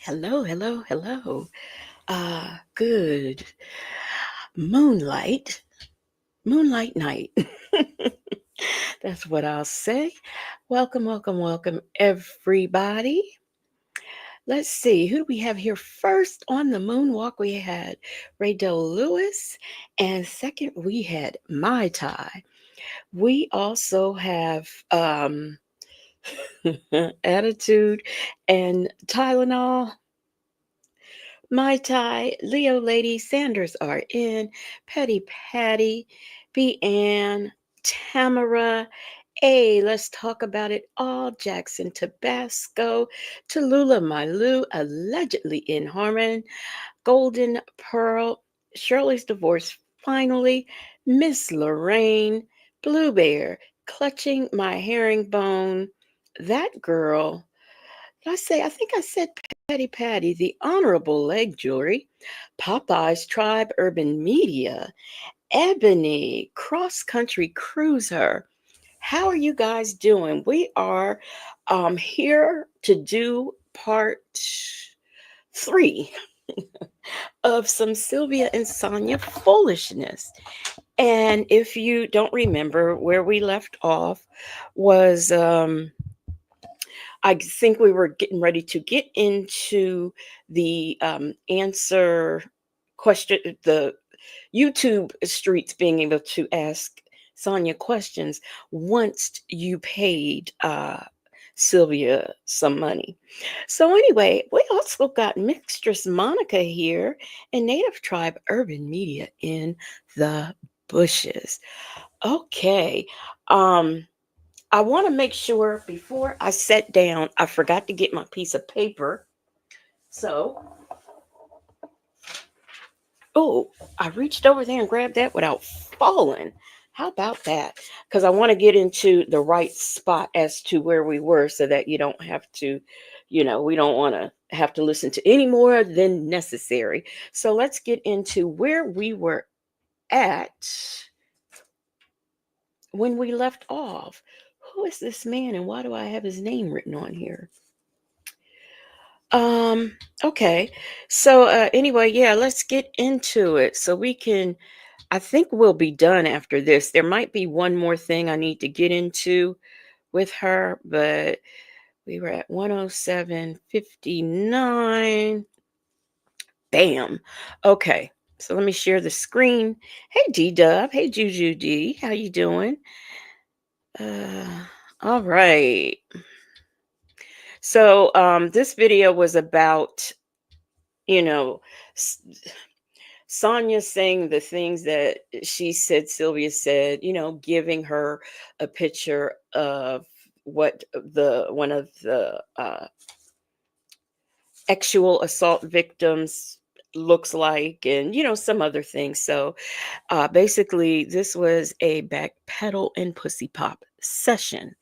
Hello, hello, hello. Good moonlight, moonlight night. That's what I'll say. Welcome, welcome, welcome, everybody. Let's see, who do we have here first on the moonwalk? We had Ray Del Lewis, and second, we had Mai Tai. We also have Attitude and Tylenol. Mai Tai, Leo Lady, Sanders are in, Petty Patty, B. Ann, Tamara, A. Let's talk about it all. Jackson Tabasco, Tallulah Malu, allegedly in Harmon, Golden Pearl, Shirley's divorce finally, Miss Lorraine, Blue Bear, clutching my herringbone, that girl. I think I said Patty Patty, the Honorable Leg Jewelry, Popeye's Tribe Urban Media, Ebony, Cross Country Cruiser. How are you guys doing? We are here to do part 3 of some Sylvia and Sonya foolishness. And if you don't remember, where we left off was I think we were getting ready to get into the answer question, the YouTube streets being able to ask Sonya questions once you paid Sylvia some money. So anyway, we also got Mistress Monica here and Native Tribe Urban Media in the bushes. Okay. Um, I want to make sure before I sat down, I forgot to get my piece of paper. So, oh, I reached over there and grabbed that without falling. How about that? Because I want to get into the right spot as to where we were so that you don't have to, we don't want to have to listen to any more than necessary. So let's get into where we were at when we left off. Who is this man and why do I have his name written on here? Okay. So anyway, yeah, let's get into it so we can I think we'll be done after this. There might be one more thing I need to get into with her, but we were at 107.59. Bam. Okay. So let me share the screen. Hey D Dub. Hey Juju D. How you doing? All right. So this video was about, you know, Sonya saying the things that she said Sylvia said, giving her a picture of what the one of the sexual assault victims looks like and some other things. So basically this was a backpedal and pussy pop session.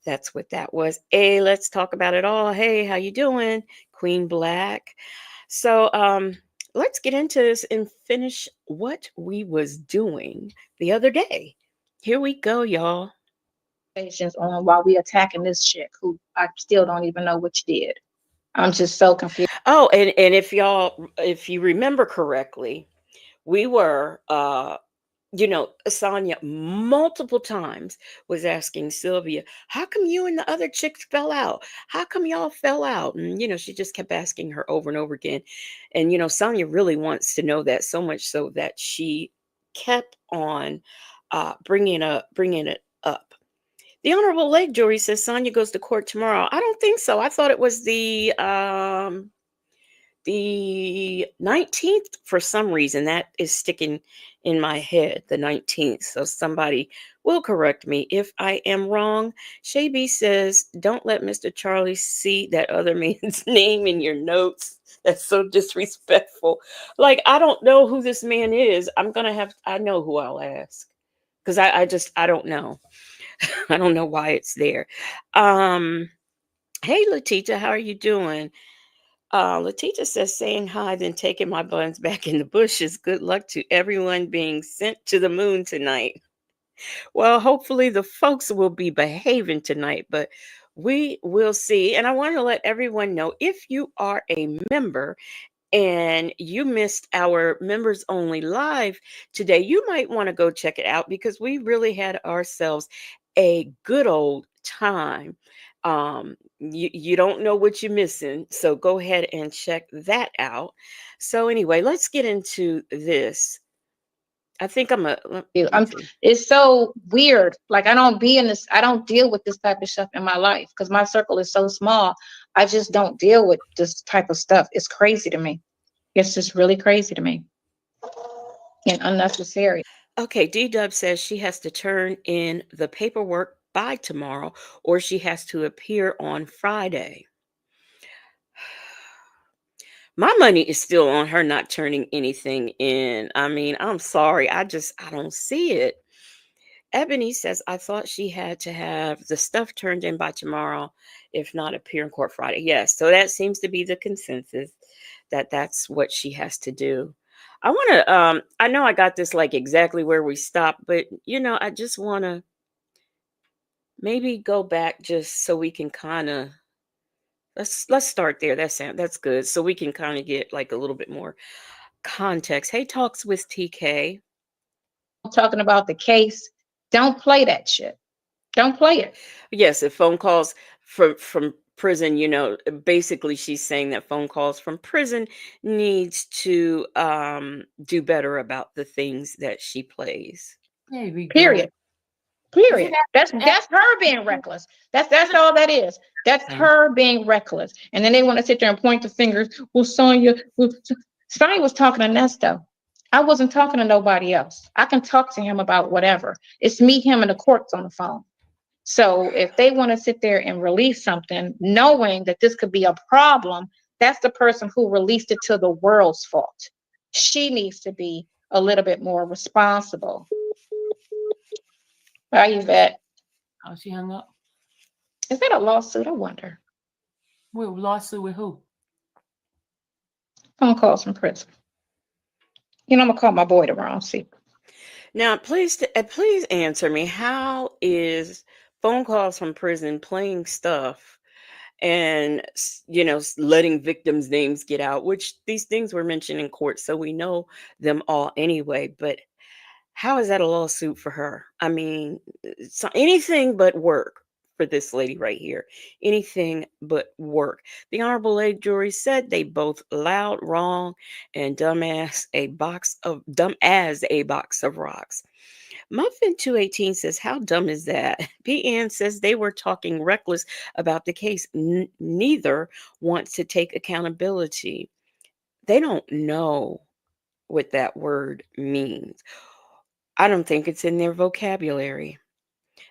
That's what that was. Hey, let's talk about it all. Hey, how you doing? Queen Black. So let's get into this and finish what we was doing the other day. Here we go, y'all. On while we attacking this chick who I still don't even know what you did. I'm just so confused. Oh, and if you remember correctly, we were Sonya multiple times was asking Sylvia, how come you and the other chicks fell out? How come y'all fell out? And, she just kept asking her over and over again. And, Sonya really wants to know that, so much so that she kept on bringing it up. The Honorable Lake Jury says Sonya goes to court tomorrow. I don't think so. I thought it was the 19th. For some reason that is sticking in my head, the 19th. So somebody will correct me if I am wrong. Shaby says, don't let Mr. Charlie see that other man's name in your notes. That's so disrespectful. Like, I don't know who this man is. I know who I'll ask. Because I don't know. I don't know why it's there. um hey Letitia, how are you doing? Letitia says, saying hi, then taking my buns back in the bushes. Good luck to everyone being sent to the moon tonight. Well, hopefully the folks will be behaving tonight, but we will see. And I want to let everyone know, if you are a member and you missed our members only live today, you might want to go check it out, because we really had ourselves a good old time. You don't know what you're missing, so go ahead and check that out. So anyway, let's get into this. I think You. let me see. It's so weird. Like I don't be in this. I don't deal with this type of stuff in my life because my circle is so small. I just don't deal with this type of stuff. It's crazy to me. It's just really crazy to me and unnecessary. Okay, D Dub says she has to turn in the paperwork by tomorrow, or she has to appear on Friday. My money is still on her not turning anything in. I mean, I'm sorry. I don't see it. Ebony says, I thought she had to have the stuff turned in by tomorrow, if not appear in court Friday. Yes. So that seems to be the consensus, that that's what she has to do. I want to, I know I got this like exactly where we stopped, but I just want to maybe go back just so we can kind of, let's start there. That's good. So we can kind of get like a little bit more context. Hey, talks with TK. Talking about the case. Don't play that shit. Don't play it. Yes, if phone calls from prison, basically she's saying that phone calls from prison needs to do better about the things that she plays. There we go. Period. Isn't Period. that That's her being reckless. That's all that is. That's thing? her being reckless. And then they want to sit there and point the fingers. Well, Sonya, Sonya was talking to Nesto. I wasn't talking to nobody else. I can talk to him about whatever. It's me, him, and the courts on the phone. So if they want to sit there and release something, knowing that this could be a problem, that's the person who released it to the world's fault. She needs to be a little bit more responsible. Are you vet? Oh, she hung up. Is that a lawsuit? I wonder. With lawsuit with who? Phone calls from prison. I'm gonna call my boy tomorrow and see. Now, please answer me. How is phone calls from prison playing stuff and letting victims' names get out, which these things were mentioned in court, so we know them all anyway. But how is that a lawsuit for her? I mean, so anything but work for this lady right here. Anything but work. The Honorable Lady Jury said they both loud, wrong, and dumb as a box of rocks. Muffin 218 says, how dumb is that? P. Ann says they were talking reckless about the case. Neither wants to take accountability. They don't know what that word means. I don't think it's in their vocabulary.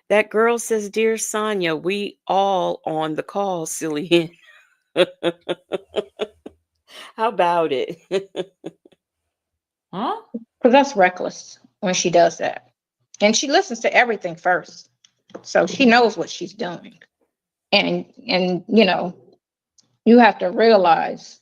That girl says, dear Sonya, we all on the call, silly. How about it? Huh? Because that's reckless when she does that. And she listens to everything first. So she knows what she's doing. And you have to realize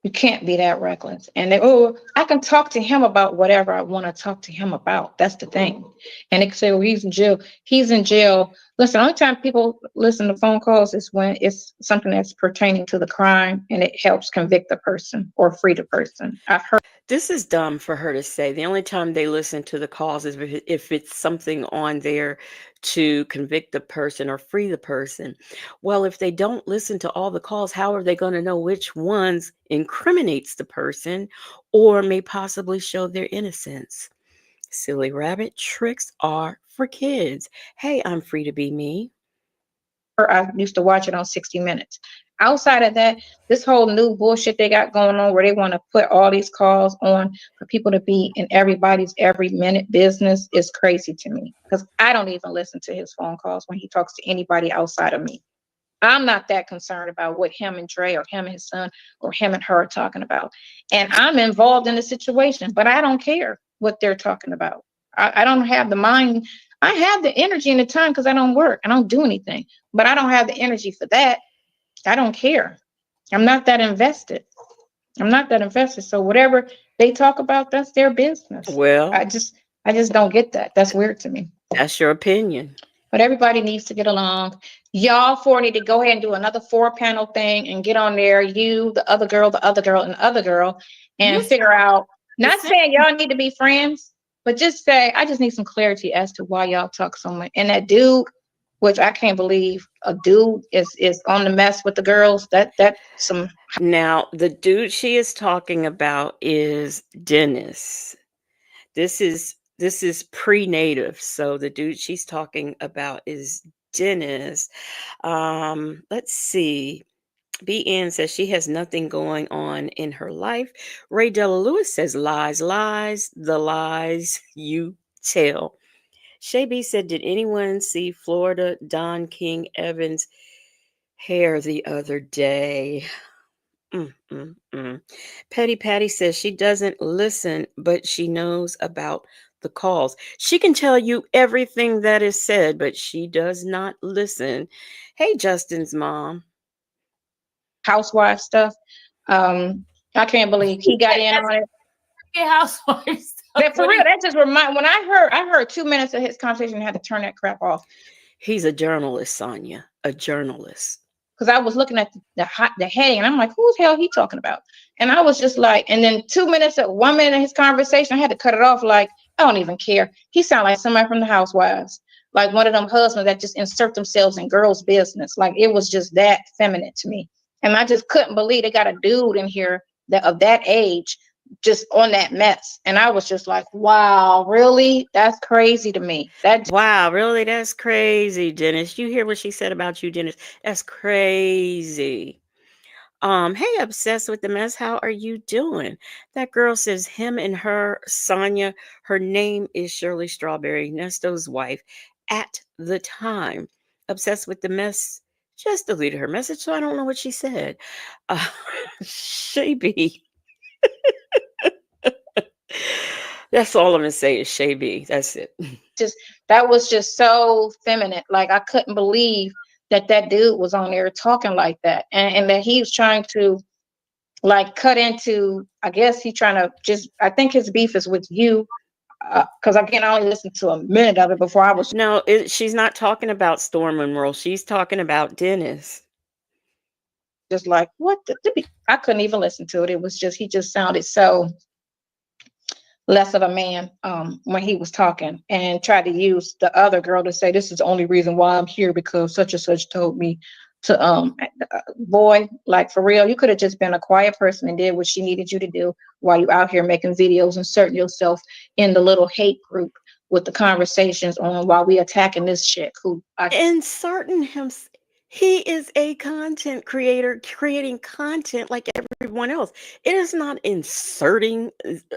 you can't be that reckless. And I can talk to him about whatever I want to talk to him about. That's the thing. And they can say, well, he's in jail. He's in jail Listen, the only time people listen to phone calls is when it's something that's pertaining to the crime and it helps convict the person or free the person. I've heard This is dumb for her to say. The only time they listen to the calls is if it's something on there to convict the person or free the person. Well, if they don't listen to all the calls, how are they going to know which ones incriminates the person or may possibly show their innocence? Silly rabbit, tricks are for kids. Hey, I'm free to be me. I used to watch it on 60 Minutes. Outside of that, this whole new bullshit they got going on where they want to put all these calls on for people to be in everybody's every minute business is crazy to me. Because I don't even listen to his phone calls when he talks to anybody outside of me. I'm not that concerned about what him and Dre or him and his son or him and her are talking about. And I'm involved in the situation, but I don't care what they're talking about. I don't have the mind. I have the energy and the time because I don't work. I don't do anything, but I don't have the energy for that. I don't care. I'm not that invested. I'm not that invested. So whatever they talk about, that's their business. Well, I just don't get that. That's weird to me. that's your opinion. But everybody needs to get along. Y'all four need to go ahead and do another 4 panel thing and get on there. You, the other girl, the other girl, and the other girl, You and said figure out. the Not same. saying y'all need to be friends, but just say I just need some clarity as to why y'all talk so much. And that dude, which I can't believe a dude is on the mess with the girls. That some Now, the dude she is talking about is Dennis. This is pre-native. So the dude she's talking about is Dennis. Let's see. B. Ann says she has nothing going on in her life. Ray Della Lewis says lies, lies, the lies you tell. Shay B said, did anyone see Florida Don King Evans' hair the other day? Mm, mm, mm. Petty Patty says she doesn't listen, but she knows about the calls. She can tell you everything that is said, but she does not listen. Hey, Justin's mom. housewife stuff. I can't believe he got in That's on it. a housewife stuff. That for real, that just remind when I heard 2 minutes of his conversation, I had to turn that crap off. He's a journalist, Sonya. A journalist. Because I was looking at the heading and I'm like, who's hell he talking about? And I was just like, and then 2 minutes at 1 minute of his conversation, I had to cut it off. Like, I don't even care. He sounded like somebody from the Housewives, like one of them husbands that just insert themselves in girls' business. Like it was just that feminine to me. And I just couldn't believe they got a dude in here that of that age just on that mess. And I was just like, wow, really? That's crazy to me. That Wow, really? That's crazy, Dennis. You hear what she said about you, Dennis? That's crazy. Hey, obsessed with the mess. How are you doing? That girl says him and her, Sonya, her name is Shirley Strawberry, Nesto's wife at the time. Obsessed with the mess. Just deleted her message, so I don't know what she said. Uh, Shay B. That's all I'm gonna say is Shay B. That's it. just that was just so feminine. Like I couldn't believe that dude was on there talking like that, and that he was trying to like cut into. I guess he trying to just. I think his beef is with you, because again, I only listened to a minute of it before I was No, she's not talking about Storm Monroe. She's talking about Dennis. just like, what I couldn't even listen to it. It was just he just sounded so less of a man when he was talking and tried to use the other girl to say this is the only reason why I'm here because such and such told me to boy, like for real, you could have just been a quiet person and did what she needed you to do while you out here making videos, inserting yourself in the little hate group with the conversations on while we attacking this chick who I Inserting him, he is a content creator creating content like everyone else. It is not inserting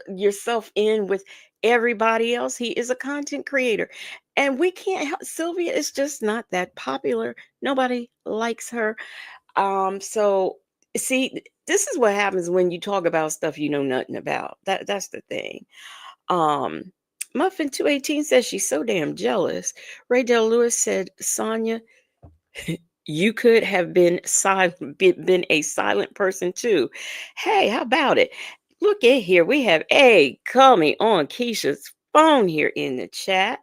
yourself in with everybody else. He is a content creator, and we can't help. Sylvia is just not that popular. Nobody likes her. So see, this is what happens when you talk about stuff you know nothing about. That's the thing. um Muffin 218 says she's so damn jealous. Ray Del Lewis said, Sonya, you could have been silent, been a silent person too. Hey, how about it? Look at here. We have A call me on Keisha's phone here in the chat.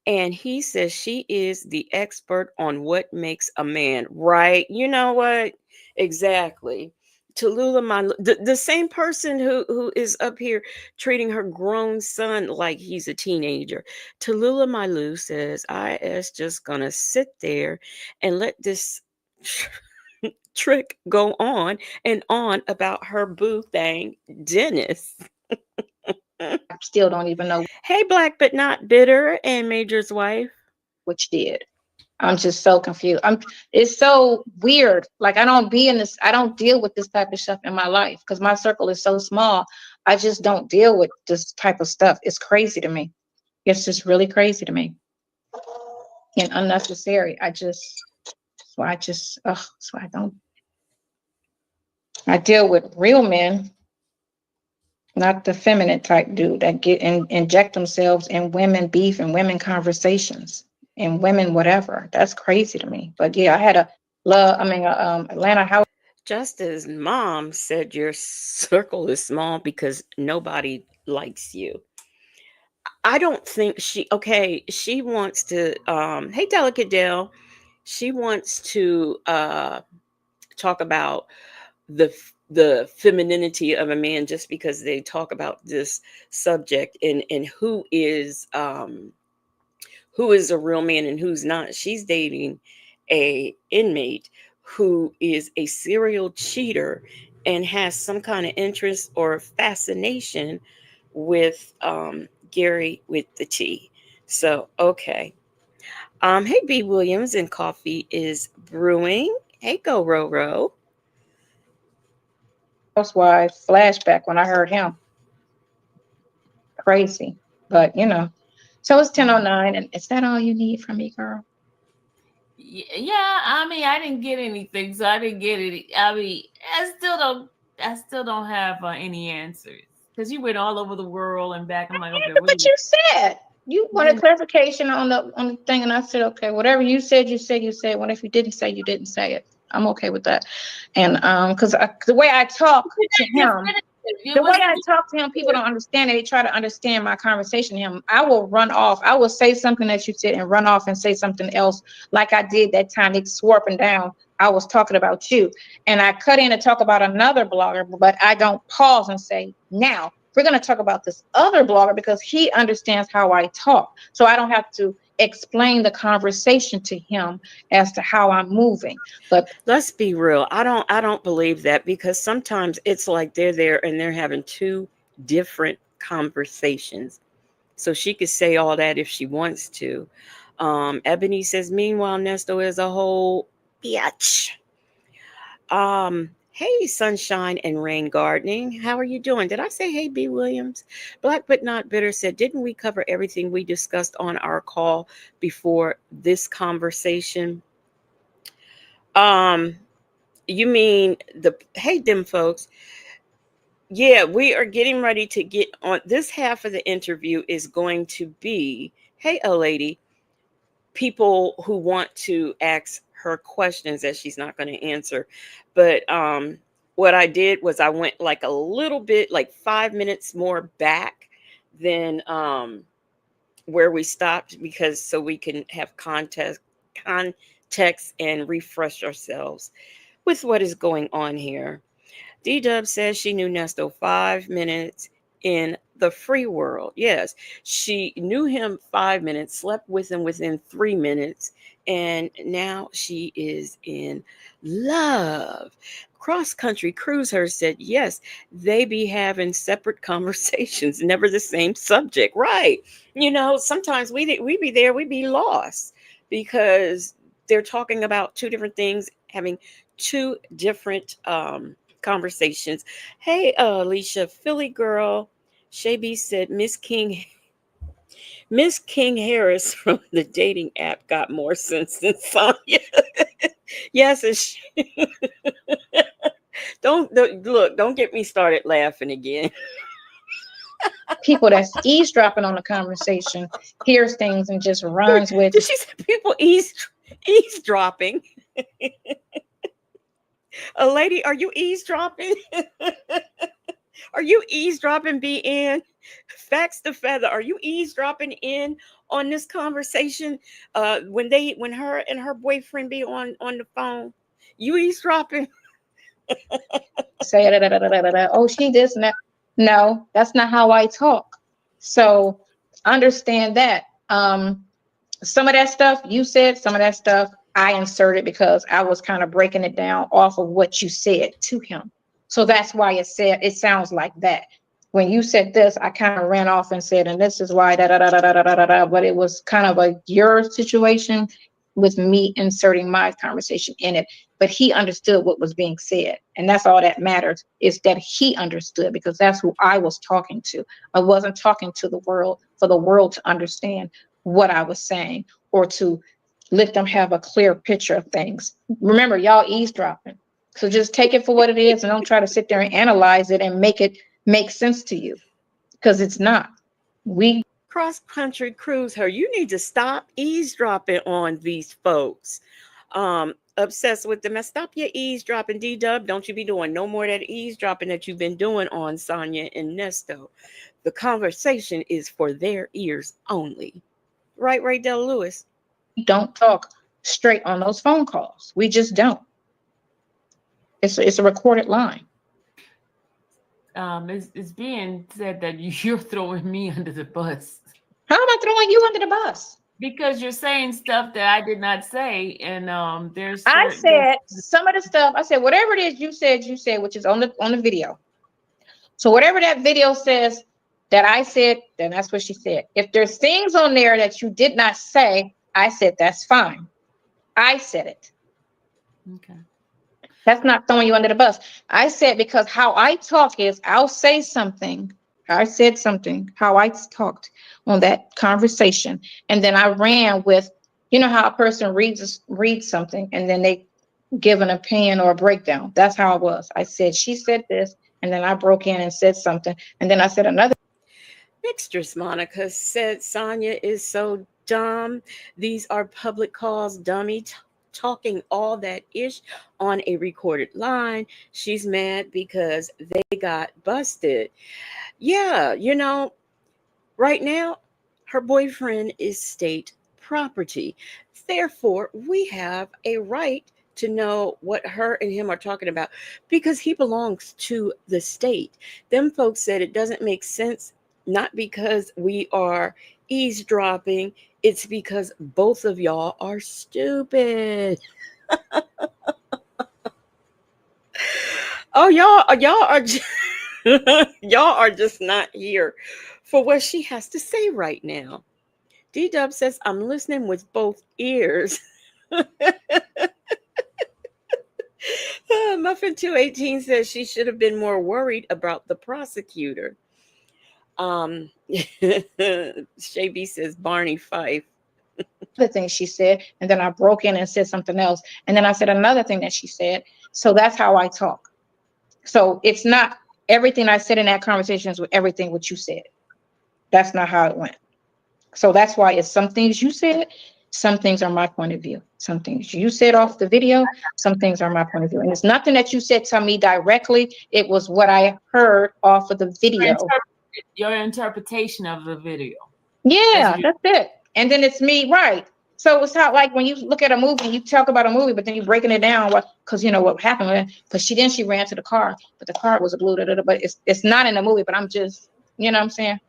And he says she is the expert on what makes a man right. You know what? Exactly. Tallulah, the same person who is up here treating her grown son like he's a teenager. Tallulah Malu says IS just gonna sit there and let this trick go on about her boo thing, Dennis. I still don't even know Hey, Black but not bitter, and Major's wife. which did. I'm just so confused. It's so weird. Like I don't deal with this type of stuff in my life because my circle is so small. I just don't deal with this type of stuff. It's crazy to me. It's just really crazy to me and unnecessary. So I don't, I deal with real men, not the feminine type dude that inject themselves in women beef and women conversations and women whatever. That's crazy to me. But yeah, I had a Atlanta house. Justice's mom said your circle is small because nobody likes you. I don't think she wants to hey Delicate Dale, she wants to talk about the femininity of a man just because they talk about this subject and who is a real man and who's not. She's dating a inmate who is a serial cheater and has some kind of interest or fascination with Gary with the T. So okay. Hey B Williams, and coffee is brewing. Hey go Roro. Housewife flashback when I heard him. Crazy. But so it's 10:09, and is that all you need from me, girl? Yeah, I mean, I didn't get anything, so I didn't get any. I mean, I still don't have any answers because you went all over the world and back. I'm like, okay, what But is you said you wanted it? clarification on the thing, and I said, okay, whatever you said, you said, you said. What if you didn't say, you didn't say it? I'm okay with that. And because the way I talk to him, It the way wasn't I talk to him, people don't understand it. They try to understand my conversation to him. I will run off. I will say something that you said and run off and say something else, like I did that time. They swore up and down. I was talking about you, and I cut in to talk about another blogger, but I don't pause and say, now we're going to talk about this other blogger because he understands how I talk. So I don't have to explain the conversation to him as to how I'm moving. But Let's be real. I don't believe that because sometimes it's like they're there and they're having two different conversations. So she could say all that if she wants to. Ebony says, meanwhile, Nesto is a whole bitch. Hey, sunshine and rain gardening. How are you doing? Did I say hey, B. Williams? Black but not bitter said, didn't we cover everything we discussed on our call before this conversation? Um, you mean the hey them folks? Yeah, we are getting ready to get on this half of the interview is going to be hey a lady, people who want to ask her questions that she's not going to answer. But what I did was I went like a little bit like 5 minutes more back than where we stopped because so we can have context and refresh ourselves with what is going on here. D Dub says she knew Nesto 5 minutes in the free world. Yes, she knew him 5 minutes, slept with him within 3 minutes, and now she is in love. Cross country cruiser said, yes, they be having separate conversations, never the same subject. Right. Sometimes we be there, we be lost because they're talking about two different things, having two different conversations. Hey, Alicia, Philly girl. Shaby said Miss King Harris from the dating app got more sense than Sonya. Yes, don't look. Don't get me started laughing again. people that's eavesdropping on the conversation hears things and just runs with Did she say people eavesdropping? A lady, are you eavesdropping? Are you eavesdropping, BN? Facts to feather. Are you eavesdropping in on this conversation? When her and her boyfriend be on the phone, you eavesdropping? Say oh, she this and that. No, that's not how I talk. So understand that. Some of that stuff you said, some of that stuff I inserted because I was kind of breaking it down off of what you said to him. So that's why it sounds like that. When you said this, I kind of ran off and said, and this is why da da da da da da da da. But it was kind of a your situation with me inserting my conversation in it. But he understood what was being said, and that's all that matters, is that he understood, because that's who I was talking to. I wasn't talking to the world for the world to understand what I was saying, or to let them have a clear picture of things. Remember, y'all eavesdropping. So just take it for what it is and don't try to sit there and analyze it and make it make sense to you, because it's not. We Cross country cruise her. You need to stop eavesdropping on these folks. Obsessed with them. Stop your eavesdropping, D Dub. Don't you be doing no more of that eavesdropping that you've been doing on Sonya and Nesto. The conversation is for their ears only. Right, Ray Del Lewis? don't talk straight on those phone calls. We just don't. It's a recorded line. It's being said that you're throwing me under the bus How am I throwing you under the bus? because you're saying stuff that I did not say, and there's I certain said some of the stuff. I said whatever it is you said, which is on the video. So whatever that video says that I said, then that's what she said. If there's things on there that you did not say, I said that's fine. I said it. okay. That's not throwing you under the bus. I said, because how I talk is I'll say something. I said something, how I talked on that conversation. And then I ran with, you know how a person reads something and then they give an opinion or a breakdown. That's how it was. I said, she said this, and then I broke in and said something. And then I said another. Mistress Monica said Sonya is so dumb. These are public calls, dummy. Talking all that ish on a recorded line. She's mad because they got busted. Yeah, right now, her boyfriend is state property. Therefore, we have a right to know what her and him are talking about because he belongs to the state. Them folks said it doesn't make sense, not because we are eavesdropping, it's because both of y'all are stupid. Oh, y'all are just, y'all are just not here for what she has to say right now. D Dub says, I'm listening with both ears. Muffin 218 says she should have been more worried about the prosecutor. Um, Shay B says, Barney Fife. Thing she said, and then I broke in and said something else, and then I said another thing that she said. So that's how I talk. So it's not everything I said in that conversation is with everything what you said. That's not how it went. So that's why it's some things you said, some things are my point of view. Some things you said off the video, some things are my point of view. And it's nothing that you said to me directly. It was what I heard off of the video. Your interpretation of the video. Yeah, that's it. And then it's me, right? So it's not like when you look at a movie, you talk about a movie, but then you're breaking it down. What? Because you know what happened. Because she ran to the car, but the car was a blue. But it's not in the movie. But I'm just, you know what I'm saying?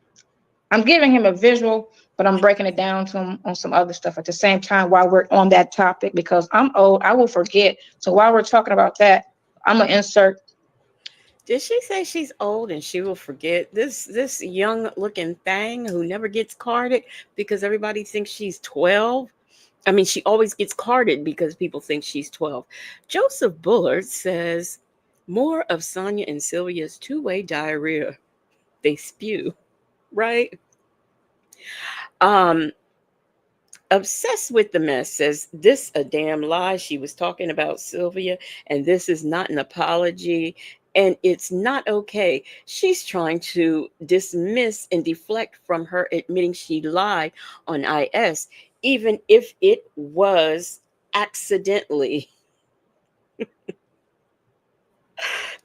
I'm giving him a visual, but I'm breaking it down to him on some other stuff at the same time while we're on that topic, because I'm old. I will forget. So while we're talking about that, I'm gonna insert. Did she say she's old and she will forget this young looking thing who never gets carded because everybody thinks she's 12? I mean, she always gets carded because people think she's 12. Joseph Bullard says more of Sonya and Sylvia's two-way diarrhea. They spew, right? Um Obsessed with the mess says this a damn lie. She was talking about Sylvia, and this is not an apology, and it's not okay. She's trying to dismiss and deflect from her admitting she lied on IS, even if it was accidentally.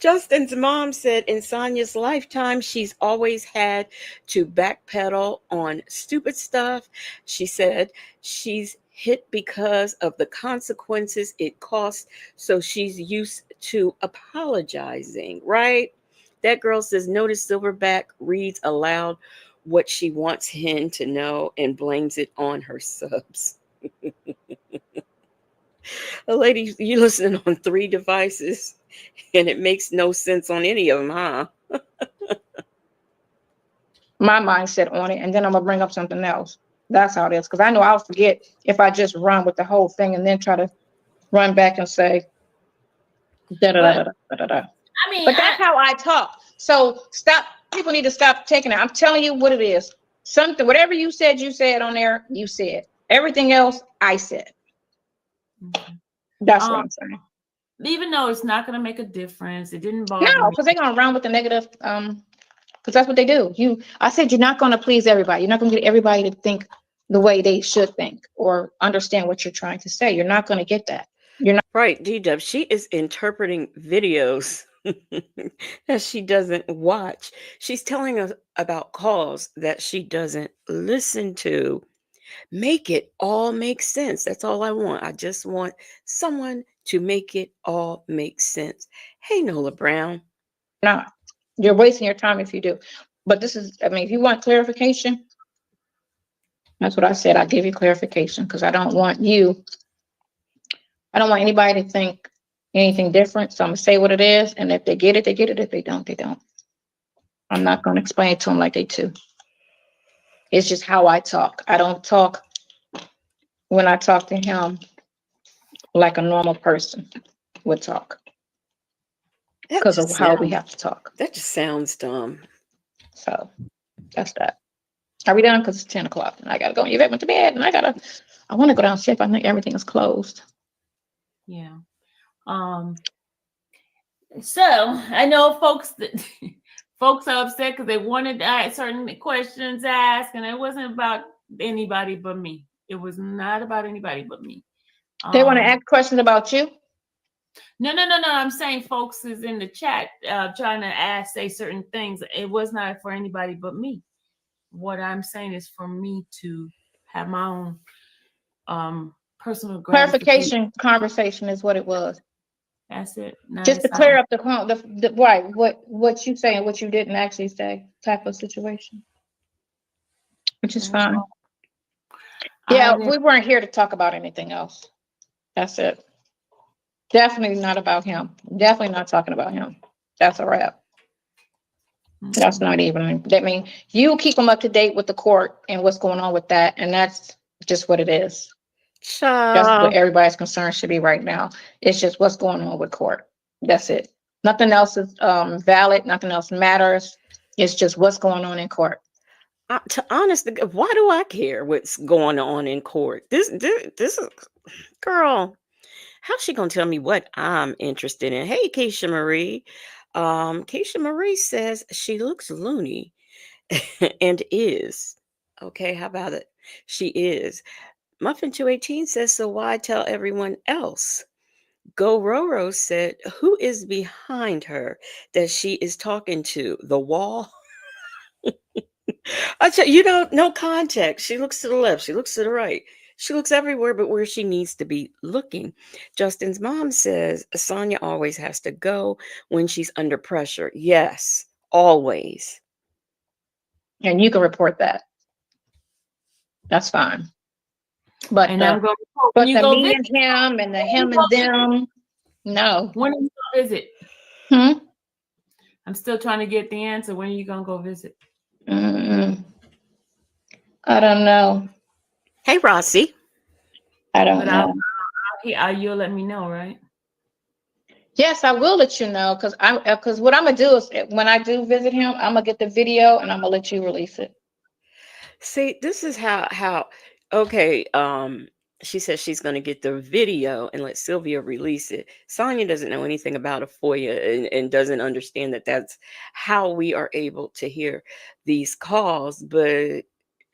Justin's mom said in Sonia's lifetime, she's always had to backpedal on stupid stuff. She said she's hit because of the consequences it costs, so she's used to apologizing, right? That girl says, notice Silverback reads aloud what she wants him to know and blames it on her subs. A lady, you listening on three devices, and it makes no sense on any of them, huh? My mindset on it, and then I'm gonna bring up something else. That's how it is, because I know I'll forget if I just run with the whole thing and then try to run back and say da da da But da da da da. I mean, But that's how I talk. So stop. People need to stop taking it. I'm telling you what it is. Something, whatever you said on there. You said everything else. I said. That's what um, I'm saying. even though it's not going to make a difference, it didn't bother No, me. because they're gonna run with the negative. Because that's what they do. I said you're not gonna please everybody. You're not gonna get everybody to think the way they should think or understand what you're trying to say. You're not gonna get that. You're not. Right, D-Dub, she is interpreting videos that she doesn't watch. She's telling us about calls that she doesn't listen to. Make it all make sense. That's all I want. I just want someone to make it all make sense. Hey, Nola Brown. Not. You're wasting your time if you do. But this is. I mean, if you want clarification, that's what I said. I give you clarification because I don't want you. I don't want anybody to think anything different. So I'm gonna say what it is, and if they get it, they get it. If they don't, they don't. I'm not gonna explain it to them like they do. It's just how I talk. I don't talk when I talk to him like a normal person would talk That because of just how we sounds have to talk. that just sounds dumb. So that's that. Are we done? Because it's 10 o'clock and I gotta go. Yvette went to bed and I want to go downstairs. I think everything is closed. Yeah. So I know folks that folks are upset because they wanted certain questions asked, and it wasn't about anybody but me. It was not about anybody but me. They want to Um, ask questions about you. no. I'm saying folks is in the chat trying to say certain things. It was not for anybody but me. What I'm saying is for me to have my own personal gratification. Clarification conversation is what it was. That's it. Just to Nice. clear up the right, what you say and what you didn't actually say type of situation, which is fine. Yeah, we weren't here to talk about anything else. That's it. Definitely not about him. Definitely not talking about him. That's a wrap. That's not even, that mean, you keep them up to date with the court and what's going on with that. And that's just what it is. That's what Child. everybody's concern should be right now. It's just what's going on with court. That's it. Nothing else is valid. Nothing else matters. It's just what's going on in court. To honest, why do I care what's going on in court? This is, girl. How's she gonna tell me what I'm interested in? Hey, Keisha Marie. Keisha Marie says she looks loony and is. Okay, how about it? She is. Muffin 218 says, so why tell everyone else? Go Roro said, who is behind her that she is talking to? The wall? I tell you, no context. She looks to the left. She looks to the right. She looks everywhere but where she needs to be looking. Justin's mom says Sonya always has to go when she's under pressure. Yes, always. And you can report that. That's fine. But And I'm going when you the go me visit. and him and the him and them, no. When are you gonna visit? Hmm? I'm still trying to get the answer. When are you gonna go visit? Mm, I don't know. Hey, Rossi. I don't But know. you'll let me know, right? Yes, I will let you know because what I'm gonna do is when I do visit him, I'm gonna get the video and I'm gonna let you release it. See, this is how okay, she says she's going to get the video and let Sylvia release it. Sonya doesn't know anything about a FOIA and doesn't understand that that's how we are able to hear these calls. But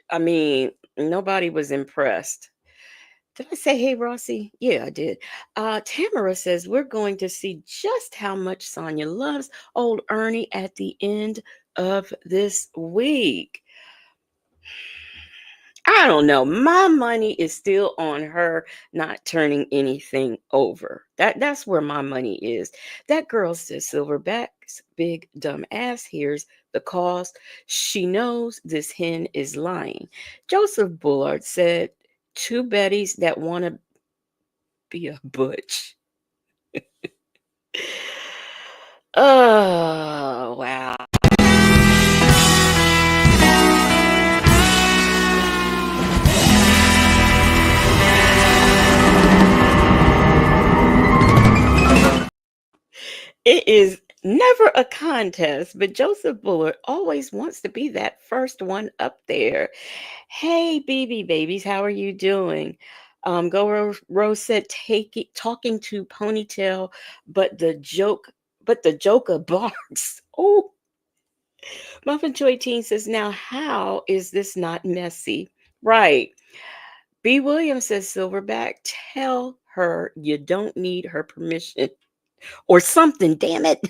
I mean, nobody was impressed. Did I say hey, Rossi? Yeah, I did. Tamara says we're going to see just how much Sonya loves old Ernie at the end of this week. I don't know. My money is still on her not turning anything over. That's where my money is. That girl says Silverback's big dumb ass hears the calls. She knows this hen is lying. Joseph Bullard said two Bettys that want to be a butch. Oh wow. It is never a contest, but Joseph Bullard always wants to be that first one up there. Hey, BB babies, how are you doing? Rose said, talking to Ponytail, but the Joker barks. Oh, Muffin Joy Teen says, now how is this not messy? Right. B. Williams says, Silverback, tell her you don't need her permission or something, damn it.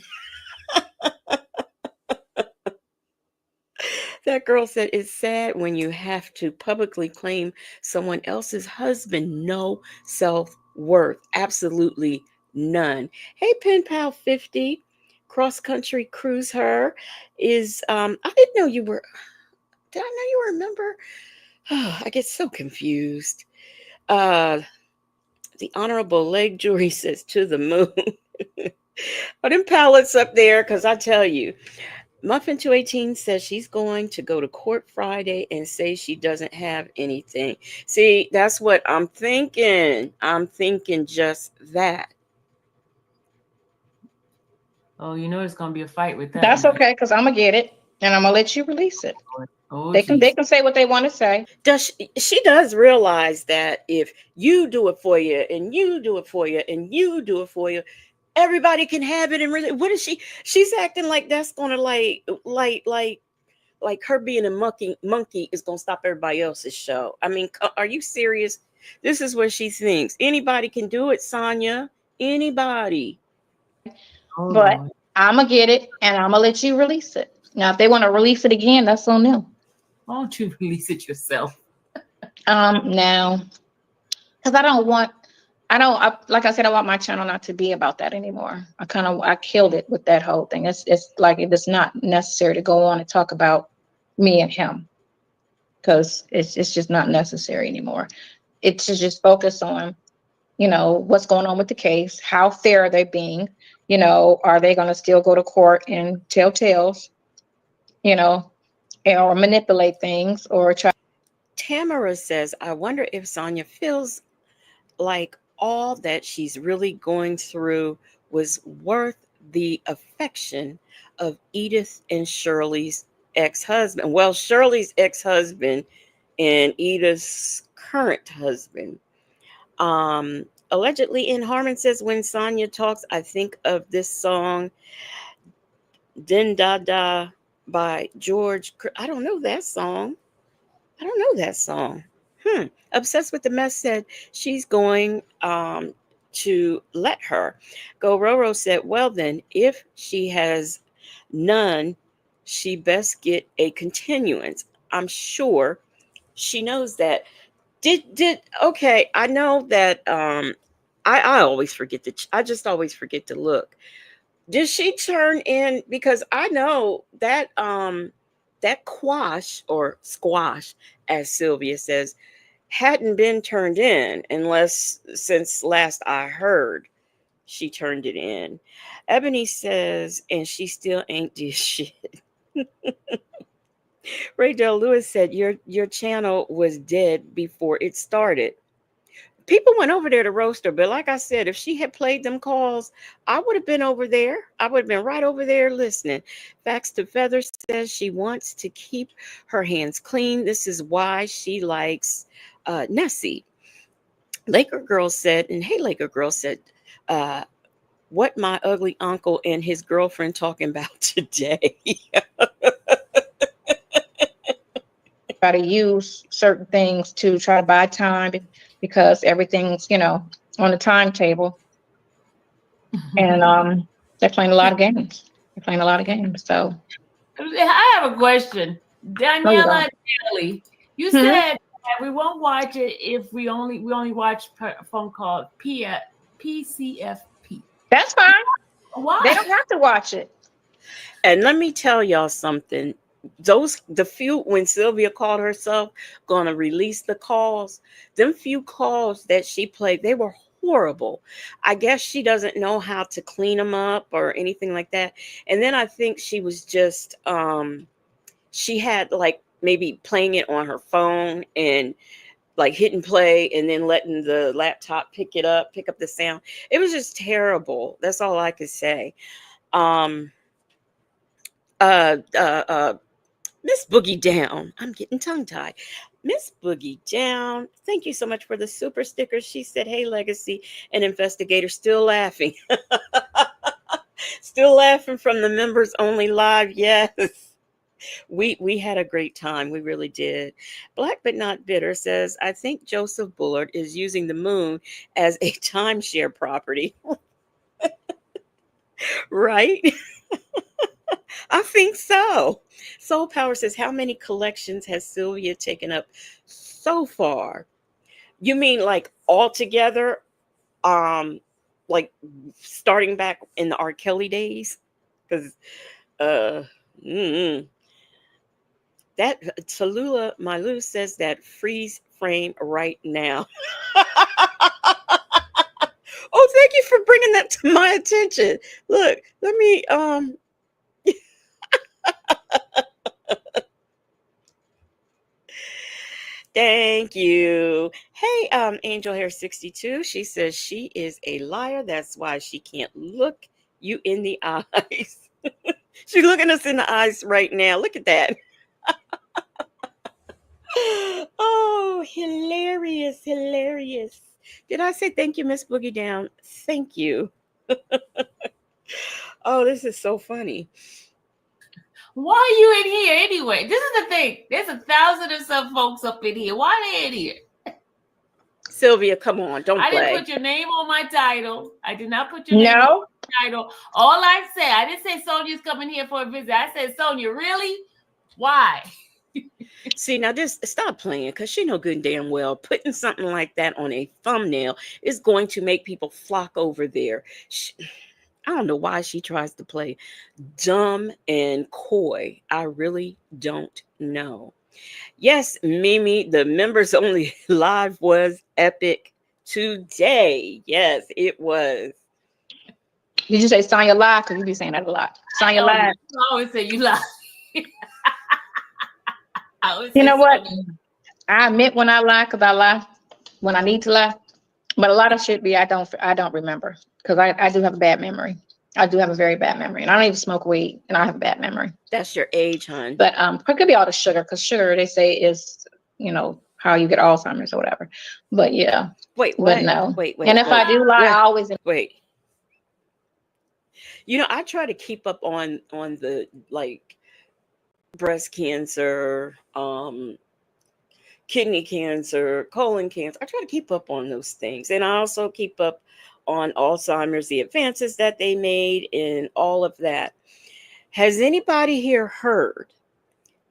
That girl said, it's sad when you have to publicly claim someone else's husband. No self worth. Absolutely none. Hey, Pen Pal 50, cross country cruise her is, I didn't know you were, did I know you were a member? Oh, I get so confused. Uh, the Honorable Leg Jury says to the moon. But them pallets up there, because I tell you, Muffin 218 says she's going to go to court Friday and say she doesn't have anything. See, that's what I'm thinking. I'm thinking just that. Oh, you know, it's gonna be a fight with that That's one. okay, because I'm gonna get it and I'm gonna let you release it. Oh, They jeez. can say what they want to say. She does realize that if you do it for you and you do it for you and you do it for you, everybody can have it. And really, what is she? She's acting like that's gonna like her being a monkey is gonna stop everybody else's show. I mean, are you serious? This is what she thinks. Anybody can do it, Sonya. Anybody. Oh But Lord. I'm gonna get it and I'm gonna let you release it. Now, if they want to release it again, that's on them. Why don't you release it yourself? Now, because like I said, I want my channel not to be about that anymore. I killed it with that whole thing. It's like it is not necessary to go on and talk about me and him because it's just not necessary anymore. It should just focus on, what's going on with the case, how fair are they being, are they going to still go to court and tell tales, you know, or manipulate things or try. Tamara says, I wonder if Sonya feels like all that she's really going through was worth the affection of Edith and Shirley's ex-husband. Well, Shirley's ex-husband and Edith's current husband. Allegedly, in Harmon says, when Sonya talks, I think of this song, Din Da Da by George. I don't know that song. I don't know that song. Obsessed with the mess said she's going to let her go. Roro said, well, then, if she has none, she best get a continuance. I'm sure she knows that. Okay, I know that I always forget I just always forget to look. Did she turn in, because I know that that quash or squash, as Sylvia says, hadn't been turned in unless since last I heard she turned it in. Ebony says, and she still ain't did shit. Ray Del Lewis said your channel was dead before it started. People went over there to roast her, but like I said, if she had played them calls, I would have been over there. I would have been right over there listening. Facts to Feather says she wants to keep her hands clean. This is why she likes Nessie. Laker Girl said, and hey, Laker Girl said, uh, what my ugly uncle and his girlfriend talking about today. Try to use certain things to try to buy time because everything's, on the timetable. And they're playing a lot of games. They're playing a lot of games. So I have a question. no, you Daniela don't. Daly, you Hmm. said that we won't watch it if we only watch a phone call PCFP. That's fine. They Why? don't have to watch it. And let me tell y'all something. The few when Sylvia called herself gonna release the calls, them few calls that she played, they were horrible. I guess she doesn't know how to clean them up or anything like that. And then I think she was just she had like maybe playing it on her phone and like hitting play and then letting the laptop pick up the sound. It was just terrible. That's all I could say. Um uh uh uh Miss Boogie Down. I'm getting tongue tied. Miss Boogie Down. Thank you so much for the super sticker. She said, "Hey, Legacy and Investigator." Still laughing. Still laughing from the members only live. Yes. We had a great time. We really did. Black but not bitter says, "I think Joseph Bullard is using the moon as a timeshare property." Right? I think so. Soul Power says, "How many collections has Sylvia taken up so far?" You mean like all together? Um, like starting back in the R. Kelly days? Because uh, mm, that Tallulah Malu says that freeze frame right now. Oh, thank you for bringing that to my attention. Look, let me thank you. Hey, Angel Hair 62. She says she is a liar. That's why she can't look you in the eyes. She's looking us in the eyes right now. Look at that. Oh, hilarious, hilarious. Did I say thank you, Miss Boogie Down? Thank you. Oh, this is so funny. Why are you in here anyway? This is the thing. There's 1,000 or some folks up in here. Why are they in here? Sylvia, come on, don't I didn't play. put your name on my title. I did not put your name on No, my title. All I said, I didn't say Sonya's coming here for a visit. I said, Sonya, really? Why? See, now this stop playing because she know good and damn well putting something like that on a thumbnail is going to make people flock over there. I don't know why she tries to play dumb and coy. I really don't know. Yes, Mimi, the members only live was epic today. Yes, it was. did you say Sonya lie? Because you be saying that a lot. Sonya Oh, lie. you always say you lie. I always You say know what? Sonya. I admit when I lie because I lie when I need to lie. But a lot of shit be I don't remember because I do have a bad memory. I do have a very bad memory, and I don't even smoke weed, and I have a bad memory. That's your age, hun. But it could be all the sugar because sugar they say is how you get Alzheimer's or whatever. But yeah, Wait, but what? no. Wait, And wait, if I wait, do lie, I wait, always wait. I try to keep up on the like breast cancer, kidney cancer, colon cancer. I try to keep up on those things. And I also keep up on Alzheimer's, the advances that they made, and all of that. Has anybody here heard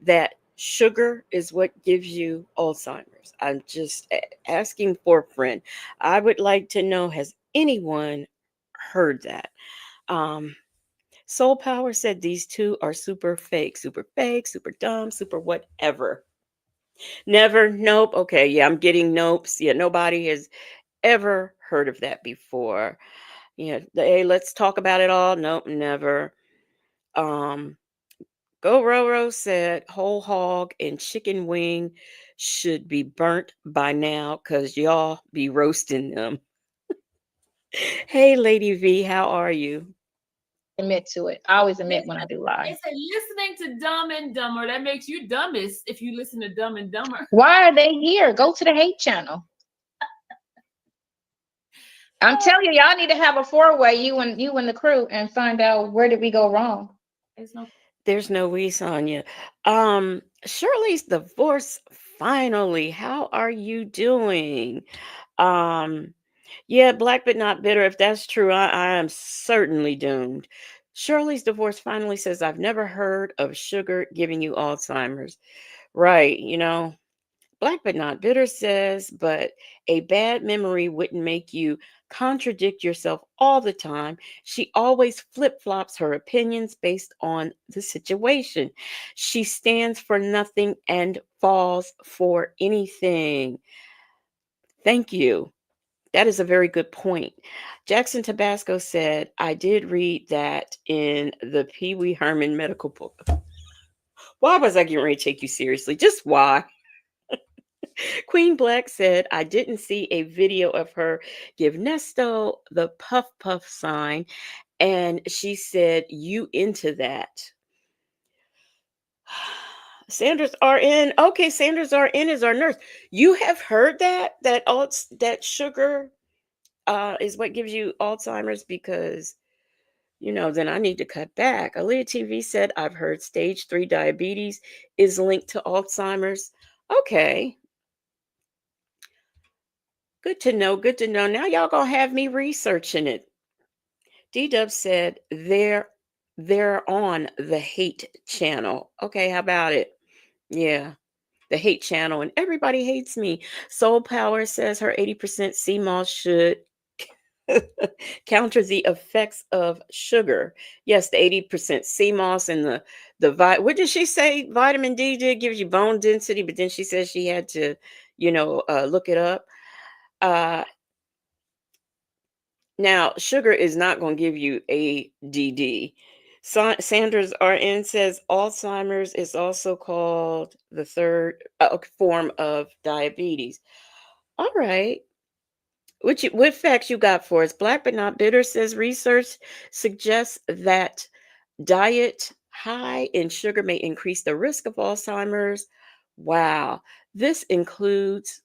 that sugar is what gives you Alzheimer's? I'm just asking for a friend. I would like to know, has anyone heard that? Um, Soul Power said these two are super fake, super dumb, super whatever. Never, nope. Okay, yeah, I'm getting nopes. Yeah, nobody has ever heard of that before. Yeah, hey, let's talk about it all. Nope, never. Um, Go Roro said whole hog and chicken wing should be burnt by now because y'all be roasting them. Hey, Lady V, how are you? admit to it. I always They admit when I do lie. say listening to Dumb and Dumber, that makes you dumbest if you listen to Dumb and Dumber. Why are they here? Go to the hate channel. I'm telling you, y'all need to have a four-way, you and the crew, and find out where did we go wrong. There's no There's no we, Sonya. Shirley's divorce finally, how are you doing? Um, yeah, black but not bitter. If that's true, I am certainly doomed. Shirley's divorce finally says, I've never heard of sugar giving you Alzheimer's. Right, Black but not bitter says, but a bad memory wouldn't make you contradict yourself all the time. She always flip flops her opinions based on the situation. She stands for nothing and falls for anything. Thank you. That is a very good point. Jackson Tabasco said, I did read that in the Pee Wee Herman medical book. Why was I getting ready to take you seriously? Just why? Queen Black said, I didn't see a video of her give Nesto the puff puff sign. And she said, you into that. Sanders RN. Okay, Sanders RN is our nurse. You have heard that sugar is what gives you Alzheimer's because then I need to cut back. Aaliyah TV said, I've heard stage 3 diabetes is linked to Alzheimer's. Okay. Good to know. Good to know. Now y'all gonna have me researching it. D-Dub said they're on the hate channel. Okay, how about it? Yeah, the hate channel, and everybody hates me. Soul Power says her 80% CMOS should counter the effects of sugar. Yes, the 80% CMOS and what did she say? Vitamin D did gives you bone density, but then she says she had to, look it up. Now, sugar is not going to give you ADD. Sanders RN says Alzheimer's is also called the third form of diabetes. All right. What facts you got for us? Black but not bitter says research suggests that diet high in sugar may increase the risk of Alzheimer's. Wow. This includes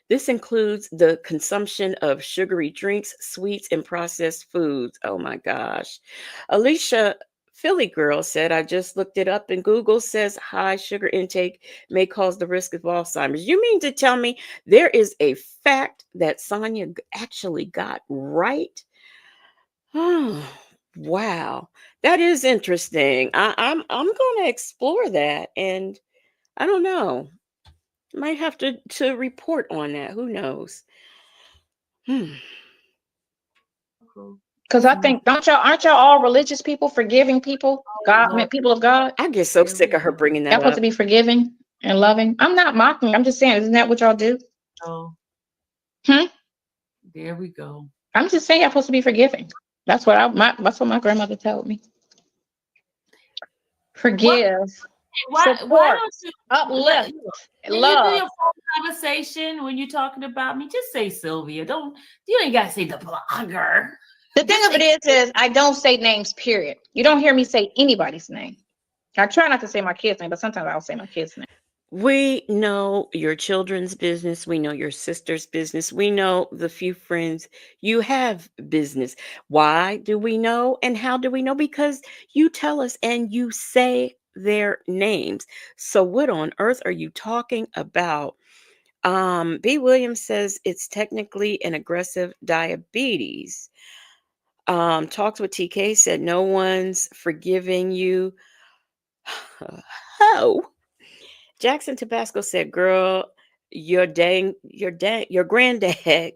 This includes the consumption of sugary drinks, sweets, and processed foods. Oh my gosh. Alicia Philly Girl said, I just looked it up and Google says high sugar intake may cause the risk of Alzheimer's. You mean to tell me there is a fact that Sonya actually got right? Oh, wow. That is interesting. I'm going to explore that, and I don't know. Might have to report on that. Who knows? Hmm. Because I think, aren't y'all all religious people, forgiving people, God, Lord, people of God? I get so there we sick of her go. bringing Y'all that supposed to up. be forgiving and loving. I'm not mocking. I'm just saying, isn't that what y'all do? Oh, Hmm? there we go. I'm just saying, y'all supposed to be forgiving. That's what my grandmother told me. What? Forgive, Why support, don't you let uplift, when you do love. your phone conversation when you're talking about me? Just say Sylvia. Don't you ain't gotta say the blogger. The thing Just of it say is I don't say names, period. You don't hear me say anybody's name. I try not to say my kid's name, but sometimes I'll say my kid's name. We know your children's business. We know your sister's business. We know the few friends you have business. Why do we know and how do we know? Because you tell us and you say their names. So, what on earth are you talking about? B. Williams says it's technically an aggressive diabetes. Talks with TK said no one's forgiving you. Oh, Jackson Tabasco said, "Girl, your granddad,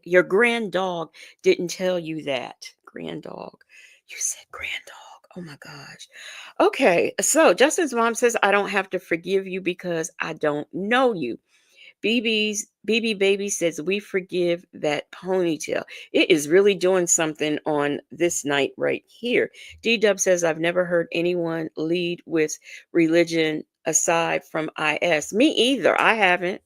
your grand dog didn't tell you that. Grand dog, you said grand dog. Oh my gosh. Okay, so Justin's mom says I don't have to forgive you because I don't know you. BB Baby says we forgive that ponytail. It is really doing something on this night right here. D Dub says I've never heard anyone lead with religion aside from IS. Me either. I haven't.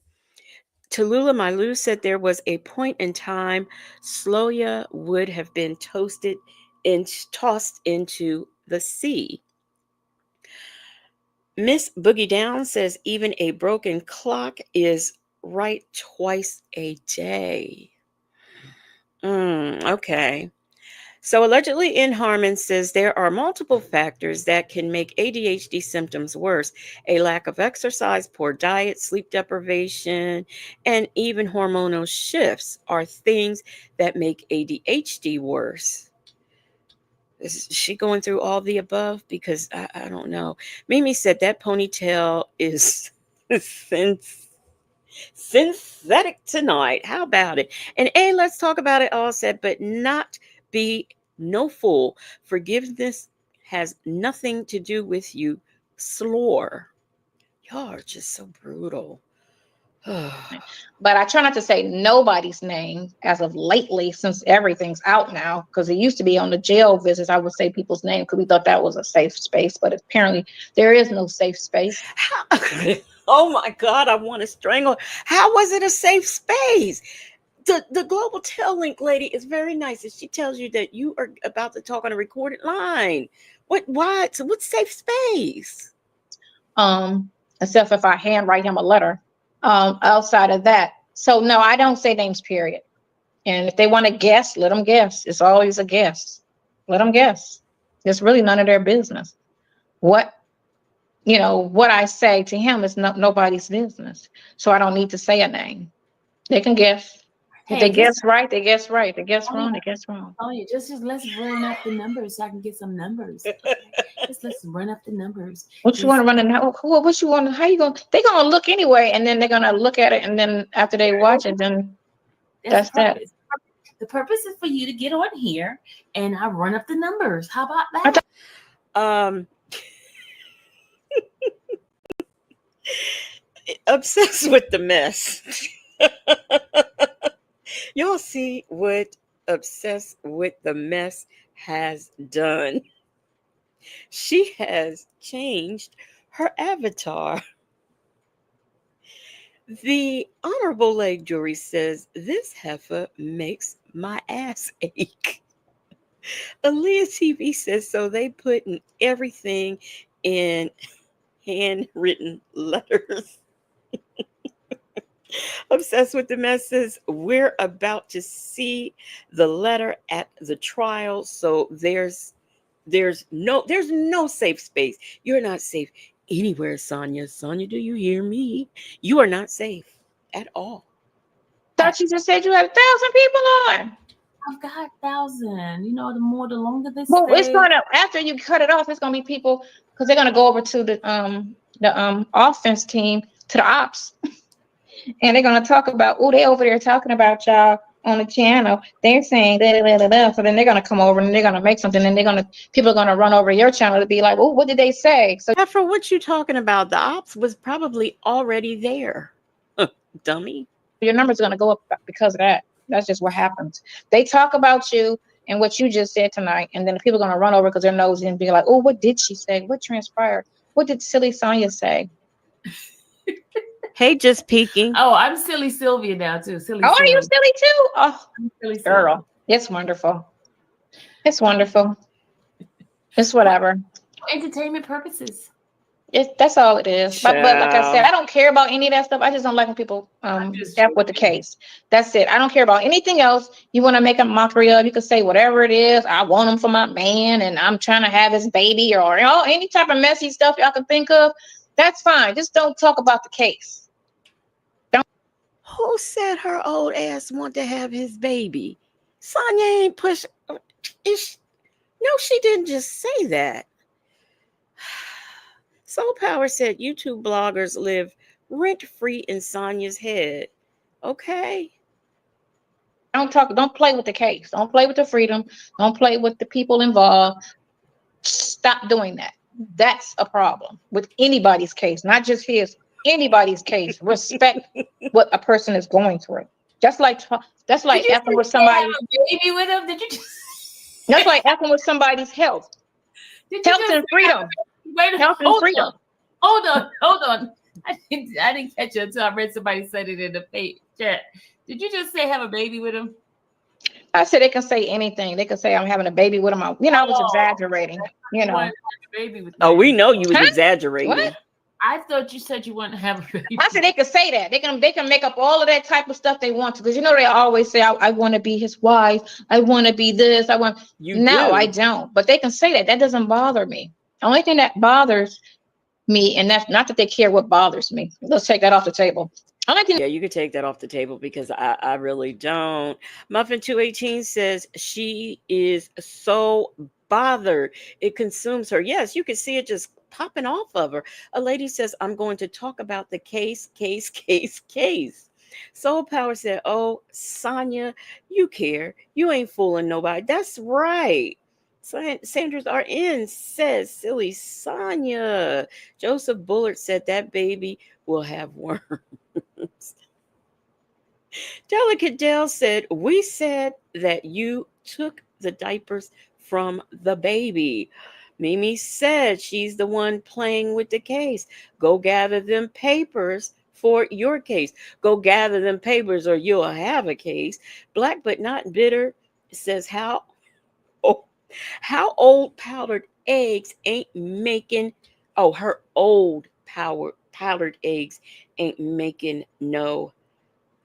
Tallulah Malu said there was a point in time Sloya would have been toasted and tossed into the sea. Miss Boogie Down says even a broken clock is right twice a day. Okay. So, allegedly, in Harmon says there are multiple factors that can make ADHD symptoms worse. A lack of exercise, poor diet, sleep deprivation, and even hormonal shifts are things that make ADHD worse. Is she going through all the above? Because I don't know. Mimi said that ponytail is synthetic tonight. How about it? And A, let's talk about it all said, but not be no fool. Forgiveness has nothing to do with you. Slore. Y'all are just so brutal. But I try not to say nobody's name as of lately, since everything's out now. Because it used to be on the jail visits, I would say people's name because we thought that was a safe space. But apparently, there is no safe space. Oh my God, I want to strangle. How was it a safe space? The global tail link lady is very nice, and she tells you that you are about to talk on a recorded line. What? So what's safe space? Except if I handwrite him a letter. Outside of that, so no, I don't say names. Period. And if they want to guess, let them guess. It's always a guess. Let them guess. It's really none of their business. What what I say to him is nobody's business. So I don't need to say a name. They can guess. If Hey, they just guess right, they guess right. If they guess oh, wrong, yeah. they guess wrong. Oh, yeah, just let's run up the numbers so I can get some numbers. Okay? Just let's run up the numbers. What you want to run in? What you want? How you going? They're gonna look anyway, and then they're gonna look at it, and then after they watch it, then That's that's the that. purpose. The purpose is for you to get on here and I run up the numbers. How about I that? Um, obsessed with the mess. Y'all see what obsessed with the mess has done? She has changed her avatar. The Honorable Leg Jury says this heifer makes my ass ache. Aaliyah TV says so they put in everything in handwritten letters. Obsessed with the messes. We're about to see the letter at the trial. So there's no safe space. You're not safe anywhere, Sonya. Sonya, do you hear me? You are not safe at all. thought you just said you had 1,000 people on. I've got 1,000. You know, the longer they Well, it's stay. gonna after you cut it off, it's gonna be people because they're gonna go over to the offense team to the ops, and they're gonna talk about they over there talking about y'all on the channel. They're saying da, da, da, da, da. So then they're gonna come over and they're gonna make something, and people are gonna run over your channel to be like, oh, what did they say? So For what you talking about? The ops was probably already there. Dummy. your numbers are gonna go up because of that. That's just what happens. They talk about you and what you just said tonight, and then the people are gonna run over because they're nosy and be like, oh, what did she say? What transpired? What did silly Sonya say? Hey, just peeking. Oh, I'm silly Sylvia now too. Silly Oh, are you Sylvia. silly too? Oh, I'm silly Sylvia. girl, it's wonderful. It's wonderful. It's whatever. For entertainment purposes. That's all it is. But like I said, Child. I don't care about any of that stuff. I just don't like when people Just F with the case. That's it. I don't care about anything else. You want to make a mockery of, you can say whatever it is. I want him for my man, and I'm trying to have his baby, or any type of messy stuff y'all can think of. That's fine. Just don't talk about the case. Who said her old ass want to have his baby? Sonya ain't push. No, she didn't just say that. Soul Power said YouTube bloggers live rent free in Sonya's head. Okay. Don't play with the case. Don't play with the freedom. Don't play with the people involved. Stop doing that. That's a problem with anybody's case, not just his. Anybody's case. Respect what a person is going through. Just like that's Did like you effing with say have somebody. a baby with him? Did you just That's like effing with somebody's health. did you Health just and freedom. wait Health and freedom. hold on. I didn't catch it until I read somebody said it in the chat. Did you just say have a baby with him? I said they can say anything. They can say I'm having a baby with him. I was Oh, exaggerating. you wanted to have a baby with Oh, me. we know you was Huh? exaggerating. What? I thought you said you wouldn't have a I baby. said they can say that. They can make up all of that type of stuff they want to, because they always say I want to be his wife. I want to be this. I want. You No, I do. don't. But they can say that. That doesn't bother me. The only thing that bothers me, and that's not that they care what bothers me. Let's take that off the table. Only thing Yeah, you could take that off the table because I really don't. Muffin 218 says she is so bothered. It consumes her. Yes, you can see it just popping off of her. A lady says, I'm going to talk about the case. Soul Power said, oh, Sonya, you care. You ain't fooling nobody. That's right. Sanders RN says, silly Sonya. Joseph Bullard said that baby will have worms. Delicate Dale said, we said that you took the diapers from the baby. Mimi said she's the one playing with the case. Go gather them papers for your case. Go gather them papers or you'll have a case. Black but not bitter says, oh, how old powdered eggs ain't making, oh, her old powdered eggs ain't making no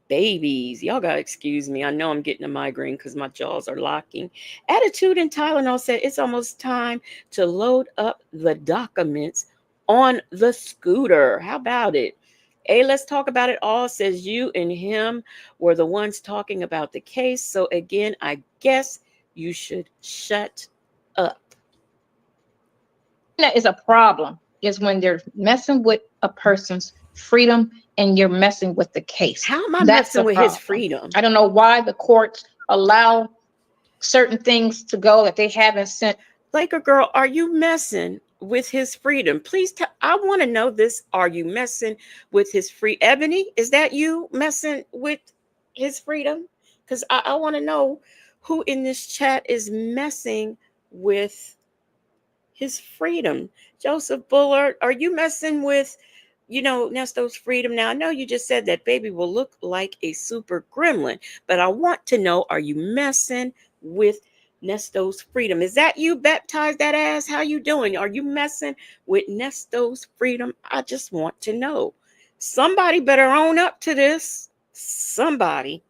babies. Y'all gotta excuse me. I know I'm getting a migraine because my jaws are locking. Attitude and Tylenol said it's almost time to load up the documents on the scooter. How about it? Hey, let's talk about it all. Says you and him were the ones talking about the case. So again, I guess you should shut up. that is a problem is when they're messing with a person's freedom and you're messing with the case. How am I That's messing the with his problem. freedom? I don't know why the courts allow certain things to go that they haven't sent. Laker girl, are you messing with his freedom? Please tell. I want to know this. Are you messing with his free Ebony? Is that you messing with his freedom? Because I want to know who in this chat is messing with his freedom. Joseph Bullard, are you messing with, Nesto's freedom? Now, I know you just said that baby will look like a super gremlin, but I want to know, are you messing with Nesto's freedom? Is that you, baptized that ass? How you doing? Are you messing with Nesto's freedom? I just want to know. Somebody better own up to this. Somebody.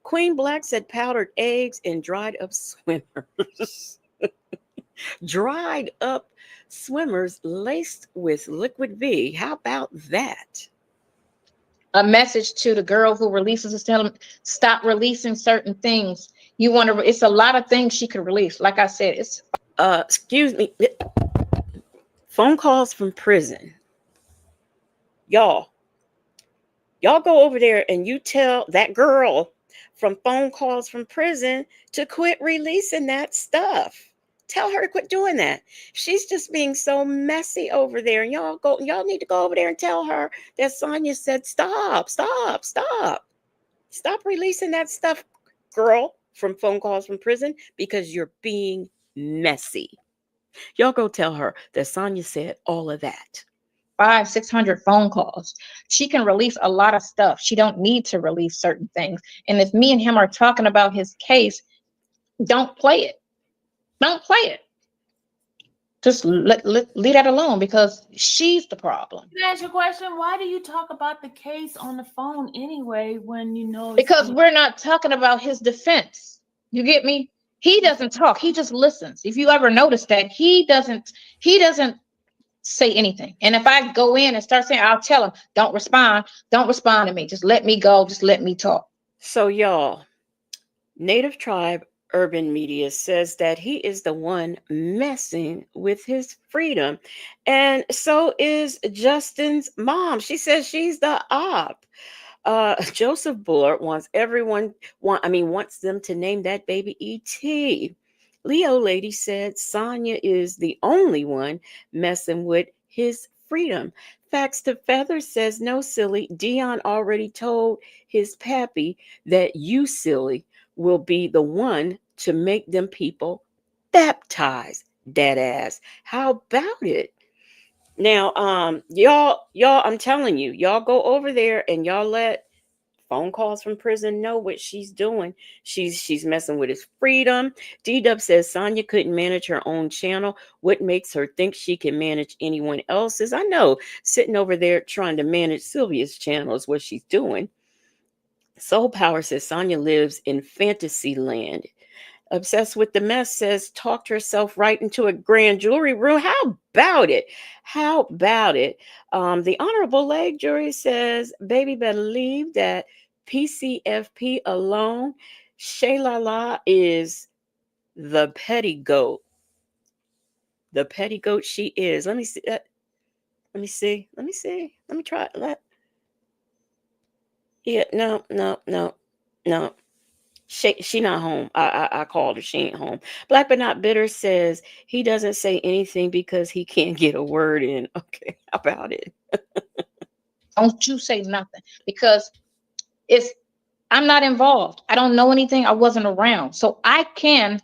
Queen Black said powdered eggs and dried up swimmers. Dried up swimmers laced with liquid V. How about that? A message to the girl who releases this, tell them stop releasing certain things. You want to, it's a lot of things she could release. Like I said, it's Excuse me. Phone calls from prison. Y'all, y'all go over there and you tell that girl from phone calls from prison to quit releasing that stuff. Tell her to quit doing that. She's just being so messy over there. And y'all need to go over there and tell her that Sonya said, stop. Stop releasing that stuff, girl, from phone calls from prison because you're being messy. Y'all go tell her that Sonya said all of that. 500-600 phone calls. She can release a lot of stuff. She don't need to release certain things. And if me and him are talking about his case, don't play it. Don't play it. Just leave that alone, because she's the problem. Can I ask you a question? Why do you talk about the case on the phone anyway when you know it's Because being we're not talking about his defense. You get me? He doesn't talk. He just listens. If you ever notice that, he doesn't say anything. And if I go in and start saying, I'll tell him, don't respond to me. Just let me go. Just let me talk. So, y'all, Native Tribe Urban Media says that he is the one messing with his freedom. And so is Justin's mom. She says she's the op. Joseph Bullard wants them to name that baby E.T. Leo Lady said Sonya is the only one messing with his freedom. Facts to Feather says no, silly. Dion already told his pappy that you, silly, will be the one to make them people baptize that ass. How about it? Now, y'all, I'm telling you, y'all go over there and y'all let Phone calls from prison know what she's doing. She's messing with his freedom. D-Dub says Sonya couldn't manage her own channel. What makes her think she can manage anyone else's? I know, sitting over there trying to manage Sylvia's channel is what she's doing. Soul Power says Sonya lives in fantasy land. Obsessed with the Mess says talked herself right into a grand jury room. How about it? How about it? The Honorable Leg Jury says, baby better leave that PCFP alone. Shaylala is the petty goat. The petty goat she is. Let me see. Let me see. Let me see. Let me try. Yeah, no, no, no, no. She not home. I called her. She ain't home. Black but not bitter says he doesn't say anything because he can't get a word in. Okay, how about it? Don't you say nothing, because it's I'm not involved. I don't know anything. I wasn't around, so I can.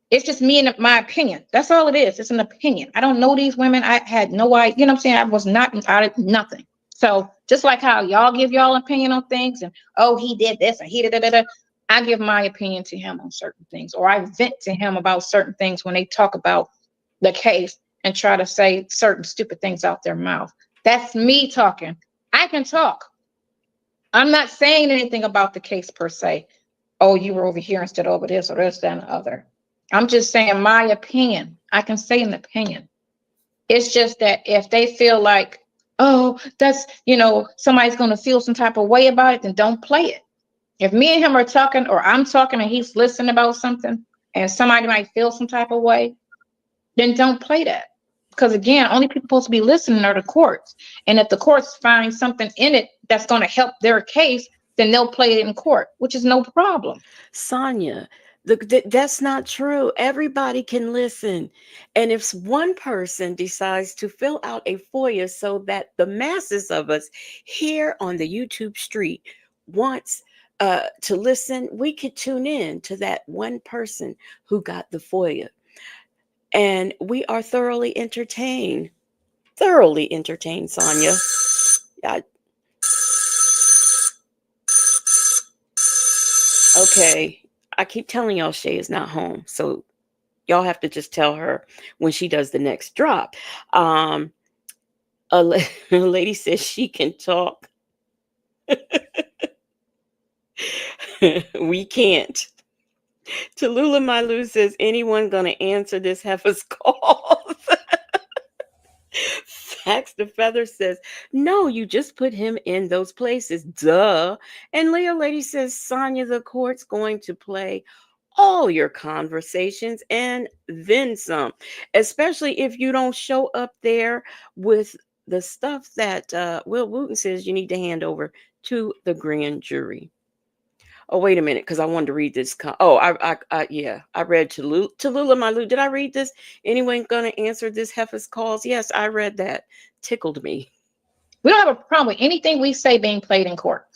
It's just me and my opinion. That's all it is. It's an opinion. I don't know these women. I had no idea. You know what I'm saying? I was not out of nothing. So just like how y'all give y'all opinion on things, and oh, he did this and he did. I give my opinion to him on certain things, or I vent to him about certain things when they talk about the case and try to say certain stupid things out their mouth. That's me talking. I can talk. I'm not saying anything about the case per se. Oh, you were over here instead of over this or this, that, and the other. I'm just saying my opinion. I can say an opinion. It's just that if they feel like, oh, that's, somebody's going to feel some type of way about it, then don't play it. If me and him are talking, or I'm talking and he's listening about something and somebody might feel some type of way, then don't play that. Because again, only people supposed to be listening are the courts. And if the courts find something in it that's going to help their case, then they'll play it in court, which is no problem. Sonya, that's not true. Everybody can listen. And if one person decides to fill out a FOIA so that the masses of us here on the YouTube street wants to listen, we could tune in to that one person who got the FOIA. And we are thoroughly entertained. Thoroughly entertained, Sonya. I, okay. I keep telling y'all Shay is not home. So y'all have to just tell her when she does the next drop. A lady says she can talk. We can't. Tallulah Malu says, anyone gonna answer this heifer's calls? Fax the Feather says, no, you just put him in those places. Duh. And Leo Lady says, Sonya, the court's going to play all your conversations and then some, especially if you don't show up there with the stuff that Will Wooten says you need to hand over to the grand jury. Oh, wait a minute, because I wanted to read this. Yeah, I read Tallulah Malu. Did I read this? Anyone going to answer this heifer's calls? Yes, I read that. Tickled me. We don't have a problem with anything we say being played in court,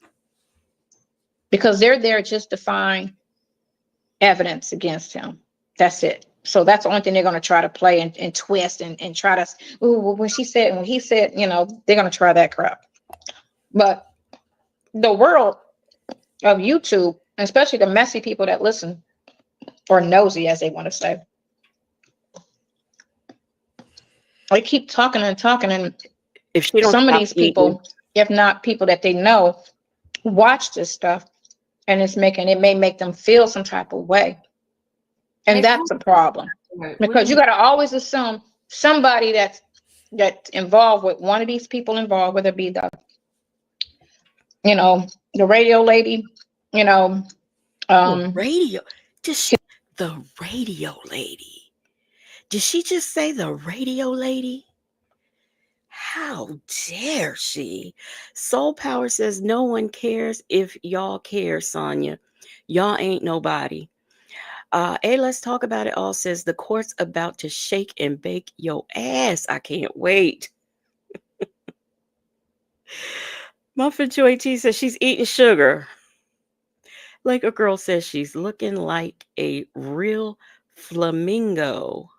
because they're there just to find evidence against him. That's it. So that's the only thing they're going to try to play and twist and try to. Ooh, when he said, they're going to try that crap. But the world of YouTube, especially the messy people that listen, or nosy as they want to say, they keep talking and talking, and if she don't some of stop these people, if not people that they know, watch this stuff, and it may make them feel some type of way, and that's a problem, because you got to always assume somebody that's involved with one of these people involved, whether it be the radio lady, radio. The radio lady. Did she just say the radio lady? How dare she? Soul Power says no one cares if y'all care, Sonya. Y'all ain't nobody. Let's talk about it all says the court's about to shake and bake your ass. I can't wait. Muffin Joy T says she's eating sugar. Like a girl says she's looking like a real flamingo.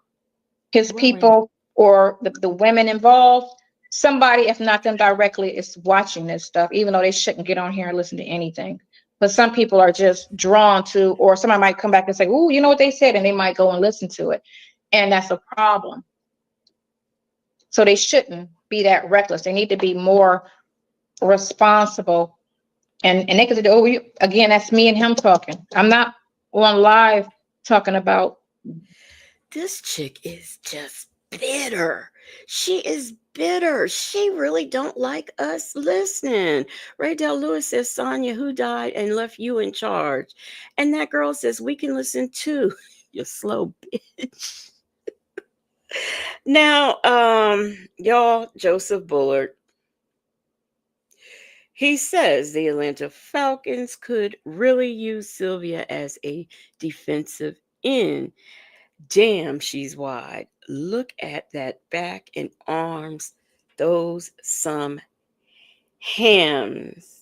His people or the women involved, somebody, if not them directly, is watching this stuff, even though they shouldn't get on here and listen to anything. But some people are just drawn to, or somebody might come back and say, "Ooh, you know what they said," and they might go and listen to it, and that's a problem. So they shouldn't be that reckless. They need to be more responsible. And they could say, "Oh, again, that's me and him talking. I'm not on live talking about." This chick is just bitter. She is bitter. She really don't like us listening. Ray Del Lewis says, Sonya, who died and left you in charge? And that girl says, we can listen too. You slow bitch. Now, y'all, Joseph Bullard, he says the Atlanta Falcons could really use Sylvia as a defensive end. Damn, she's wide. Look at that back and arms. Those some hams.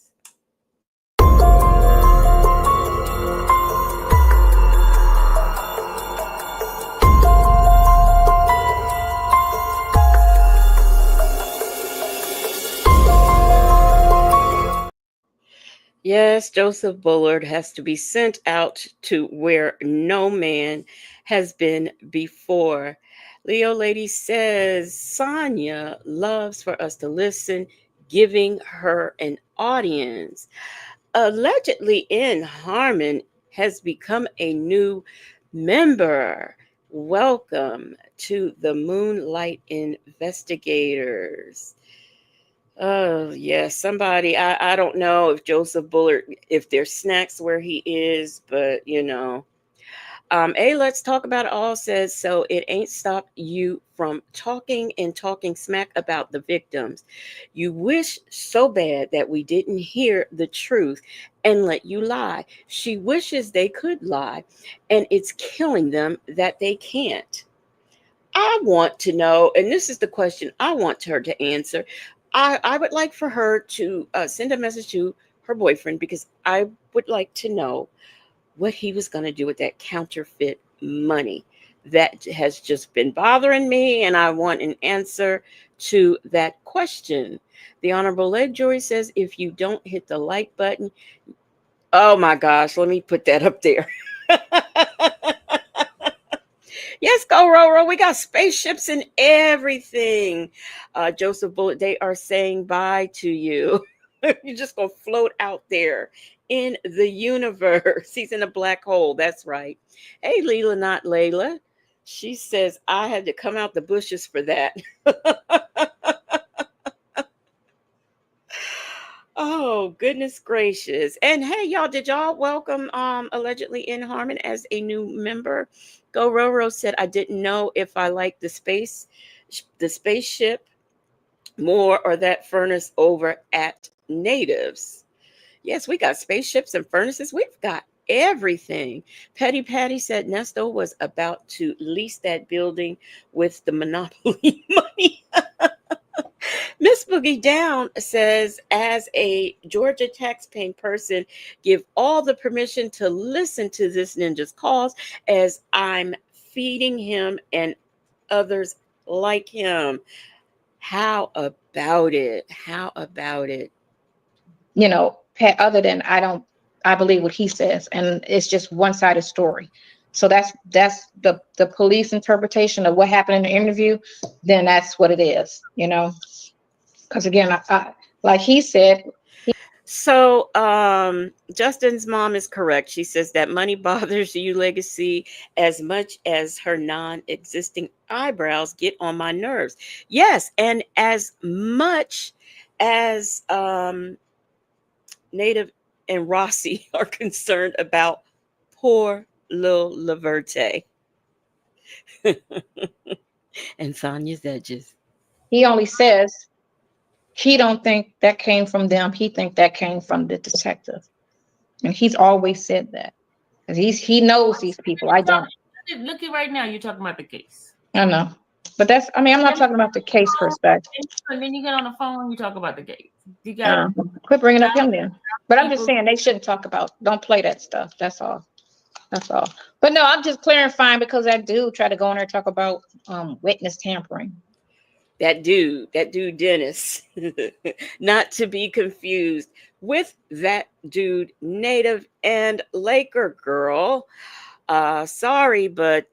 Yes, Joseph Bullard has to be sent out to where no man has been before. Leo Lady says Sonya loves for us to listen, giving her an audience. Allegedly in Harmon has become a new member. Welcome to the Moonlight Investigators. Oh, yes, somebody. I don't know if Joseph Bullard, if there's snacks where he is, but you know. Let's talk about it all says so it ain't stopped you from talking and talking smack about the victims. You wish so bad that we didn't hear the truth and let you lie. She wishes they could lie, and it's killing them that they can't. I want to know, and this is the question I want her to answer. I would like for her to send a message to her boyfriend because I would like to know what he was going to do with that counterfeit money. That has just been bothering me, and I want an answer to that question. The Honorable Leg Joy says, if you don't hit the like button, oh my gosh, let me put that up there. Yes, go Roro. We got spaceships and everything. Joseph Bullet, they are saying bye to you. You're just gonna float out there in the universe. He's in a black hole. That's right. Hey, Leela, not Layla. She says I had to come out the bushes for that. Oh, goodness gracious. And hey, y'all, did y'all welcome allegedly in Harmon as a new member? Go Roro said I didn't know if I liked the spaceship more or that furnace over at Natives. Yes, we got spaceships and furnaces. We've got everything. Petty Patty said Nesto was about to lease that building with the monopoly money. Miss Boogie Down says, as a Georgia taxpaying person, give all the permission to listen to this ninja's calls as I'm feeding him and others like him. How about it? How about it? You know, other than I believe what he says, and it's just one-sided story. So that's the police interpretation of what happened in the interview. Then that's what it is, you know. Because again, like he said. So, Justin's mom is correct. She says that money bothers you, Legacy, as much as her non existing eyebrows get on my nerves. Yes, and as much as Native and Rossi are concerned about poor Lil Laverte and Sonia's edges. He only says he don't think that came from them. He think that came from the detective, and he's always said that because he knows these people. I don't. Look at right now. You're talking about the case. I know, but that's. I mean, I'm not talking about the case per se. And then you get on the phone. You talk about the case. You got Quit bringing up him then. But I'm just saying they shouldn't talk about. Don't play that stuff. That's all. That's all. But no, I'm just clarifying because I do try to go in there and talk about witness tampering. That dude Dennis, not to be confused with that dude Native and Laker girl. Sorry, but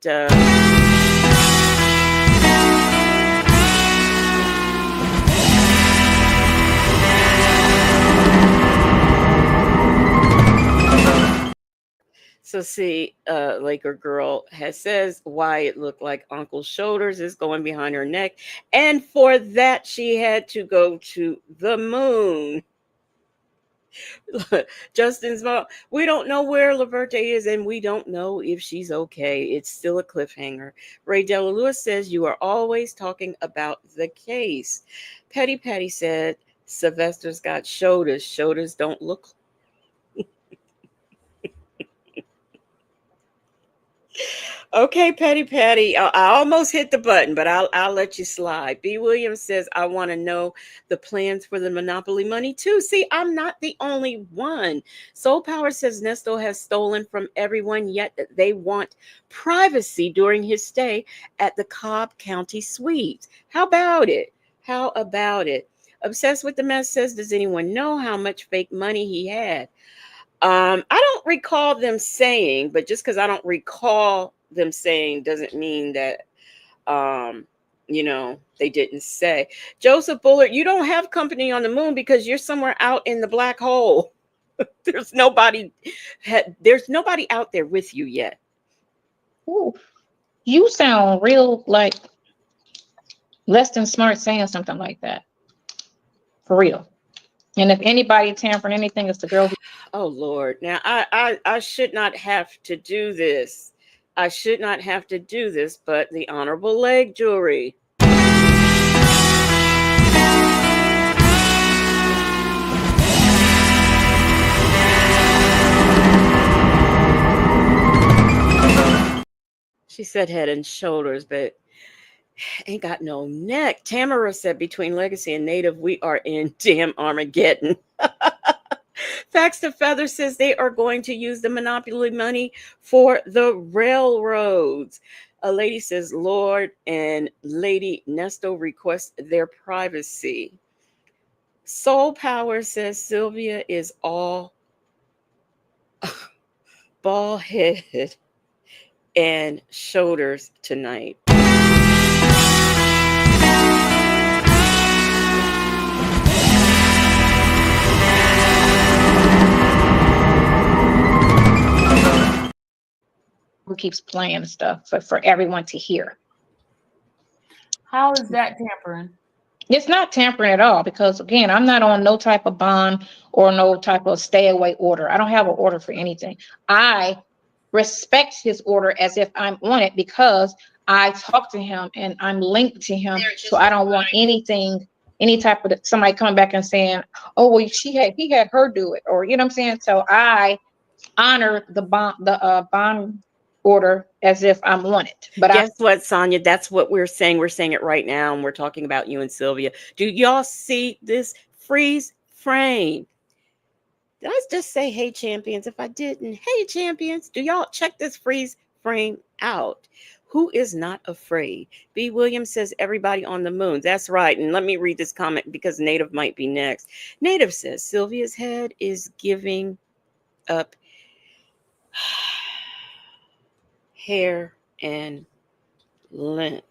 so see, Laker girl has says why it looked like Uncle's shoulders is going behind her neck, and for that she had to go to the moon. Justin's mom. We don't know where Laverte is, and we don't know if she's okay. It's still a cliffhanger. Ray Della Lewis says you are always talking about the case. Petty Patty said Sylvester's got shoulders. Shoulders don't look. Okay, Petty Patty. I almost hit the button, but I'll let you slide. B. Williams says I want to know the plans for the Monopoly money too. See, I'm not the only one. Soul Power says Nesto has stolen from everyone, yet they want privacy during his stay at the Cobb County Suites. How about it? How about it? Obsessed with the Mess says, does anyone know how much fake money he had? I don't recall them saying, but just because I don't recall them saying doesn't mean that um, they didn't say. Joseph Bullard, you don't have company on the moon because you're somewhere out in the black hole. there's nobody there's nobody out there with you yet. Ooh, you sound real like less than smart saying something like that. For real. And if anybody tampering anything, it's the girl who. Oh Lord. Now I should not have to do this. I should not have to do this, but the honorable leg jury. She said head and shoulders, but ain't got no neck. Tamara said between Legacy and Native, we are in damn Armageddon. Facts to Feather says they are going to use the monopoly money for the railroads. A lady says Lord and Lady Nesto request their privacy. Soul Power says Sylvia is all bald head and shoulders tonight. Who keeps playing stuff for everyone to hear. How is that tampering? It's not tampering at all because, again, I'm not on no type of bond or no type of stay away order. I don't have an order for anything. I respect his order as if I'm on it because I talk to him and I'm linked to him. So I don't want anything, any type of somebody coming back and saying, oh, well, he had her do it, or you know what I'm saying? So I honor the bond order as if I'm on it. But guess what, Sonya? That's what we're saying. We're saying it right now, and we're talking about you and Sylvia. Do y'all see this freeze frame? Did I just say, hey, champions? If I didn't, hey, champions, do y'all check this freeze frame out? Who is not afraid? B. Williams says everybody on the moon. That's right. And let me read this comment because Native might be next. Native says Sylvia's head is giving up hair and lint.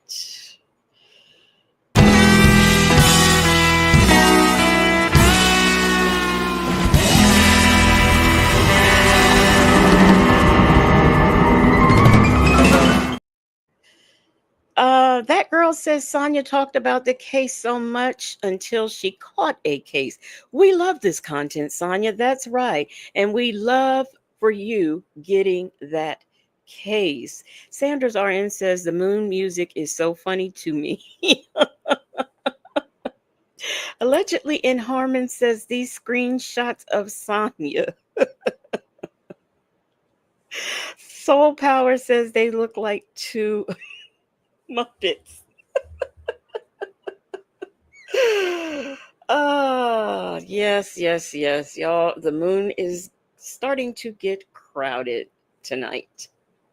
That girl says Sonya talked about the case so much until she caught a case. We love this content, Sonya. That's right. And we love for you getting that case. Sanders RN says the moon music is so funny to me. Allegedly in Harmon says these screenshots of Sonya. Soul Power says they look like two Muppets. Yes, yes, yes, y'all. The moon is starting to get crowded tonight.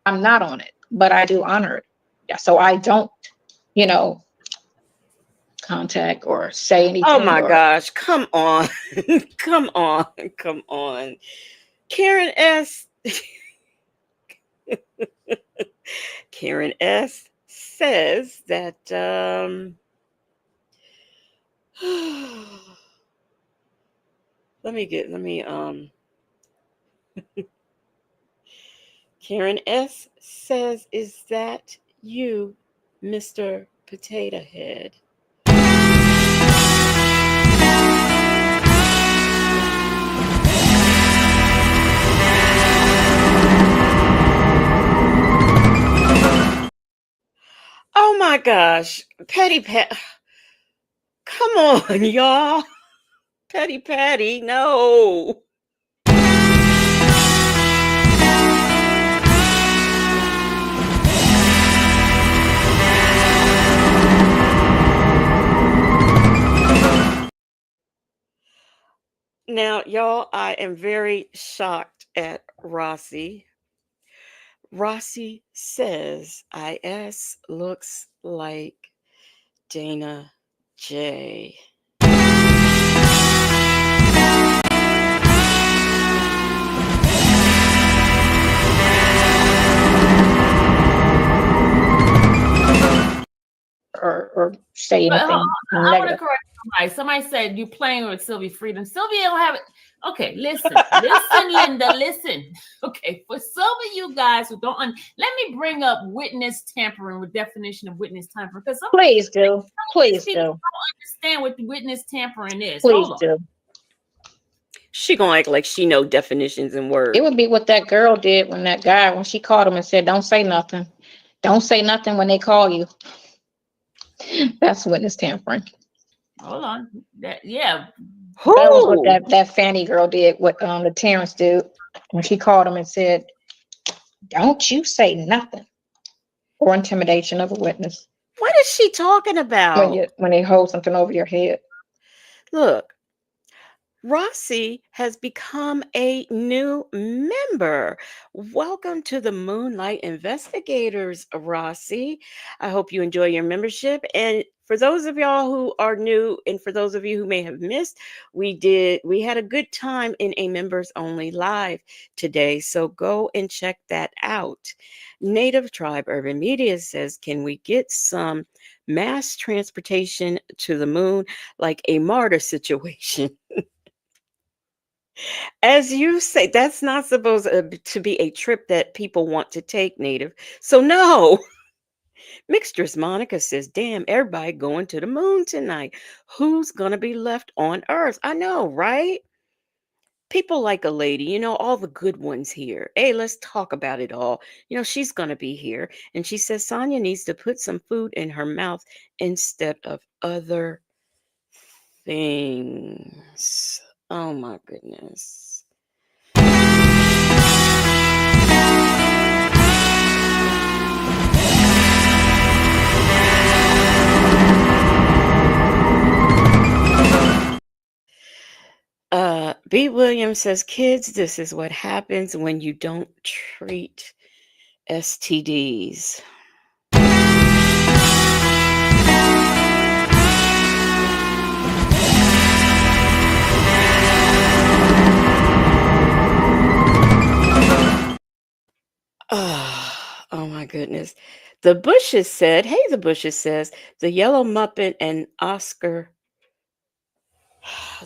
I'm not on it, but I do honor it. Yeah, so I don't, you know, contact or say Oh anything my or gosh, come on. Come on. Come on. Karen S. Karen S says that let me Karen S says, is that you, Mr. Potato Head? Oh my gosh. Petty Pat. Come on, y'all. Petty Patty, no. Now, y'all, I am very shocked at Rossi. Rossi says IS looks like Dana J. or say But anything I want to negative. correct somebody. Somebody said you playing with Sylvie Freedom. Sylvia don't have it. Okay, listen, Linda, listen. Okay, for some of you guys who don't, let me bring up witness tampering, with definition of witness tampering, because some Please do. of these Please people do. don't understand what witness tampering is. Please Hold on. do. She gonna act like she know definitions and words. It would be what that girl did when she called him and said, "Don't say nothing. Don't say nothing when they call you." That's witness tampering. Hold on. Yeah. That was what Who? that Fanny girl did with the Terrence dude when she called him and said, "Don't you say nothing," or intimidation of a witness What is she talking about? when they hold something over your head. Look, Rossi has become a new member. Welcome to the Moonlight Investigators, Rossi. I hope you enjoy your membership. And for those of y'all who are new, and for those of you who may have missed, we had a good time in a members only live today. So go and check that out. Native Tribe Urban Media says, can we get some mass transportation to the moon like a martyr situation? As you say, that's not supposed to be a trip that people want to take, Native. So, no. Mixtress Monica says, damn, everybody going to the moon tonight. Who's going to be left on Earth? I know, right? People like a lady, all the good ones here. Hey, let's talk about it all. She's going to be here. And she says Sonya needs to put some food in her mouth instead of other things. Oh, my goodness. B. Williams says, kids, this is what happens when you don't treat STDs. Oh my goodness. The Bushes said, hey, the Bushes says, the Yellow Muppet and Oscar,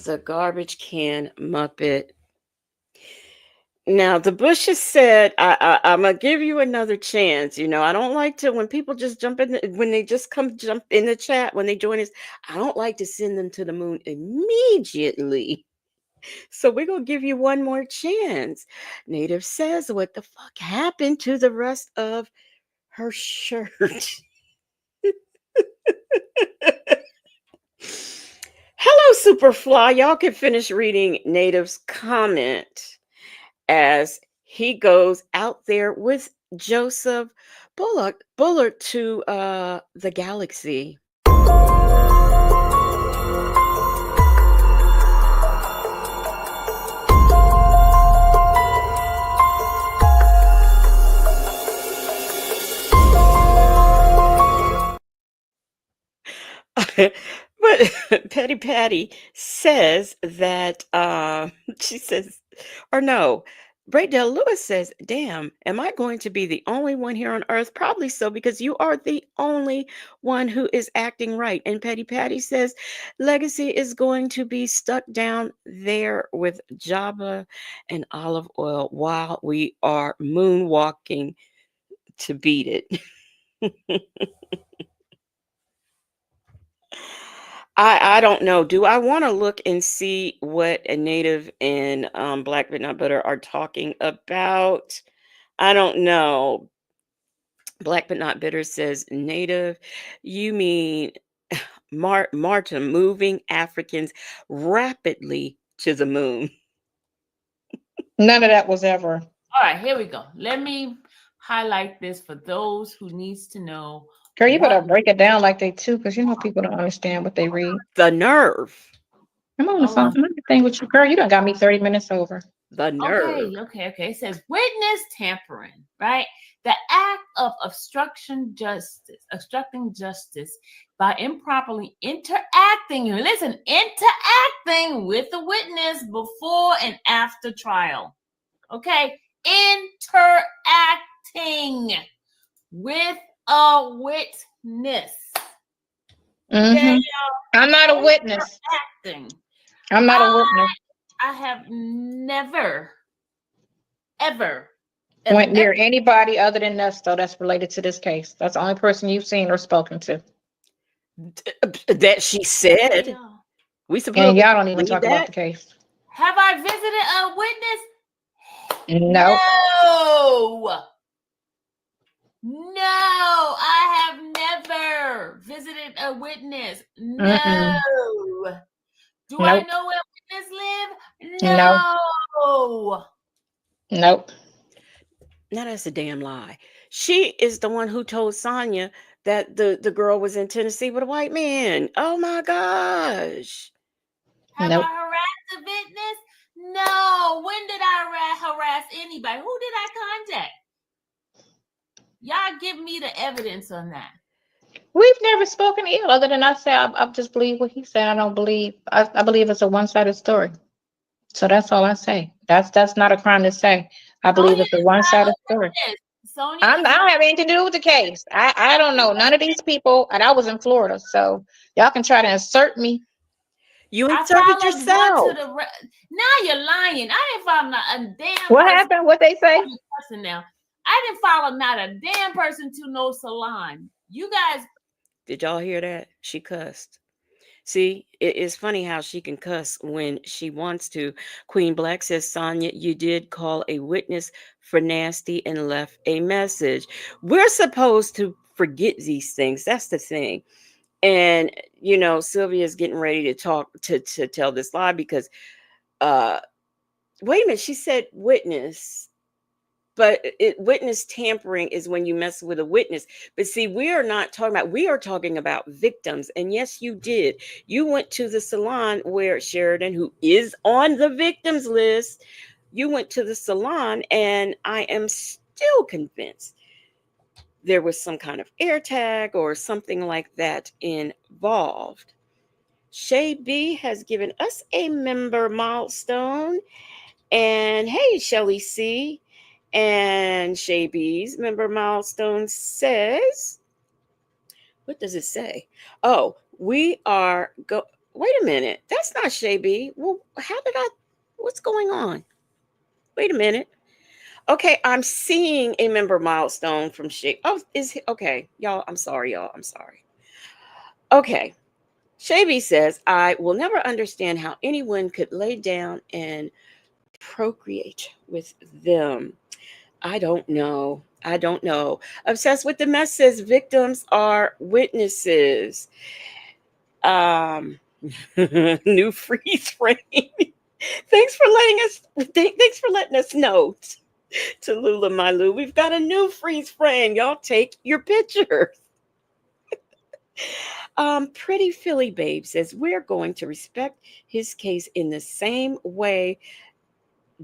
the garbage can Muppet. Now, the Bushes said, I'm going to give you another chance. I don't like to, when people just jump in, when they just jump in the chat, when they join us, I don't like to send them to the moon immediately. So we're going to give you one more chance. Native says, what the fuck happened to the rest of her shirt? Hello, Superfly. Y'all can finish reading Native's comment as he goes out there with Joseph Bullard to the galaxy. But Petty Patty says that she says, or no, Braydell Lewis says, "Damn, am I going to be the only one here on Earth? Probably so, because you are the only one who is acting right." And Petty Patty says, "Legacy is going to be stuck down there with Jabba and Olive Oil while we are moonwalking to beat it." I don't know. Do I want to look and see what a native and black but not butter are talking about? I don't know. Black but not bitter says native. You mean Marta moving Africans rapidly to the moon? None of that was ever. All right, here we go. Let me highlight this for those who needs to know Girl, you better what break it down like they too, because you know people don't understand what they read. The nerve. I'm on the hold phone. on. I'm on the thing with you, girl. You done got me 30 minutes over. The nerve. Okay. It says witness tampering, right? The act of obstructing justice by improperly interacting with the witness before and after trial. Okay, interacting with a witness. Mm-hmm. I'm not a witness. Interacting. I'm not a witness. I have never, ever, Went near ever. anybody other than Nesto that's related to this case. That's the only person you've seen or spoken to. That she said. Yeah. We And supposed to y'all don't even believe talk about that? the case. Have I visited a witness? No. No, I have never visited a witness. Mm-mm. No. Do I Nope. know where witnesses live? No. No. Nope. Now that's a damn lie. She is the one who told Sonya that the girl was in Tennessee with a white man. Oh my gosh. Have Nope. I harassed a witness? No. When did I harass anybody? Who did I contact? Y'all give me the evidence on that. We've never spoken ill other than I say I just believe what he said. I don't believe I believe it's a one-sided story. So that's all I say. That's not a crime to say. I believe Sonya it's a is not a one-sided story. witness. Sonya is I not. don't have anything to do with the case. I don't know none of these people, and I was in Florida, so y'all can try to insert me. You I inserted followed one to yourself. the. Now you're lying. I didn't follow not a damn What person. happened? What they say? I'm cussing now. I didn't follow not a damn person to no salon. You guys. Did y'all hear that? She cussed. See, it is funny how she can cuss when she wants to. Queen Black says, Sonya, you did call a witness for nasty and left a message. We're supposed to forget these things. That's the thing. And Sylvia's getting ready to talk to tell this lie because uh wait a minute, she said witness. But witness tampering is when you mess with a witness. But see, we are talking about victims. And yes, you did. You went to the salon where Sheridan, who is on the victims list, you went to the salon, and I am still convinced there was some kind of air tag or something like that involved. Shay B has given us a member milestone. And hey, Shelly C. And Shay B's member milestone says, what does it say? Oh, we are go. Wait a minute. That's not Shay B. Well, what's going on? Wait a minute. Okay, I'm seeing a member milestone from Shay. Oh, okay, y'all? I'm sorry, y'all. I'm sorry. Okay, Shay B says, I will never understand how anyone could lay down and procreate with them. I don't know. I don't know. Obsessed with the mess says victims are witnesses. Um, new freeze frame. Thanks for letting us know. To Lula Malu, we've got a new freeze frame. Y'all take your pictures. Pretty Philly Babe says we're going to respect his case in the same way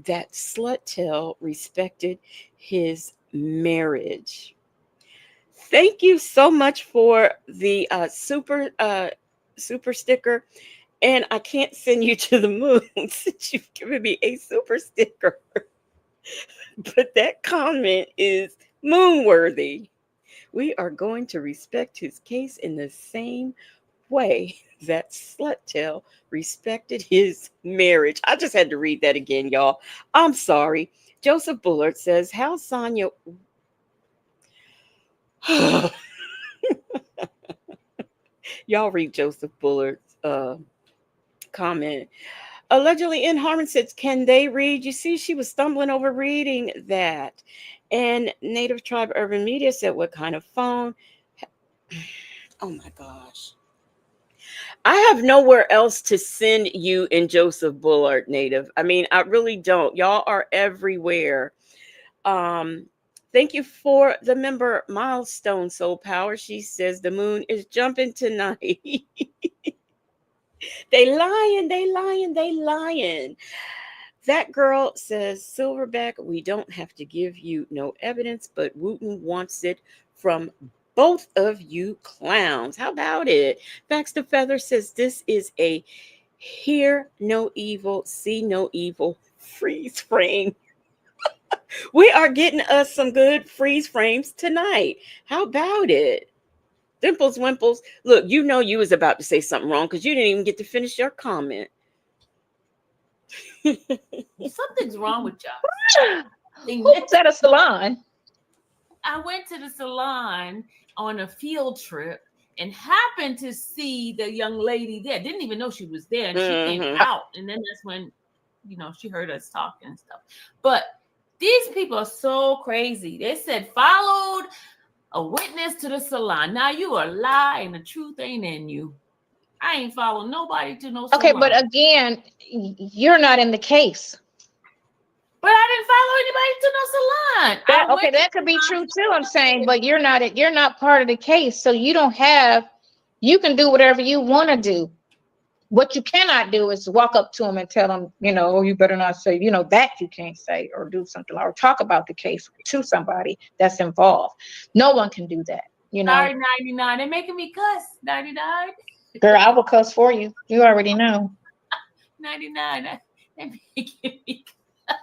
that Sluttail respected his marriage. Thank you so much for the super super sticker, and I can't send you to the moon since you've given me a super sticker. But that comment is moon worthy. We are going to respect his case in the same way that Sluttail respected his marriage. I just had to read that again, y'all. I'm sorry. Joseph Bullard says, how Sonya. Y'all read Joseph Bullard's comment. Allegedly in Harmon says, can they read? You see, she was stumbling over reading that. And Native Tribe Urban Media said, what kind of phone? Oh my gosh. I have nowhere else to send you in Joseph Bullard, Native. I mean, I really don't. Y'all are everywhere. Um, Thank you for the member milestone, Soul Power. She says the moon is jumping tonight. They lying, they lying, they lying. That girl says, Silverback, we don't have to give you no evidence, but Wooten wants it from both of you clowns. How about it? Baxter Feather says, this is a hear no evil, see no evil freeze frame. We are getting us some good freeze frames tonight. How about it? Dimples Wimples, look, you know you was about to say something wrong because you didn't even get to finish your comment. Something's wrong with y'all. Who's at a salon? I went to the salon on a field trip and happened to see the young lady there. Didn't even know she was there. And she came out. And then that's when, she heard us talking and stuff. But these people are so crazy. They said, followed a witness to the salon. Now you are lying. The truth ain't in you. I ain't following nobody to no salon. Okay, but again, you're not in the case. But I didn't follow anybody to no salon. That could be true too. I'm saying, but you're not part of the case, so you you can do whatever you want to do. What you cannot do is walk up to them and tell them, oh, you better not say, that you can't say, or do something, or talk about the case to somebody that's involved. No one can do that. Sorry, 99. They're making me cuss. 99. Girl, I will cuss for you. You already know. 99. They're making me cuss.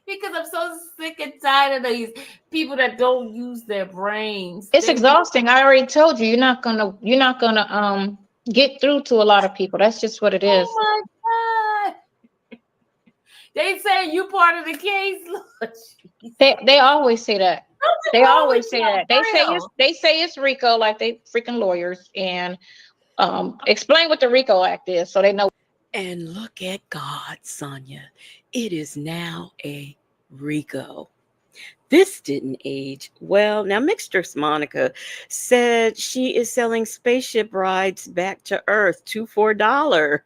Because I'm so sick and tired of these people that don't use their brains. It's exhausting. I already told you, you're not gonna get through to a lot of people. That's just what it is. Oh my God. They say you part of the case. Lord, they always say that. They always say that. They say it's RICO, like they freaking lawyers, and explain what the RICO Act is so they know. And look at God, Sonya. It is now a RICO. This didn't age well. Now, Mixtress Monica said she is selling spaceship rides back to Earth $2 for $1.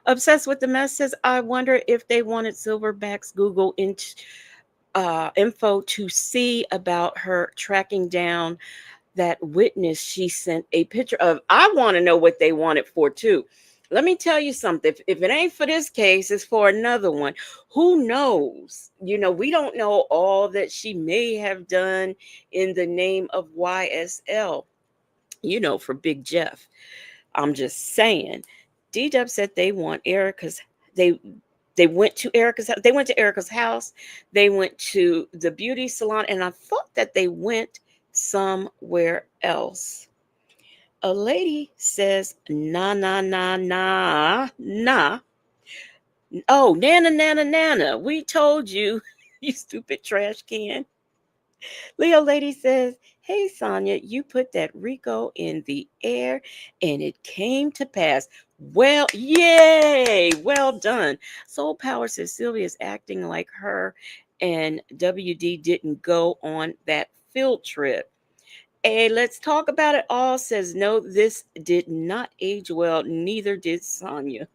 Obsessed with the Mess says, I wonder if they wanted Silverback's Google info to see about her tracking down that witness she sent a picture of. I want to know what they wanted for too. Let me tell you something. If it ain't for this case, it's for another one. Who knows? We don't know all that she may have done in the name of YSL, for Big Jeff. I'm just saying. D-Dub said they want Erica's. They went to Erica's house. They went to Erica's house. They went to the beauty salon, and I thought that they went somewhere else. A lady says, nah, nah, nah, nah, nah. Oh, Nana, Nana, Nana. We told you, you stupid trash can. Leo lady says, hey, Sonya, you put that RICO in the air and it came to pass. Well, yay. Well done. Soul Power says Sylvia's acting like her and WD didn't go on that field trip. Hey, let's talk about it all says, no, this did not age well. Neither did Sonya.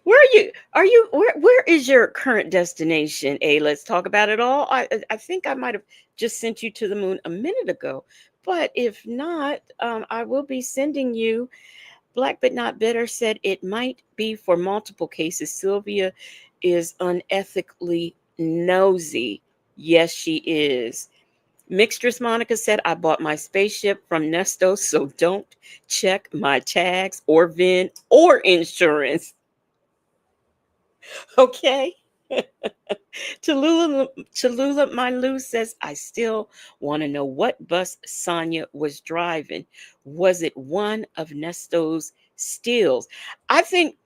Where is your current destination? A, let's talk about it all. I think I might have just sent you to the moon a minute ago, but if not, I will be sending you. Black but not bitter said it might be for multiple cases. Sylvia is unethically nosy. Yes, she is. Mixtress Monica said, I bought my spaceship from Nesto, so don't check my tags or VIN or insurance. Okay. Tallulah My Lou says, I still want to know what bus Sonya was driving. Was it one of Nesto's steals? I think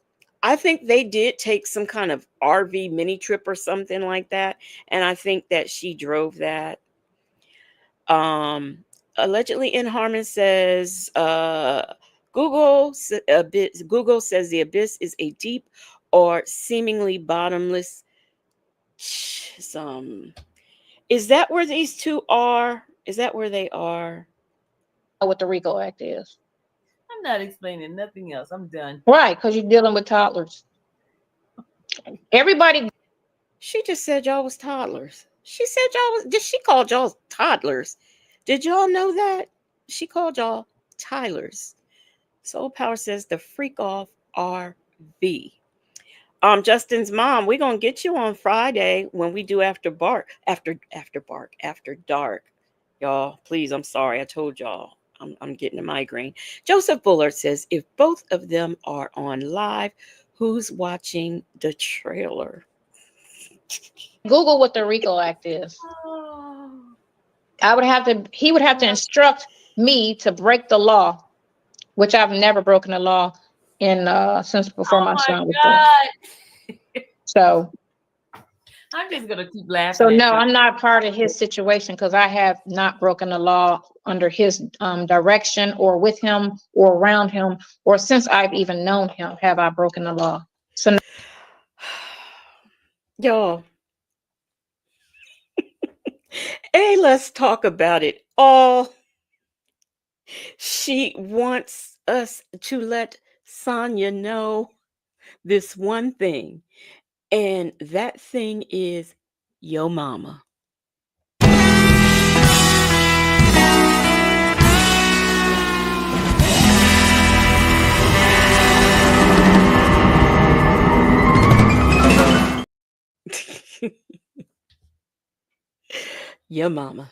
I think they did take some kind of RV mini trip or something like that. And I think that she drove that. Um, Allegedly in Harmon says, Google says the abyss is a deep or seemingly bottomless some. Is that where these two are? Is that where they are? What the RICO Act is. I'm not explaining nothing else. I'm done. Right, because you're dealing with toddlers. Everybody. She just said y'all was toddlers. She said y'all was. Did she call y'all toddlers? Did y'all know that? She called y'all Tylers. Soul Power says the freak off RV. Justin's mom, we're gonna get you on Friday when we do after dark. Y'all, please, I'm sorry. I told y'all I'm getting a migraine. Joseph Bullard says if both of them are on live, who's watching the trailer? Google what the RICO Act is. Oh, He would have to instruct me to break the law, which I've never broken a law in since before oh my my son was born. God. So I'm just gonna keep laughing so at no, you. I'm not part of his situation because I have not broken the law under his direction or with him or around him or since I've even known him have I broken the law. So Y'all, hey, let's talk about it all. She wants us to let Sonya know this one thing, and that thing is yo mama. Your mama.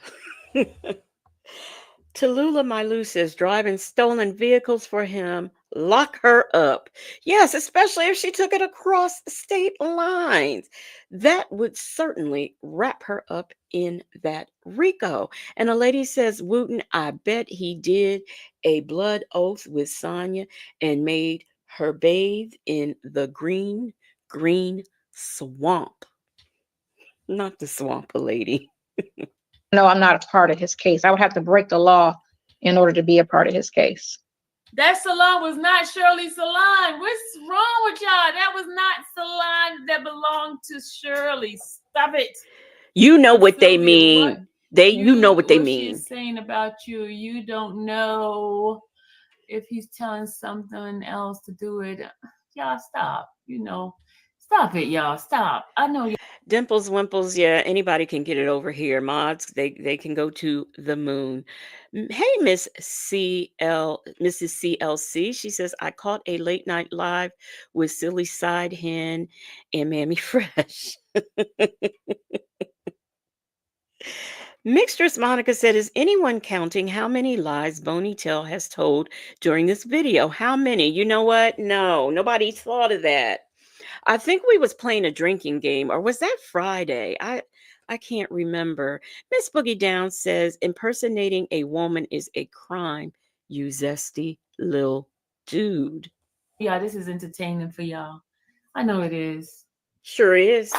Tallulah My Lou says driving stolen vehicles for him, lock her up. Yes, especially if she took it across state lines. That would certainly wrap her up in that RICO. And a lady says, Wooten, I bet he did a blood oath with Sonya and made her bathe in the green swamp. Not the swamp, a lady. no, I'm not a part of his case. I would have to break the law in order to be a part of his case. That salon was not Shirley Salon. What's wrong with y'all? That was not salon that belonged to Shirley. Stop it. You know what they Sylvia, what mean. You know what they what she mean. is saying about you, you don't know if he's telling something else to do it. Y'all stop. Stop it, y'all. Stop. I know Dimples, Wimples, yeah, anybody can get it over here. Mods, they can go to the moon. Hey, Mrs. CLC. She says, I caught a late night live with Silly Side Hen and Mammy Fresh. Mixtress Monica said, is anyone counting how many lies Boney Tail has told during this video? How many? You know what? No, nobody thought of that. I think we was playing a drinking game, or was that Friday? I can't remember. Miss Boogie Down says impersonating a woman is a crime, you zesty little dude. y'all. This is entertaining for y'all. I know it is. Sure is.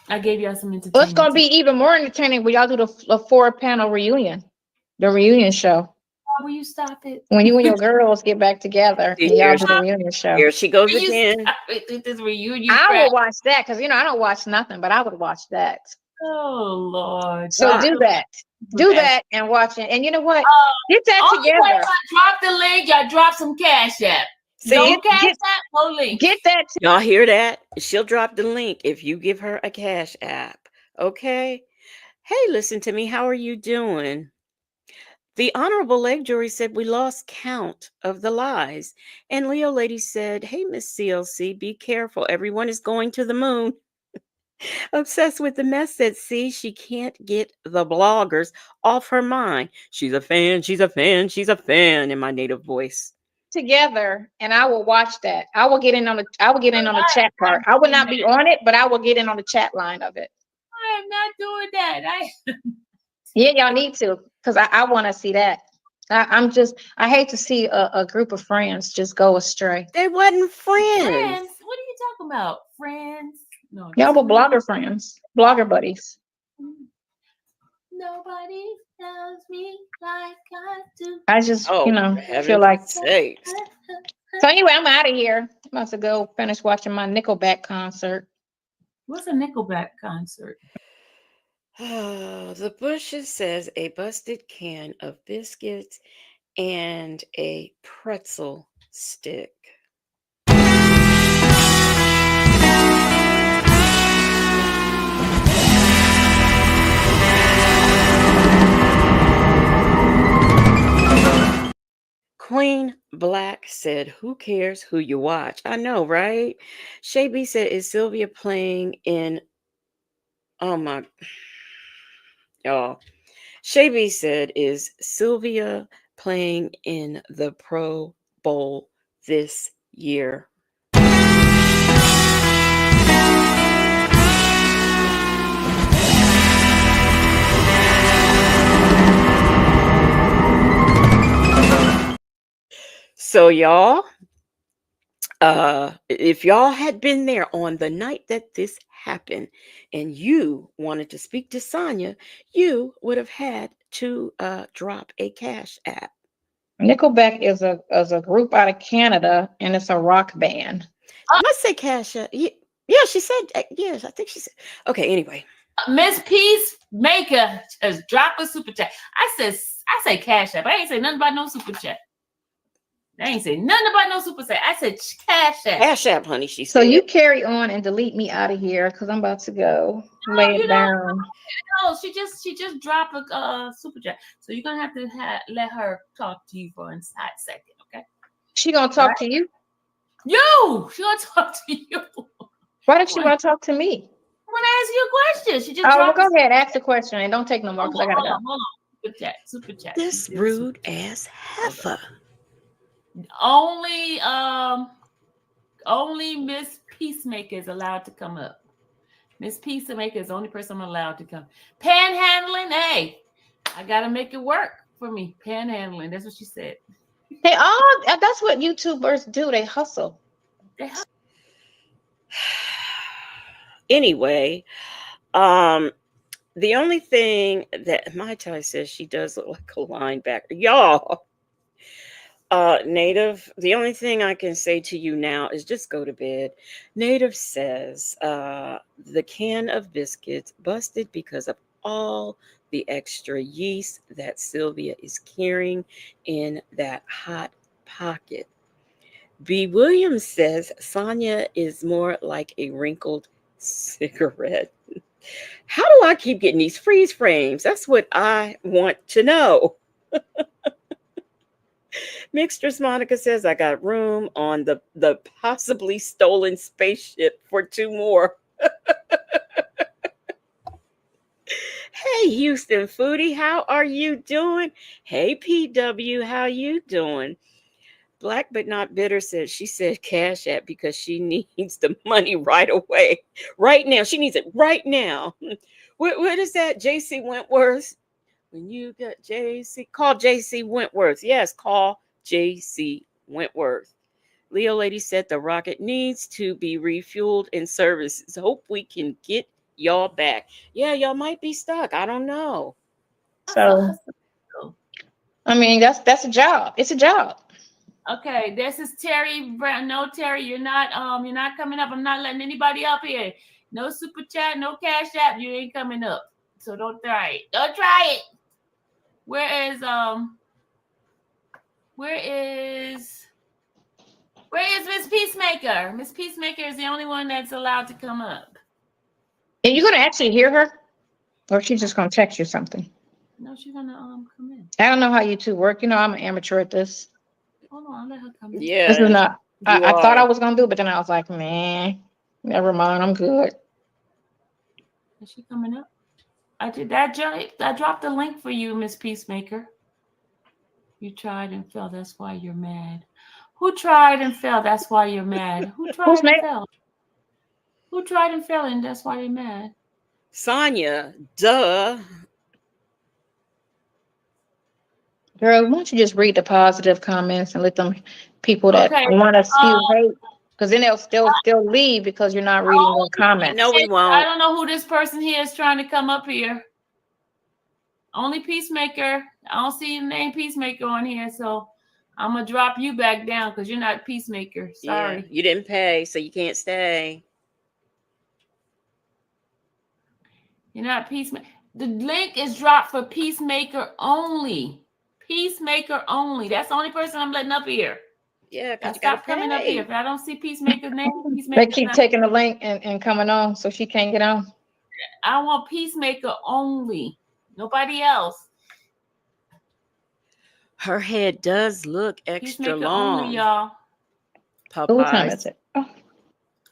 I gave y'all some Well, it's entertainment. gonna be even more entertaining when y'all do the 4-panel reunion, the reunion show. Will you stop it? When you and your girls get back together See, and y'all do the reunion show. here she goes Will you again. stop it with this reunion I crap? will watch that because I don't watch nothing, but I would watch that. Oh Lord. So do that. Do that and watch it. And you know what? Get that Only way together. I drop the link, y'all drop some cash app. See, No cash app, no link. Get that. y'all hear that? She'll drop the link if you give her a cash app. Okay? Hey, listen to me. How are you doing? The Honorable Leg Jury said we lost count of the lies. And Leo Lady said, hey, Miss CLC, be careful. Everyone is going to the moon. Obsessed with the mess that see she can't get the bloggers off her mind. She's a fan, she's a fan, she's a fan in my native voice. Together, and I will watch that. I will get in on the chat part. I'm I would doing not that. be on it, but I will get in on the chat line of it. I am not doing that. Yeah, y'all need to, because I want to see that. I hate to see a group of friends just go astray. They wasn't friends. Friends? What are you talking about? Friends? No, Y'all this were one is blogger friends, blogger buddies. nobody tells me like I do. I just, Oh, for feel heaven's like. sakes. So anyway, I'm out of here. I'm about to go finish watching my Nickelback concert. What's a Nickelback concert? Oh, the Bushes says a busted can of biscuits and a pretzel stick. Queen Black said, "Who cares who you watch?" I know, right? Shay said, "Is Sylvia playing in?" Oh my, y'all. Shay said, "Is Sylvia playing in the Pro Bowl this year?" So, y'all, if y'all had been there on the night that this happened and you wanted to speak to Sonya, you would have had to drop a cash app. Nickelback is a group out of Canada, and it's a rock band. Did I say cash app? Yeah, she said, yes, I think she said. Okay, anyway. Miss Peacemaker just drop a super chat. I say cash app. I ain't say nothing about no super chat. I ain't say nothing about no super chat. I said cash app. Cash app, honey, she So said. you carry on and delete me out of here because I'm about to go lay it down. No, she just dropped a super chat. So you're gonna have to let her talk to you for a hot second, okay? She gonna talk to you? She gonna talk to you. Why did she want to talk to me? I want to ask you a question. She just Oh, well, dropped. go ahead, ask the question and don't take no more because I gotta go. Hold on. Super chat. This rude ass heifer. Only Miss Peacemaker is allowed to come up. Miss Peacemaker is the only person I'm allowed to come. Panhandling, hey, I gotta make it work for me. Panhandling, that's what she said. That's what YouTubers do. They hustle. Anyway, the only thing that Mai Tai says she does look like a linebacker. Y'all, Native, the only thing I can say to you now is just go to bed. Native says the can of biscuits busted because of all the extra yeast that Sylvia is carrying in that hot pocket. B. Williams says Sonya is more like a wrinkled cigarette. How do I keep getting these freeze frames? That's what I want to know. Mixtress Monica says I got room on the possibly stolen spaceship for two more. Hey Houston Foodie, how are you doing? Hey PW, how you doing? Black but not bitter says she said cash app because she needs the money right away. Right now. She needs it right now. What is that? JC Wentworth? When you got JC, call JC Wentworth. Yes, call JC Wentworth. Leo Lady said the rocket needs to be refueled and services. Hope we can get y'all back. Yeah, y'all might be stuck. I don't know. So, I mean, that's a job. It's a job. Okay, this is Terry Brown. No, Terry, you're not coming up. I'm not letting anybody up here. No super chat, no cash app. You ain't coming up. So don't try it. Don't try it. Where is Miss Peacemaker? Miss Peacemaker is the only one that's allowed to come up. And you're gonna actually hear her, or she's just gonna text you something. No, she's gonna come in. I don't know how you two work. I'm an amateur at this. Hold on, I'll let her come in. Yeah. This is not. I thought are. I was gonna do it, but then I was like, man, never mind. I'm good. Is she coming up? I did that. I dropped the link for you, Miss Peacemaker. You tried and fell. That's why you're mad. Who tried and fell? That's why you're mad. Who tried Who's and mad? fell? Who tried and fell, and that's why they're mad? Sonya, duh. Girl, why don't you just read the positive comments and let them people that Okay. want to spew hate, because then they'll still leave because you're not reading their comments. No, we I won't. don't know who this person here is trying to come up here. Only Peacemaker. I don't see the name Peacemaker on here, so I'm gonna drop you back down because you're not Peacemaker. Sorry. Yeah, you didn't pay, so you can't stay. You're not Peacemaker. The link is dropped for Peacemaker only. Peacemaker only. That's the only person I'm letting up here. Yeah, because you Stop gotta coming up pay. here. If I don't see Peacemaker's name, They Peacemaker. keep taking the link and coming on, so she can't get on. I want Peacemaker only. Nobody else. Her head does look extra Peacemaker long. only, y'all. What time Popeyes. is it? Oh,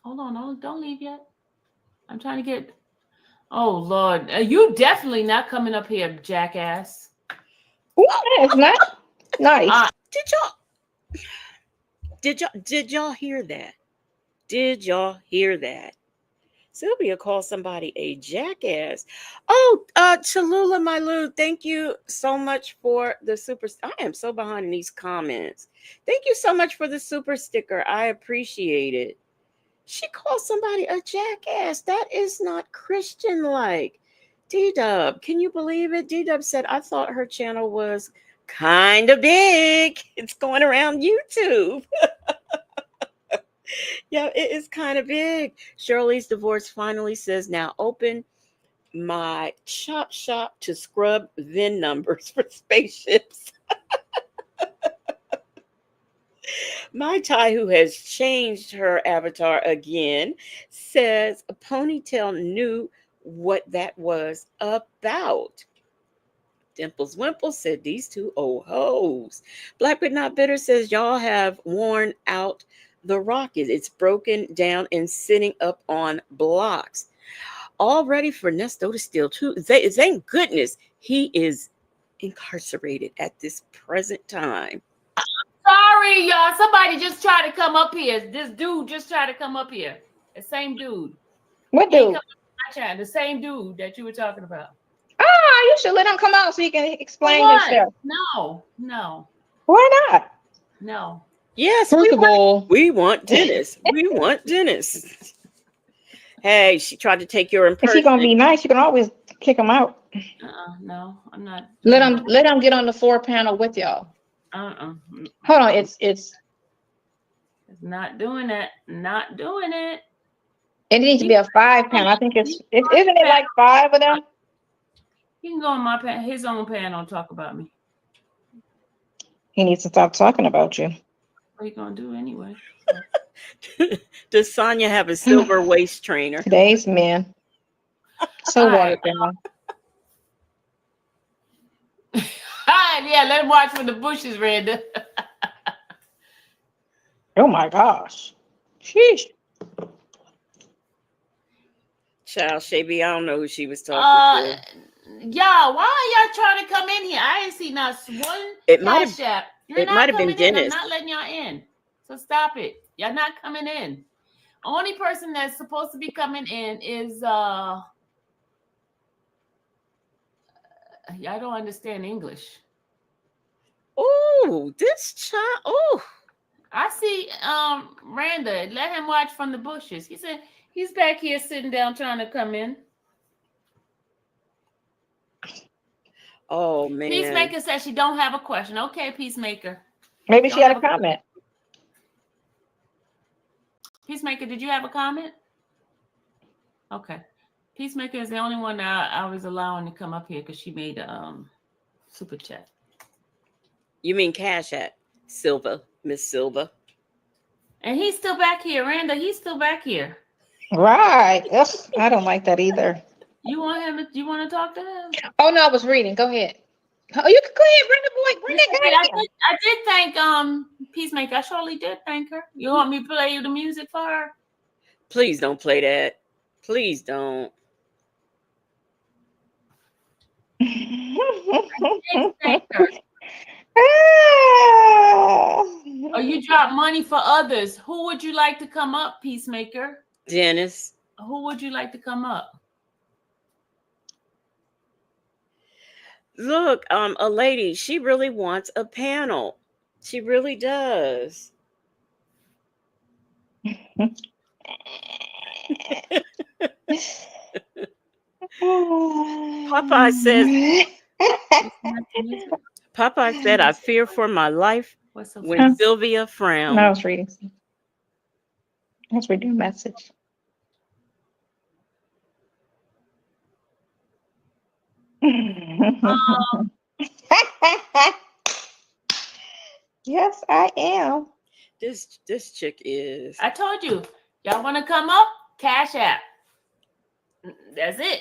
Hold on, don't leave yet. I'm trying to get. Oh Lord, you definitely not coming up here, jackass. it's not nice. Did y'all hear that? Did y'all hear that? Sylvia called somebody a jackass. Oh, Cholula, my Lou, thank you so much for the super. I am so behind in these comments. Thank you so much for the super sticker. I appreciate it. She called somebody a jackass. That is not Christian like. D-Dub, can you believe it? D-Dub said, I thought her channel was kind of big. It's going around YouTube. Yeah, it is kind of big. Shirley's divorce finally says, now open my chop shop to scrub VIN numbers for spaceships. My Thai, who has changed her avatar again, says Ponytail knew what that was about. Dimples Wimple said these two old hoes. Black but not bitter says y'all have worn out the rocket. It's broken down and sitting up on blocks. All ready for Nesto to steal too. Thank goodness he is incarcerated at this present time. Sorry, y'all. Somebody just tried to come up here. This dude just tried to come up here. The same dude. What dude? The same dude that you were talking about. Ah, you should let him come out so he can explain himself. No. Why not? No. Yes, First of all, we want Dennis. We want Dennis. Hey, she tried to take your if he's gonna impersonation. be nice, you can always kick him out. No, I'm not. Let him get on the 4 panel with y'all. Hold on, it's not doing it. Not doing it. It needs to be a 5 panel. I think isn't it like 5 of them? He can go on his own panel and talk about me. He needs to stop talking about you. What are you gonna do anyway? Does Sonya have a silver waist trainer? Today's men. So watered down. Yeah, let him watch from the bushes, Randa. Oh my gosh. Sheesh. Child, Shabby, I don't know who she was talking to. Y'all, why are y'all trying to come in here? I ain't see not one cash app. It might have been Dennis. I'm not letting y'all in. So stop it. Y'all not coming in. Only person that's supposed to be coming in is y'all don't understand English. Oh, this child. Oh. I see Randa. Let him watch from the bushes. He said he's back here sitting down trying to come in. Oh man. Peacemaker says she don't have a question. Okay, Peacemaker. Maybe she had a comment. Peacemaker, did you have a comment? Okay. Peacemaker is the only one that I was allowing to come up here because she made a super chat. You mean Cash App, Silva, Miss Silva. And he's still back here, Randa. He's still back here. Right. Ugh, I don't like that either. You want him? You want to talk to him? Oh no, I was reading. Go ahead. Oh, you can go ahead, bring the boy. Bring that guy. I did thank Peacemaker. I surely did thank her. You want me to play you the music for her? Please don't play that. Please don't. Peacemaker. Oh, you drop money for others. Who would you like to come up, Peacemaker? Dennis. Who would you like to come up? Look, a lady, she really wants a panel. She really does. Popeye says, Popeye said, I fear for my life What's so when funny? Sylvia No, I frowned. was reading. I was reading a message. Yes, I am. This chick is. I told you. Y'all want to come up? Cash App. That's it.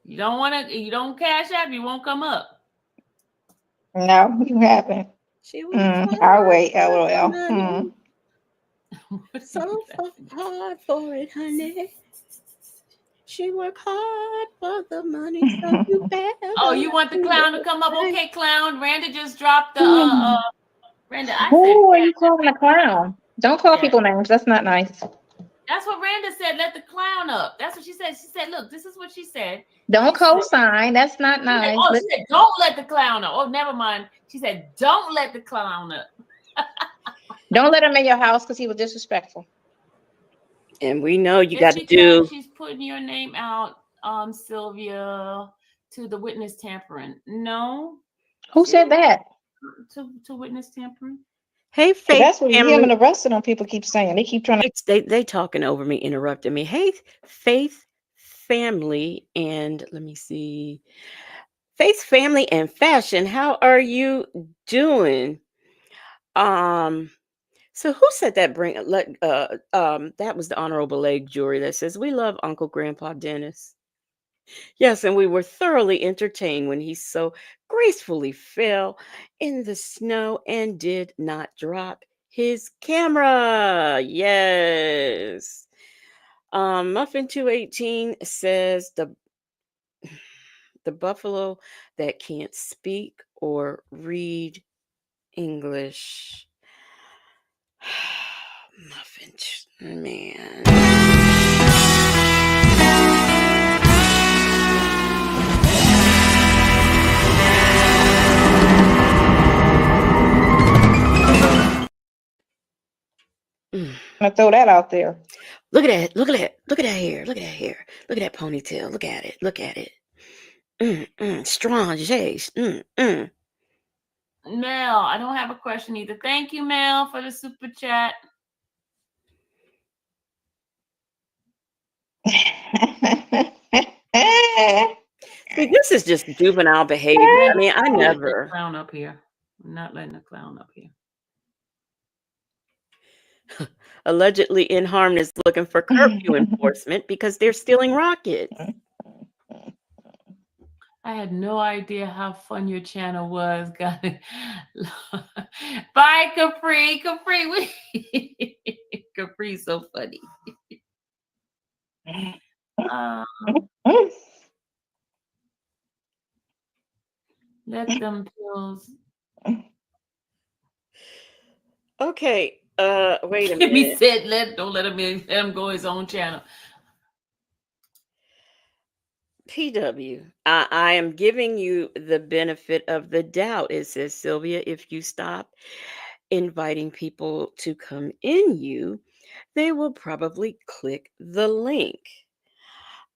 You don't want to. You don't cash app. You won't come up. No, you haven't. She works I'll hard wait. for the LOL. money. What are So you laughing at? hard for it, honey. She work hard for the money, so you better Oh, you want the do clown to your come up? thing. Okay, clown. Randa just dropped the Randa. I said Who are you cash app. calling a clown? Don't call Yeah. people names. That's not nice. That's what Randa said. Let the clown up. That's what she said. She said, "Look, this is what she said." Don't She said, co-sign. That's not nice. "Oh, she said, don't let the clown up." Oh, never mind. She said, "Don't let the clown up." Don't let him in your house because he was disrespectful. And we know you It's got to because do. she's putting your name out, Sylvia, to the witness tampering. No, Who said that? to witness tampering. Hey, 'Cause Faith that's what him family. and the rest of them people keep saying. They keep trying to. They talking over me, interrupting me. Hey, Faith family, and let me see. Faith family and fashion. How are you doing? Um. So who said that? That was the Honorable Leg Jury that says we love Uncle Grandpa Dennis. Yes, and we were thoroughly entertained when he so gracefully fell in the snow and did not drop his camera. Yes. Muffin 218 says the buffalo that can't speak or read English. Muffin, man. throw that out there. Look at that. Look at that. Look at that hair. Look at that hair. Look at that ponytail. Look at it. Look at it. Strong J's. Mel, I don't have a question either. Thank you, Mel, for the super chat. See, this is just juvenile behavior. I mean, I never. Clown up here. I'm not letting the clown up here. Allegedly in harmness looking for curfew enforcement because they're stealing rockets. I had no idea how fun your channel was. Got it. Bye, Capri. Capri, Capri's so funny. Let them pills. Okay. Wait a He minute. said, don't let him in. Let him go his own channel. PW, I am giving you the benefit of the doubt. It says, Sylvia, if you stop inviting people to come in you, they will probably click the link.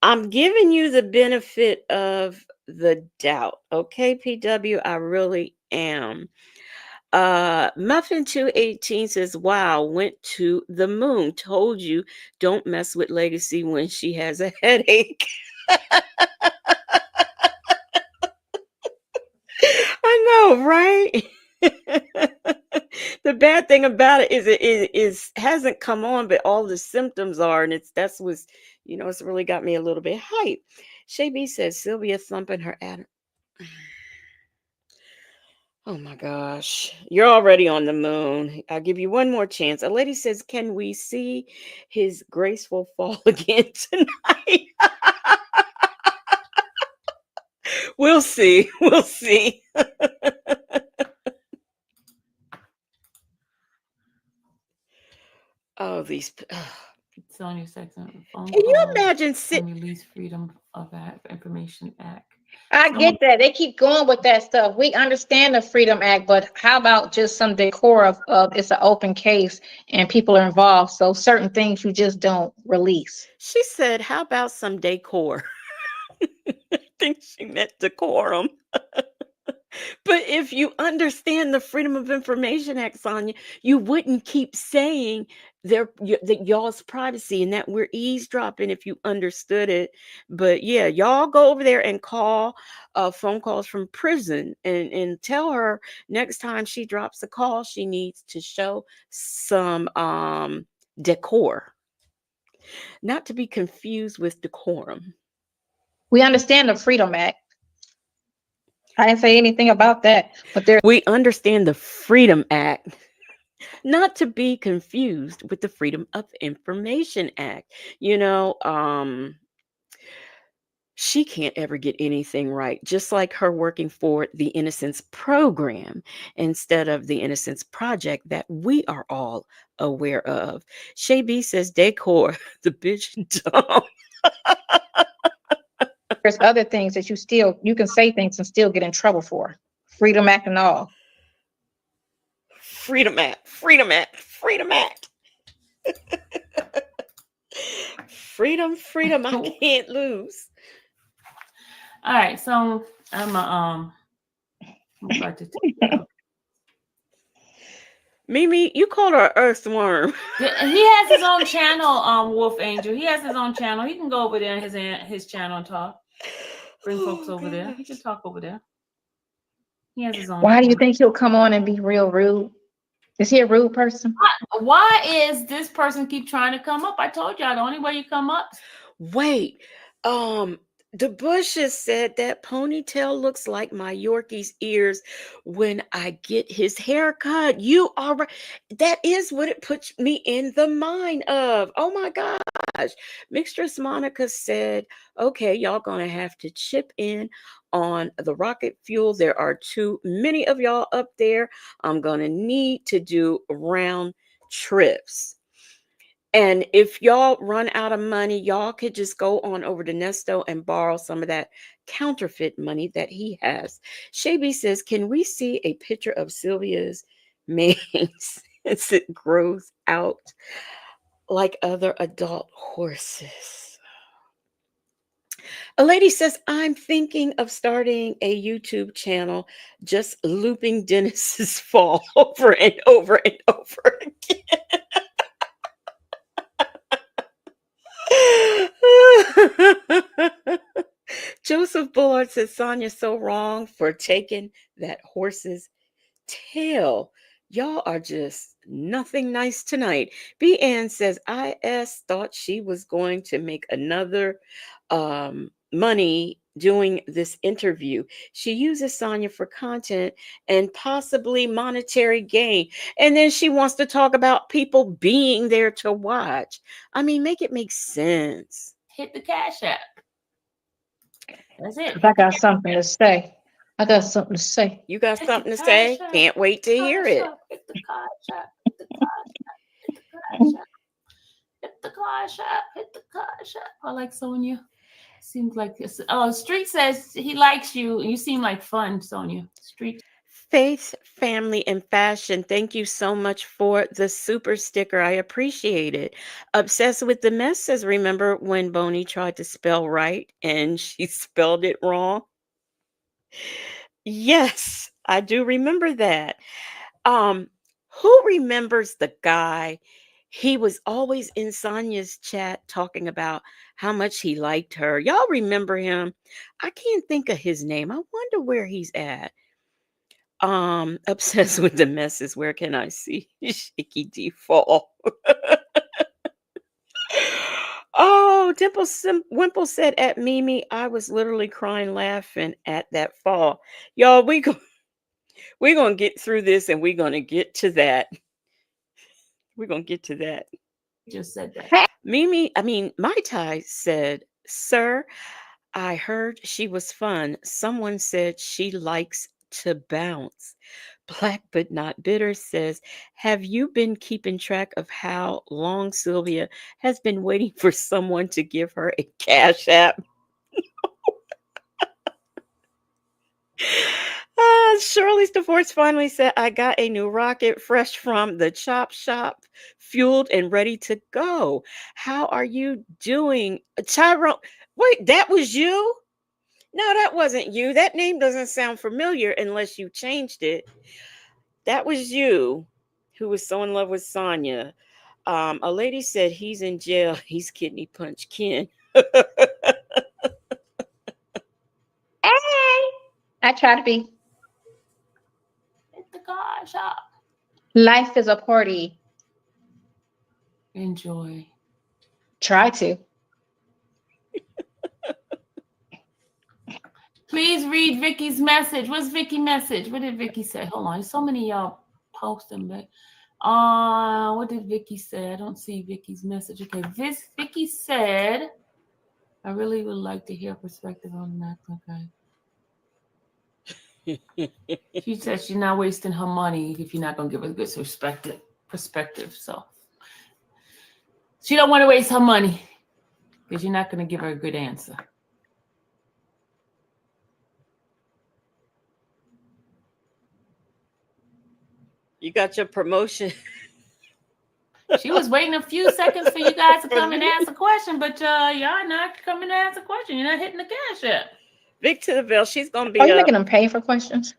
I'm giving you the benefit of the doubt. Okay, PW, I really am. Muffin 218 says, wow, went to the moon. Told you don't mess with Legacy when she has a headache. I know, right? The bad thing about it is it hasn't come on, but all the symptoms are, and that's what's it's really got me a little bit hyped. Shay B says Sylvia thumping her Adam. Oh my gosh, you're already on the moon. I'll give you one more chance. A lady says, "Can we see his graceful fall again tonight?" We'll see. We'll see. Oh, these. Sonya Sexton phone Can you call imagine and release Freedom of Information Act. I Someone get that. They keep going with that stuff. We understand the Freedom Act, but how about just some decor of it's an open case and people are involved. So certain things you just don't release. She said, "How about some decor?" I think she meant decorum. But if you understand the Freedom of Information Act, Sonya, you wouldn't keep saying that y'all's privacy and that we're eavesdropping if you understood it. But yeah, y'all go over there and call phone calls from prison and tell her next time she drops a call, she needs to show some decor, not to be confused with decorum. We understand the Freedom Act. I didn't say anything about that, but there's We understand the Freedom Act, not to be confused with the Freedom of Information Act. You know, she can't ever get anything right, just like her working for the Innocence Program instead of the Innocence Project that we are all aware of. Shay B says, decor, the bitch dumb. other things that you can say things and still get in trouble for. Freedom Act and all. Freedom Act, Freedom Act, Freedom Act. Freedom, freedom, I can't lose. All right, so I'm about to take it out. Mimi, you called her earthworm. He has his own channel, Wolf Angel. He has his own channel. He can go over there in his channel and talk. Bring folks over there. He can talk over there. He has his own Why do you channel. think he'll come on and be real rude? Is he a rude person? Why is this person keep trying to come up? I told y'all the only way you come up. Wait, the Bushes said that ponytail looks like my Yorkie's ears when I get his haircut. You are right. That is what it puts me in the mind of. Oh my gosh. Mixtress Monica said, okay, y'all gonna have to chip in on the rocket fuel. There are too many of y'all up there. I'm gonna need to do round trips. And if y'all run out of money, y'all could just go on over to Nesto and borrow some of that counterfeit money that he has. Shaby says, can we see a picture of Sylvia's mane as it grows out like other adult horses? A lady says, I'm thinking of starting a YouTube channel, just looping Dennis's fall over and over and over again. Joseph Bullard says Sonia's so wrong for taking that horse's tail. Y'all are just nothing nice tonight. B. Ann says IS thought she was going to make another money doing this interview. She uses Sonya for content and possibly monetary gain. And then she wants to talk about people being there to watch. I mean, make it make sense. Hit the Cash App. That's it. I got something to say. I got something to say. You got Hit something the to say? Cash App. Can't wait to hear Cash it. App. Hit the Cash App. Hit the Cash App. Hit the Cash App. Hit the Cash App. I like Sonya. Seems like this. Oh, Street says he likes you. You seem like fun, Sonya. Street. Faith, family, and fashion. Thank you so much for the super sticker. I appreciate it. Obsessed with the mess says, remember when Boney tried to spell right and she spelled it wrong? Yes, I do remember that. Who remembers the guy? He was always in Sonia's chat talking about how much he liked her. Y'all remember him? I can't think of his name. I wonder where he's at. Obsessed with the messes. Where can I see Shaky D fall? Oh, Wimple said at Mimi, I was literally crying laughing at that fall. Y'all, we're gonna get through this and we're gonna get to that. We're gonna get to that. Just said that. Mai Tai said, Sir, I heard she was fun. Someone said she likes to bounce. Black but not bitter says, have you been keeping track of how long Sylvia has been waiting for someone to give her a cash app? Shirley's divorce finally said, I got a new rocket fresh from the chop shop, fueled and ready to go. How are you doing? Tyrone, wait, that was you? No, that wasn't you. That name doesn't sound familiar unless you changed it. That was you who was so in love with Sonya. A lady said he's in jail. He's kidney punch Ken. Hey, I try to be. Hit the car shop. Life is a party. Enjoy. Try to. Please read Vicky's message. What's Vicky's message? What did Vicky say? Hold on. There's so many of y'all posting back. What did Vicky say? I don't see Vicky's message. Okay, Vicky said, I really would like to hear perspective on that. Okay. She said she's not wasting her money if you're not gonna give her good perspective. So she don't want to waste her money because you're not gonna give her a good answer. You got your promotion. She was waiting a few seconds for you guys to come and ask a question, but y'all not coming to ask a question. You're not hitting the cash yet. Vic to the Bell. She's gonna be. Are you making them pay for questions?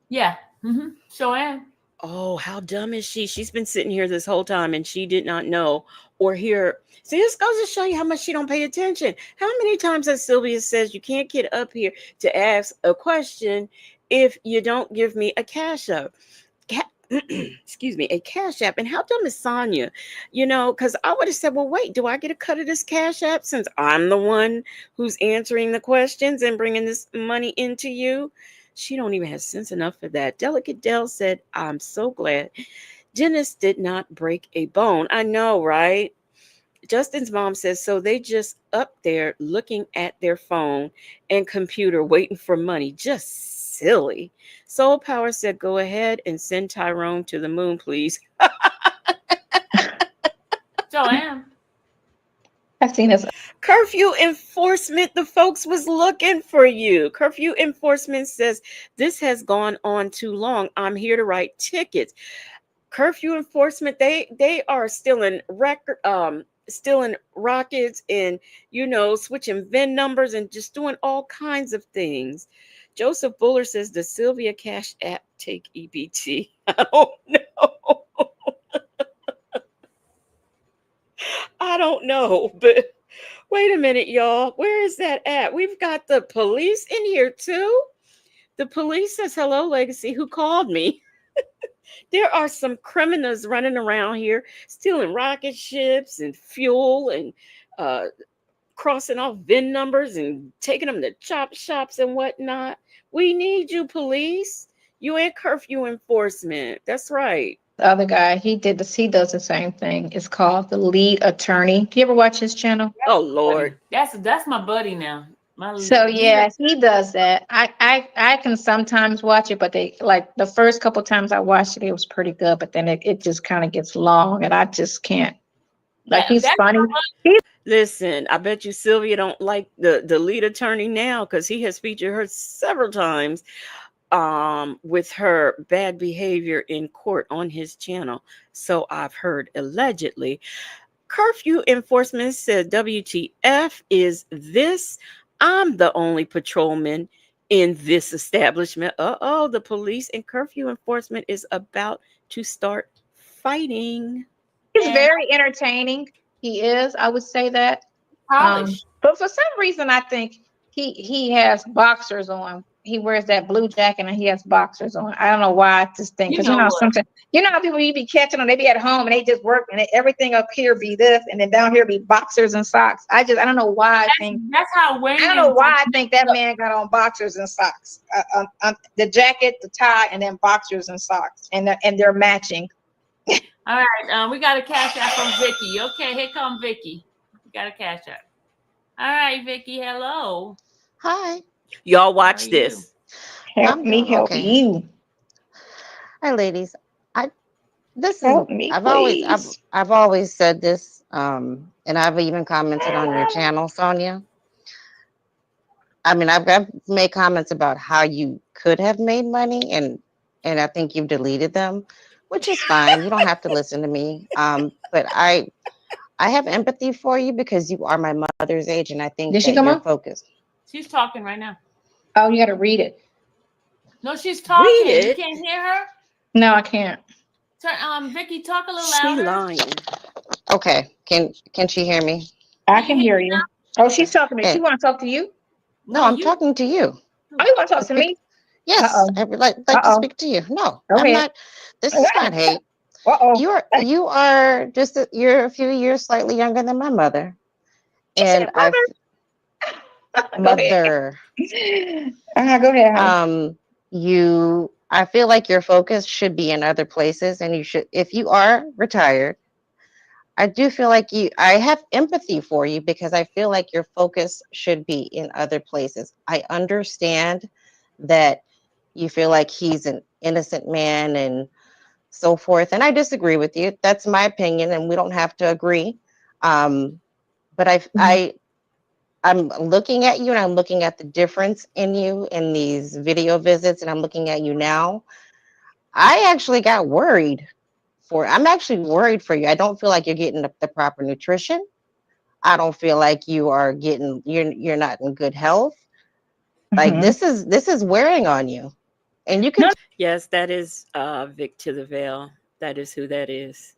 Yeah. Sure am. Oh, how dumb is she? She's been sitting here this whole time and she did not know or hear. See, this goes to show you how much she don't pay attention. How many times has Sylvia says you can't get up here to ask a question if you don't give me a cash up? Excuse me, a cash app. And how dumb is Sonya? Because I would have said, well, wait, do I get a cut of this cash app since I'm the one who's answering the questions and bringing this money into you? She don't even have sense enough for that. Delicate Dell said, I'm so glad Dennis did not break a bone. I know, right? Justin's mom says, so they just up there looking at their phone and computer waiting for money. Just silly. Soul Power said, go ahead and send Tyrone to the moon, please. So I am. I've seen this. Curfew enforcement, the folks was looking for you. Curfew enforcement says, this has gone on too long. I'm here to write tickets. Curfew enforcement, they are stealing stealing rockets and switching VIN numbers and just doing all kinds of things. Joseph Buller says, the Sylvia Cash app take EBT? I don't know. I don't know, but wait a minute, y'all. Where is that at? We've got the police in here too. The police says, hello, Legacy, who called me? There are some criminals running around here stealing rocket ships and fuel and uh, crossing off VIN numbers and taking them to chop shops and whatnot. We need you, police. You ain't curfew enforcement. That's right. The other guy, he does the same thing. It's called The Lead Attorney. Do you ever watch his channel? Oh Lord. That's my buddy now. So yeah, he does that. I can sometimes watch it, but they like the first couple times I watched it, it was pretty good, but then it just kind of gets long and I just can't. Like he's funny. Listen, I bet you Sylvia don't like the lead attorney now because he has featured her several times with her bad behavior in court on his channel. So I've heard allegedly. Curfew enforcement said, WTF is this? I'm the only patrolman in this establishment. Uh-oh, the police and curfew enforcement is about to start fighting. He's very entertaining. He is. I would say that. But for some reason, I think he has boxers on. He wears that blue jacket and he has boxers on. I don't know why I just think because sometimes how people you be catching them, they be at home and they just work and everything up here be this and then down here be boxers and socks. I don't know why that's how Wayne. I don't know why I think that man got on boxers and socks. The jacket, the tie, and then boxers and socks, and they're matching. All right, we got a cash app from Vicky. Okay, here come Vicky. We got a cash app. All right, Vicky, hello. Hi. Y'all How are watch you? this. Help I'm me, doing help okay. you. Hi, ladies. I this is Help me, please. I've always said this, and I've even commented on your channel, Sonia. I mean, I've made comments about how you could have made money, and I think you've deleted them, which is fine. You don't have to listen to me. But I have empathy for you because you are my mother's age, and I think Did she that come you're on? focused. She's talking right now. Oh, you got to read it. No, she's Read talking. You it. can't hear her. No, I can't. Turn, Vicky, talk a little She louder. lying. Okay, can she hear me? I Can you can hear hear me you. now? Oh, Okay. she's talking to me. She And want to talk to you? no, No, I'm you. talking to you. Oh, Oh. you want to talk Like, to me? yes, Uh-oh. I would like to Uh-oh. speak to you. No, Go I'm ahead. not. This is not hate. Uh-oh. You are just you're a few years slightly younger than my mother, She said, and I mother. Go ahead. mother. Go ahead, honey. You. I feel like your focus should be in other places, and you should. If you are retired, I do feel like you. I have empathy for you because I feel like your focus should be in other places. I understand that you feel like he's an innocent man and so forth. And I disagree with you. That's my opinion, and we don't have to agree. Um, but Mhm. I'm looking at you, and I'm looking at the difference in you in these video visits, and I'm looking at you now. I actually got worried I'm actually worried for you. I don't feel like you're getting the proper nutrition. I don't feel like you're not in good health. Like Mhm. this is wearing on you, and you can. No, Yes, that is Vic to the Veil. That is who that is.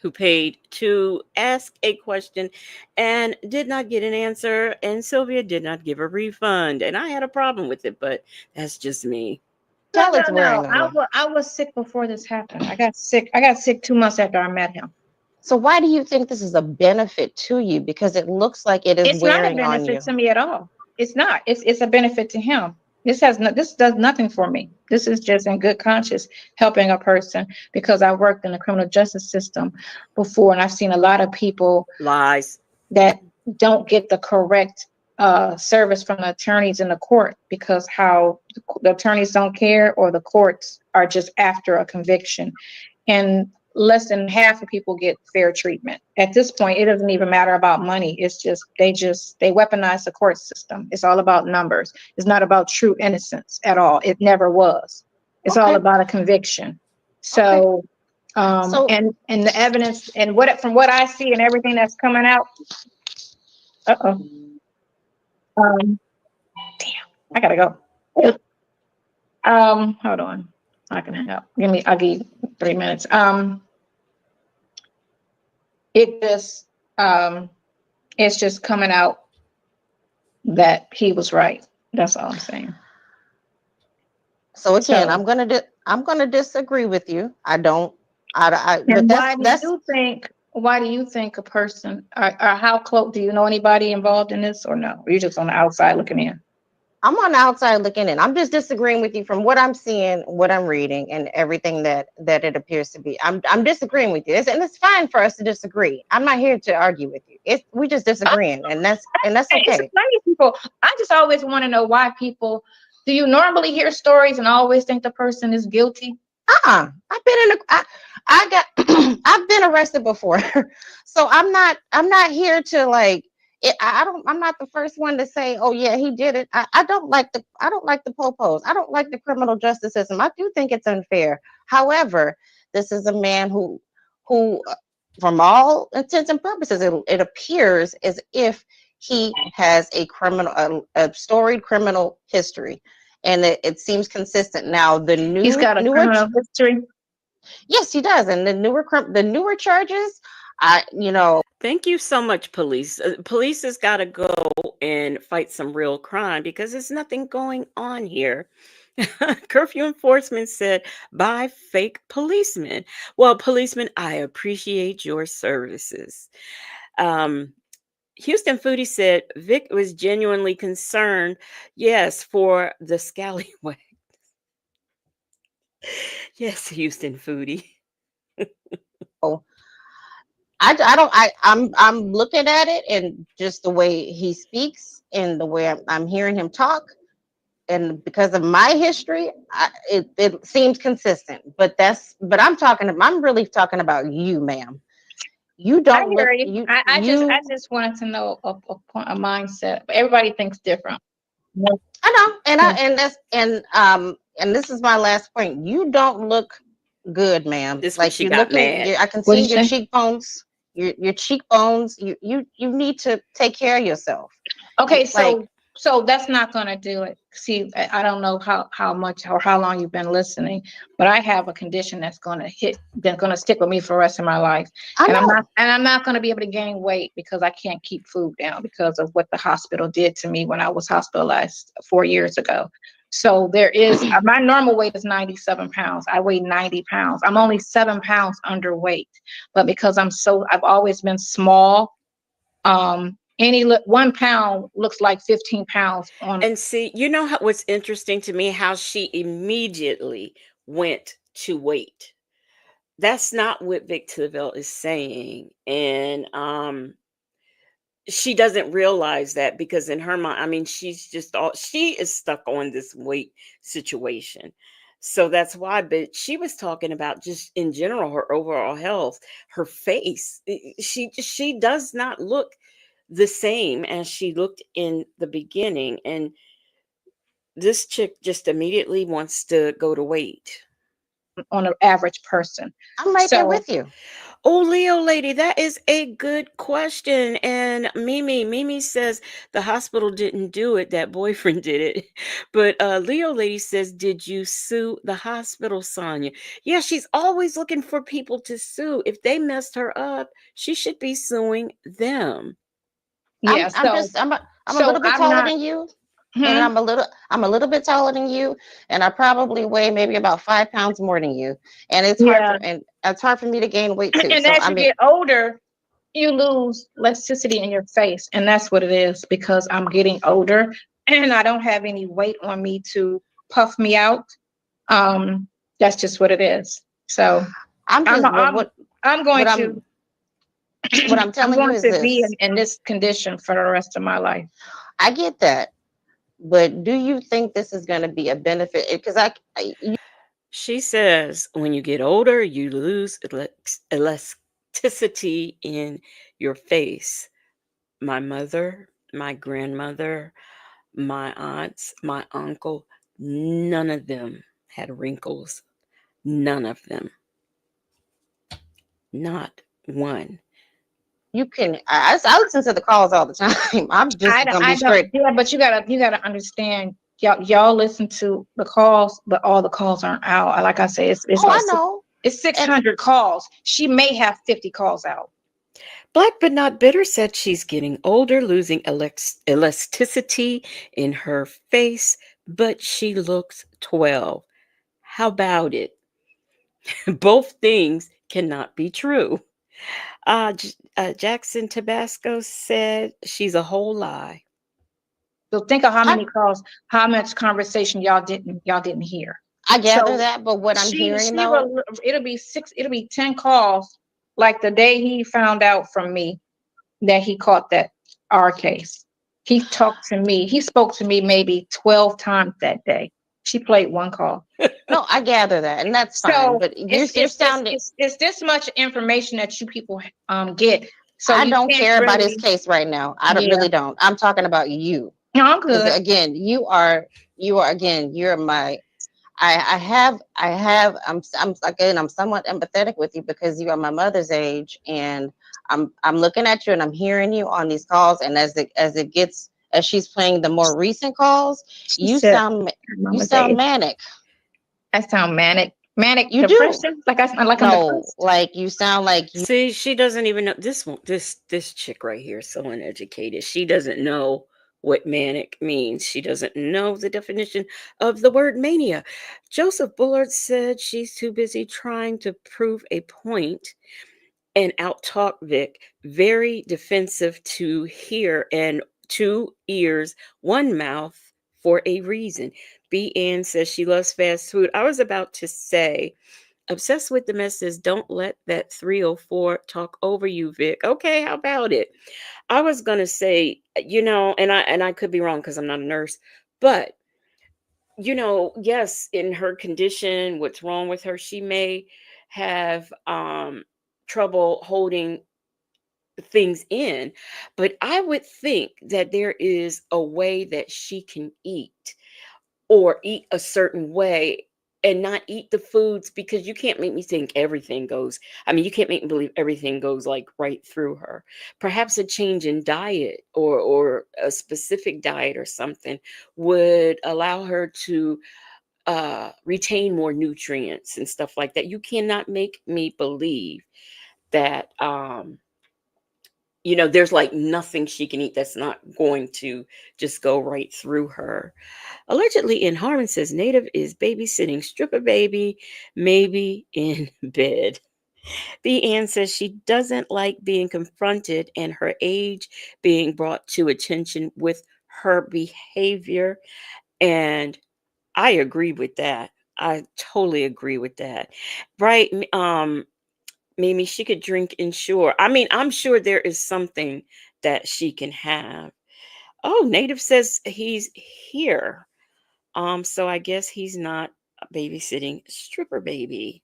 Who paid to ask a question and did not get an answer, and Sylvia did not give a refund. And I had a problem with it, but that's just me. no, Tell no, it's no. wearing on you. I was sick before this happened. I got sick. I got sick 2 months after I met him. So why do you think this is a benefit to you? Because it looks like it is It's not a wearing on benefit you. to me at all. It's not. It's a benefit to him. This does nothing for me. This is just in good conscience helping a person because I worked in the criminal justice system before and I've seen a lot of people Lies. that don't get the correct service from the attorneys in the court because how the attorneys don't care or the courts are just after a conviction. And less than half of people get fair treatment. At this point, it doesn't even matter about money. It's just they weaponize the court system. It's all about numbers. It's not about true innocence at all. It never was. It's all Okay. about a conviction. Okay. So So and the evidence and what from what I see and everything that's coming out. Uh-oh. Um, damn, I gotta go. Hold on. I can help. I'll give you 3 minutes. It just it's just coming out that he was right. That's all I'm saying. so again, So, I'm gonna disagree with you. I don't. But and that's why do you think a person, or how close, do you know anybody involved in this or no? Or you're just on the outside looking in? I'm on the outside looking in. I'm just disagreeing with you from what I'm seeing, what I'm reading, and everything that it appears to be. I'm disagreeing with you, and it's fine for us to disagree. I'm not here to argue with you. We just disagreeing, and that's It's okay. plenty of people. I just always want to know why people, do you normally hear stories and always think the person is guilty? I've been in a I got I've been arrested before. So I'm not here to like I don't I'm not the first one to say, oh yeah, he did it. I don't like the popos. I don't like the criminal justice system. I do think it's unfair. However, this is a man who from all intents and purposes it appears as if he has a storied criminal history, and it seems consistent. Now the He's got a newer criminal history. yes, he does, and the newer charges, I you know Thank you so much, police. Police has got to go and fight some real crime because there's nothing going on here. Curfew enforcement said, by fake policemen. Well, policemen, I appreciate your services. Um, Houston Foodie said Vic was genuinely concerned, yes, for the scallywag. Yes, Houston Foodie. I don't I'm looking at it and just the way he speaks in the way I'm hearing him talk, and because of my history, it seems consistent. But I'm really talking about you, ma'am. You I don't hear look you. you I you just wanted to know a mindset. But everybody thinks different. No, I know, no. and this is my last point. You don't look good, ma'am. This when Like she you're got looking, mad. I can What do see you your say? cheekbones. Your cheekbones. You need to take care of yourself. Okay, Like so that's not gonna do it. See, I don't know how much or how long you've been listening, but I have a condition that's gonna stick with me for the rest of my life. I know. And I'm not gonna be able to gain weight because I can't keep food down because of what the hospital did to me when I was hospitalized 4 years ago. So there is my normal weight is 97 pounds. I weigh 90 pounds. I'm only 7 pounds underweight, but because I've always been small. 1 pound looks like 15 pounds on. And see, you know how what's interesting to me how she immediately went to weight. That's not what Victorville is saying. And she doesn't realize that because in her mind, I mean, she is stuck on this weight situation. So that's why, but she was talking about just in general her overall health, her face. She does not look the same as she looked in the beginning, and this chick just immediately wants to go to weight. An average person. I'm right there So with you. Oh, Leo lady, that is a good question. And Mimi says the hospital didn't do it, that boyfriend did it. But Leo lady says, did you sue the hospital, Sonya? Yeah, she's always looking for people to sue. If they messed her up, she should be suing them. yeah, I'm a little bit I'm taller not. than you, and Hmm, I'm a little bit taller than you, and I probably weigh maybe about 5 pounds more than you, and yeah, it's hard for me to gain weight too. and So as I you mean, get older, you lose elasticity in your face, and that's what it is because I'm getting older and I don't have any weight on me to puff me out. Um, that's just what it is. So I'm I'm just I'm I'm going what to I'm I'm telling you going is to be this. in this condition for the rest of my life. I get that, but do you think this is going to be a benefit? Because She says when you get older, you lose elasticity in your face. My mother, my grandmother, my aunts, my uncle, none of them had wrinkles. None of them. Not one. you can, I listen to the calls all the time. I'm just gonna I be don't. straight. Yeah, but you gotta understand. Y'all listen to the calls, but all the calls aren't out. Like I say, it's Oh, about I know, it's and 600 calls. She may have 50 calls out. Black but not bitter said she's getting older, losing elasticity in her face, but she looks 12. How about it? Both things cannot be true. Jackson Tabasco said she's a whole lie. So think of how I many calls, how much conversation y'all didn't hear. I gather So that. But what I'm hearing she though, will. It'll be 10 calls. Like the day he found out from me that he caught that our case. He talked to me. He spoke to me maybe 12 times that day. She played one call. no, I gather that, and that's fine. So But you're sounding. it's this much information that you people get. So I you don't can't care about his really. case right now. I don't, Yeah. really don't. I'm talking about you, No, I'm because good. again, you are again. You're my. I'm again. I'm somewhat empathetic with you because you are my mother's age, and I'm looking at you and I'm hearing you on these calls, and as she's playing the more recent calls, She you said, sound you "Mama's sound age." manic. I sound manic. Manic You do. depression. Like I'm No, depressed. like you sound like you. See, she doesn't even know this one. This chick right here is so uneducated. She doesn't know what manic means. She doesn't know the definition of the word mania. Joseph Bullard said she's too busy trying to prove a point and outtalk Vic. Very defensive to hear and two ears, one mouth for a reason. B. Ann says she loves fast food. I was about to say Obsessed with the mess says, don't let that 304 talk over you, Vic. Okay, how about it? I was gonna say, and I could be wrong because I'm not a nurse, but yes, in her condition, what's wrong with her, she may have trouble holding things in, but I would think that there is a way that she can eat, or eat a certain way, and not eat the foods, because you can't make me think everything goes, I mean, you can't make me believe everything goes like right through her. Perhaps a change in diet, or a specific diet or something, would allow her to retain more nutrients and stuff like that. You cannot make me believe that there's like nothing she can eat that's not going to just go right through her. Allegedly in Harmon says Native is babysitting stripper baby, maybe in bed. B. Ann says she doesn't like being confronted and her age being brought to attention with her behavior. And I agree with that. I totally agree with that. Right? Mimi, she could drink Ensure. I mean, I'm sure there is something that she can have. Oh, Native says he's here. So I guess he's not babysitting stripper baby.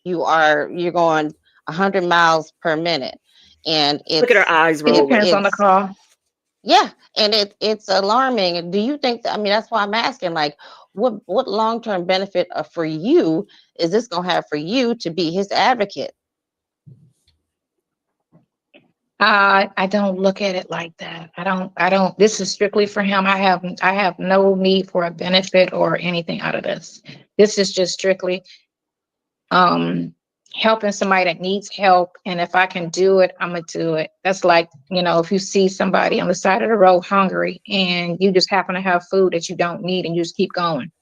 You're going 100 miles per minute, and Look at her eyes It rolling. depends on the car. yeah, and it's alarming. Do you think that, I mean, that's why I'm asking, like, what long-term benefit for you is this gonna have for you to be his advocate? I don't look at it like that. I don't, this is strictly for him. I have no need for a benefit or anything out of this. This is just strictly helping somebody that needs help. And if I can do it, I'm gonna do it. That's like, if you see somebody on the side of the road hungry and you just happen to have food that you don't need and you just keep going,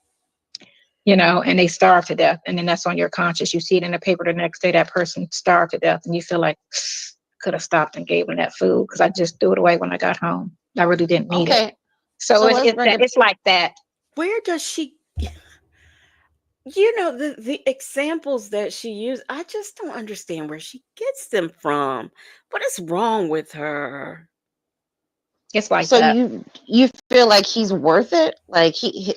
and they starve to death. And then that's on your conscience. You see it in the paper the next day, that person starved to death, and you feel like, could have stopped and gave them that food because I just threw it away when I got home. I really didn't need it. Okay, So so it's let's it's bring that, it. it's like that. Where does she, the examples that she used, I just don't understand where she gets them from. What is wrong with her? It's like So that. you feel like he's worth it? Like he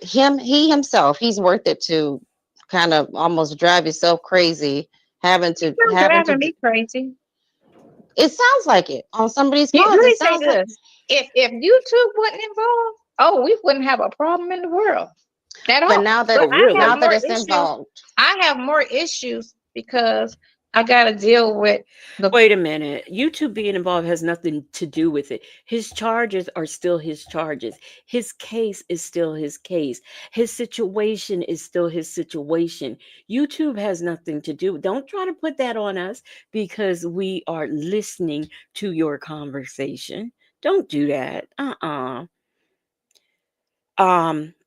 himself, he's worth it to kind of almost drive yourself crazy, having to You're having to. driving me crazy. It sounds like it on some of these Let calls. It me say sounds like. this: if YouTube wasn't involved, oh, we wouldn't have a problem in the world at But all. now But Oh, that I have really? now that more it's issues. involved, I have more issues because I got to deal with the Wait a minute. YouTube being involved has nothing to do with it. His charges are still his charges. His case is still his case. His situation is still his situation. YouTube has nothing to do. Don't try to put that on us because we are listening to your conversation. Don't do that.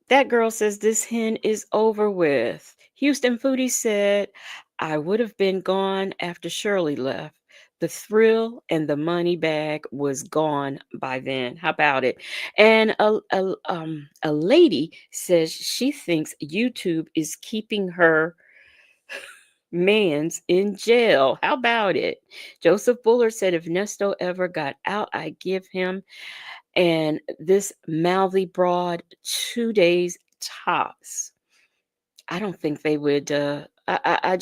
That girl says this hen is over with. Houston Foodie said, I would have been gone after Shirley left. The thrill and the money bag was gone by then. How about it? And a lady says she thinks YouTube is keeping her man's in jail. How about it? Joseph Buller said if Nesto ever got out, I'd give him and this mouthy broad 2 days tops. I don't think they would. I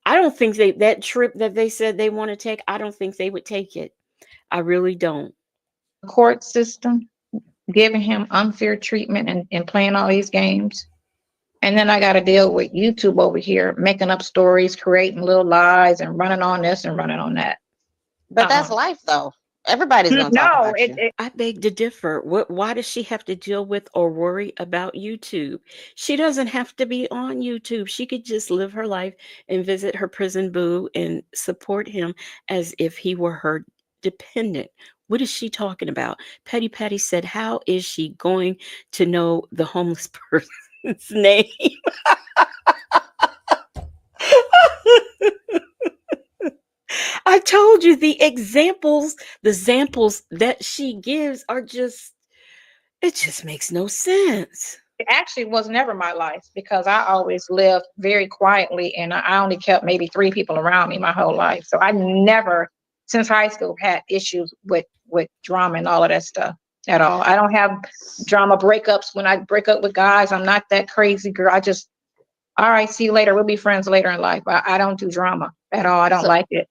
don't think that trip that they said they want to take. I don't think they would take it. I really don't. court system, giving him unfair treatment and playing all these games. And then I got to deal with YouTube over here, making up stories, creating little lies, and running on this and running on that. but that's life, though. Everybody's gonna talk No, about you. I beg to differ. Why does she have to deal with or worry about YouTube? She doesn't have to be on YouTube. She could just live her life and visit her prison boo and support him as if he were her dependent. What is she talking about? Petty Patty said, how is she going to know the homeless person's name? I told you the examples that she gives are just, it just makes no sense. It actually was never my life because I always lived very quietly and I only kept maybe 3 people around me my whole life. So I never, since high school, had issues with drama and all of that stuff at all. I don't have drama breakups. When I break up with guys, I'm not that crazy girl. I just, all right, see you later. We'll be friends later in life. I don't do drama at all. I don't So like it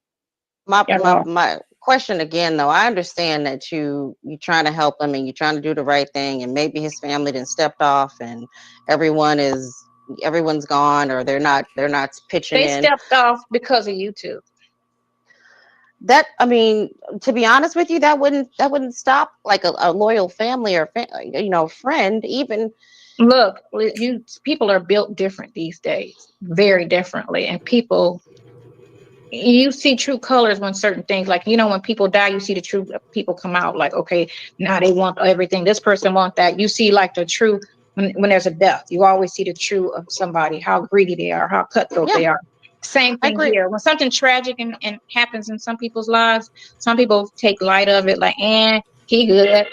my at my all. my question again, though, I understand that you trying to help him and you're trying to do the right thing, and maybe his family then stepped off and everyone is everyone's gone or they're not pitching They in. stepped off because of YouTube. That, I mean, to be honest with you, that wouldn't stop like a loyal family or friend even. Look, you people are built different these days, very differently, and people you see true colors when certain things like when people die you see the true people come out like okay now they want everything this person want that you see like the true when there's a death you always see the true of somebody how greedy they are how cutthroat Yeah, they are same I thing agree. here when something tragic and happens in some people's lives some people take light of it like he good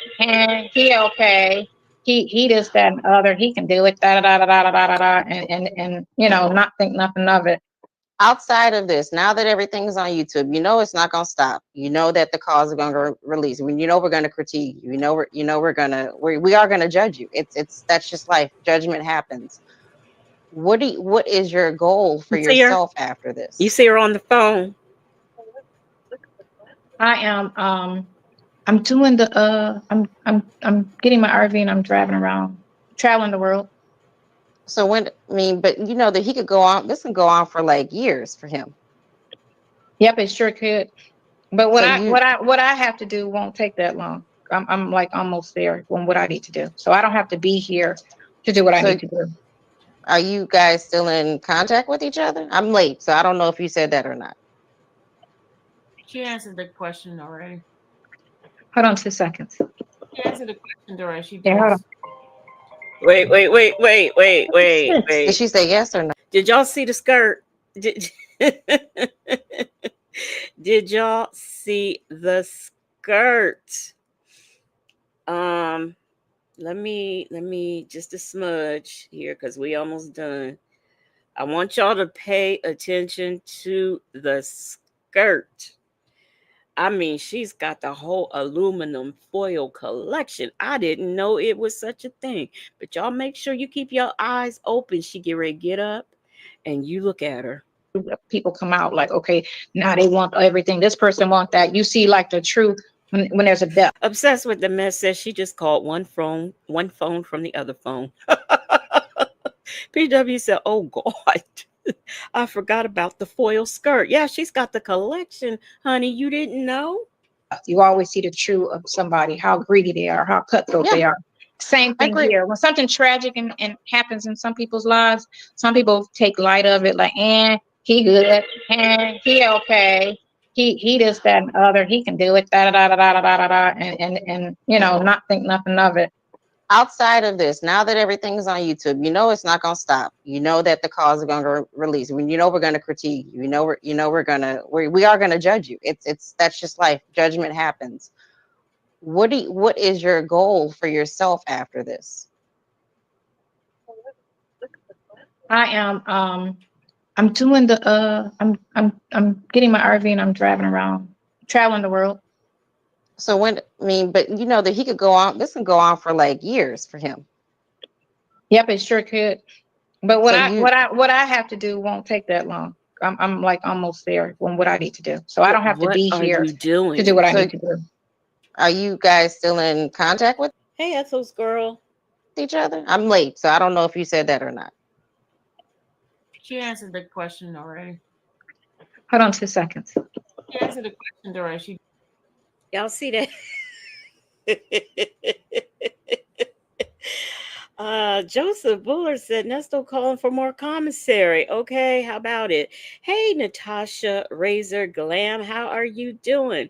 he okay he this that and other he can do it da da da da da da da da and not think nothing of it. Outside of this, now that everything's on YouTube, it's not going to stop. You know that the cause are going to release. I mean, we're going to critique you. We are going to judge you. It's that's just life. Judgment happens. What is your goal for You see her? yourself after You this? see her on the phone? I am I'm doing the I'm getting my RV and I'm driving around, traveling the world. So but you know that he could go on. This can go on for like years for him. Yep, it sure could. But what So I you what I what I have to do won't take that long. I'm like almost there on what I need to do. So I don't have to be here to do what I so need to do. are you guys still in contact with each other? I'm late, so I don't know if you said that or not. She answered the question already. Hold on 2 seconds. She answered the question already. She Yeah, hold on. does. Wait, wait, wait, wait, wait, wait, Did wait. she say yes or no? Did y'all see the skirt? Did, did y'all see the skirt? Um, let me just a smudge here because we almost done. I want y'all to pay attention to the skirt. I mean, she's got the whole aluminum foil collection. I didn't know it was such a thing. But y'all make sure you keep your eyes open. She get ready to get up and you look at her. People come out like, okay, now they want everything. This person want that. You see like the truth when there's a death. Obsessed with the mess says she just called one phone from the other phone. PW said, "Oh God, I forgot about the foil skirt. Yeah, she's got the collection, honey. You didn't know?" You always see the true of somebody, how greedy they are, how cutthroat Yeah, they are. Same I thing agree. here. When something tragic and happens in some people's lives, some people take light of it, like, he good, he okay, he this, that, and other, he can do it, da da da da da da da da, and not think nothing of it. Outside of this, now that everything's on YouTube, it's not going to stop. You know that the cause are going to release. I mean, we're going to critique you. We are going to judge you. It's that's just life. Judgment happens. What is your goal for yourself after this? I am I'm doing the I'm getting my RV and I'm driving around, traveling the world. So but you know that he could go on. This can go on for like years for him. Yep, it sure could. But what So I you what I what I have to do won't take that long. I'm like almost there on what I need to do. So I What don't have to what be are here you to do doing? what I so need to do. are you guys still in contact with Hey, Ethel's girl. each other? I'm late, so I don't know if you said that or not. She answered the question already. Hold on 2 seconds. She answered the question already. She Y'all see that? Joseph Buller said Nesto calling for more commissary. Okay, how about it? Hey, Natasha Razor Glam, how are you doing?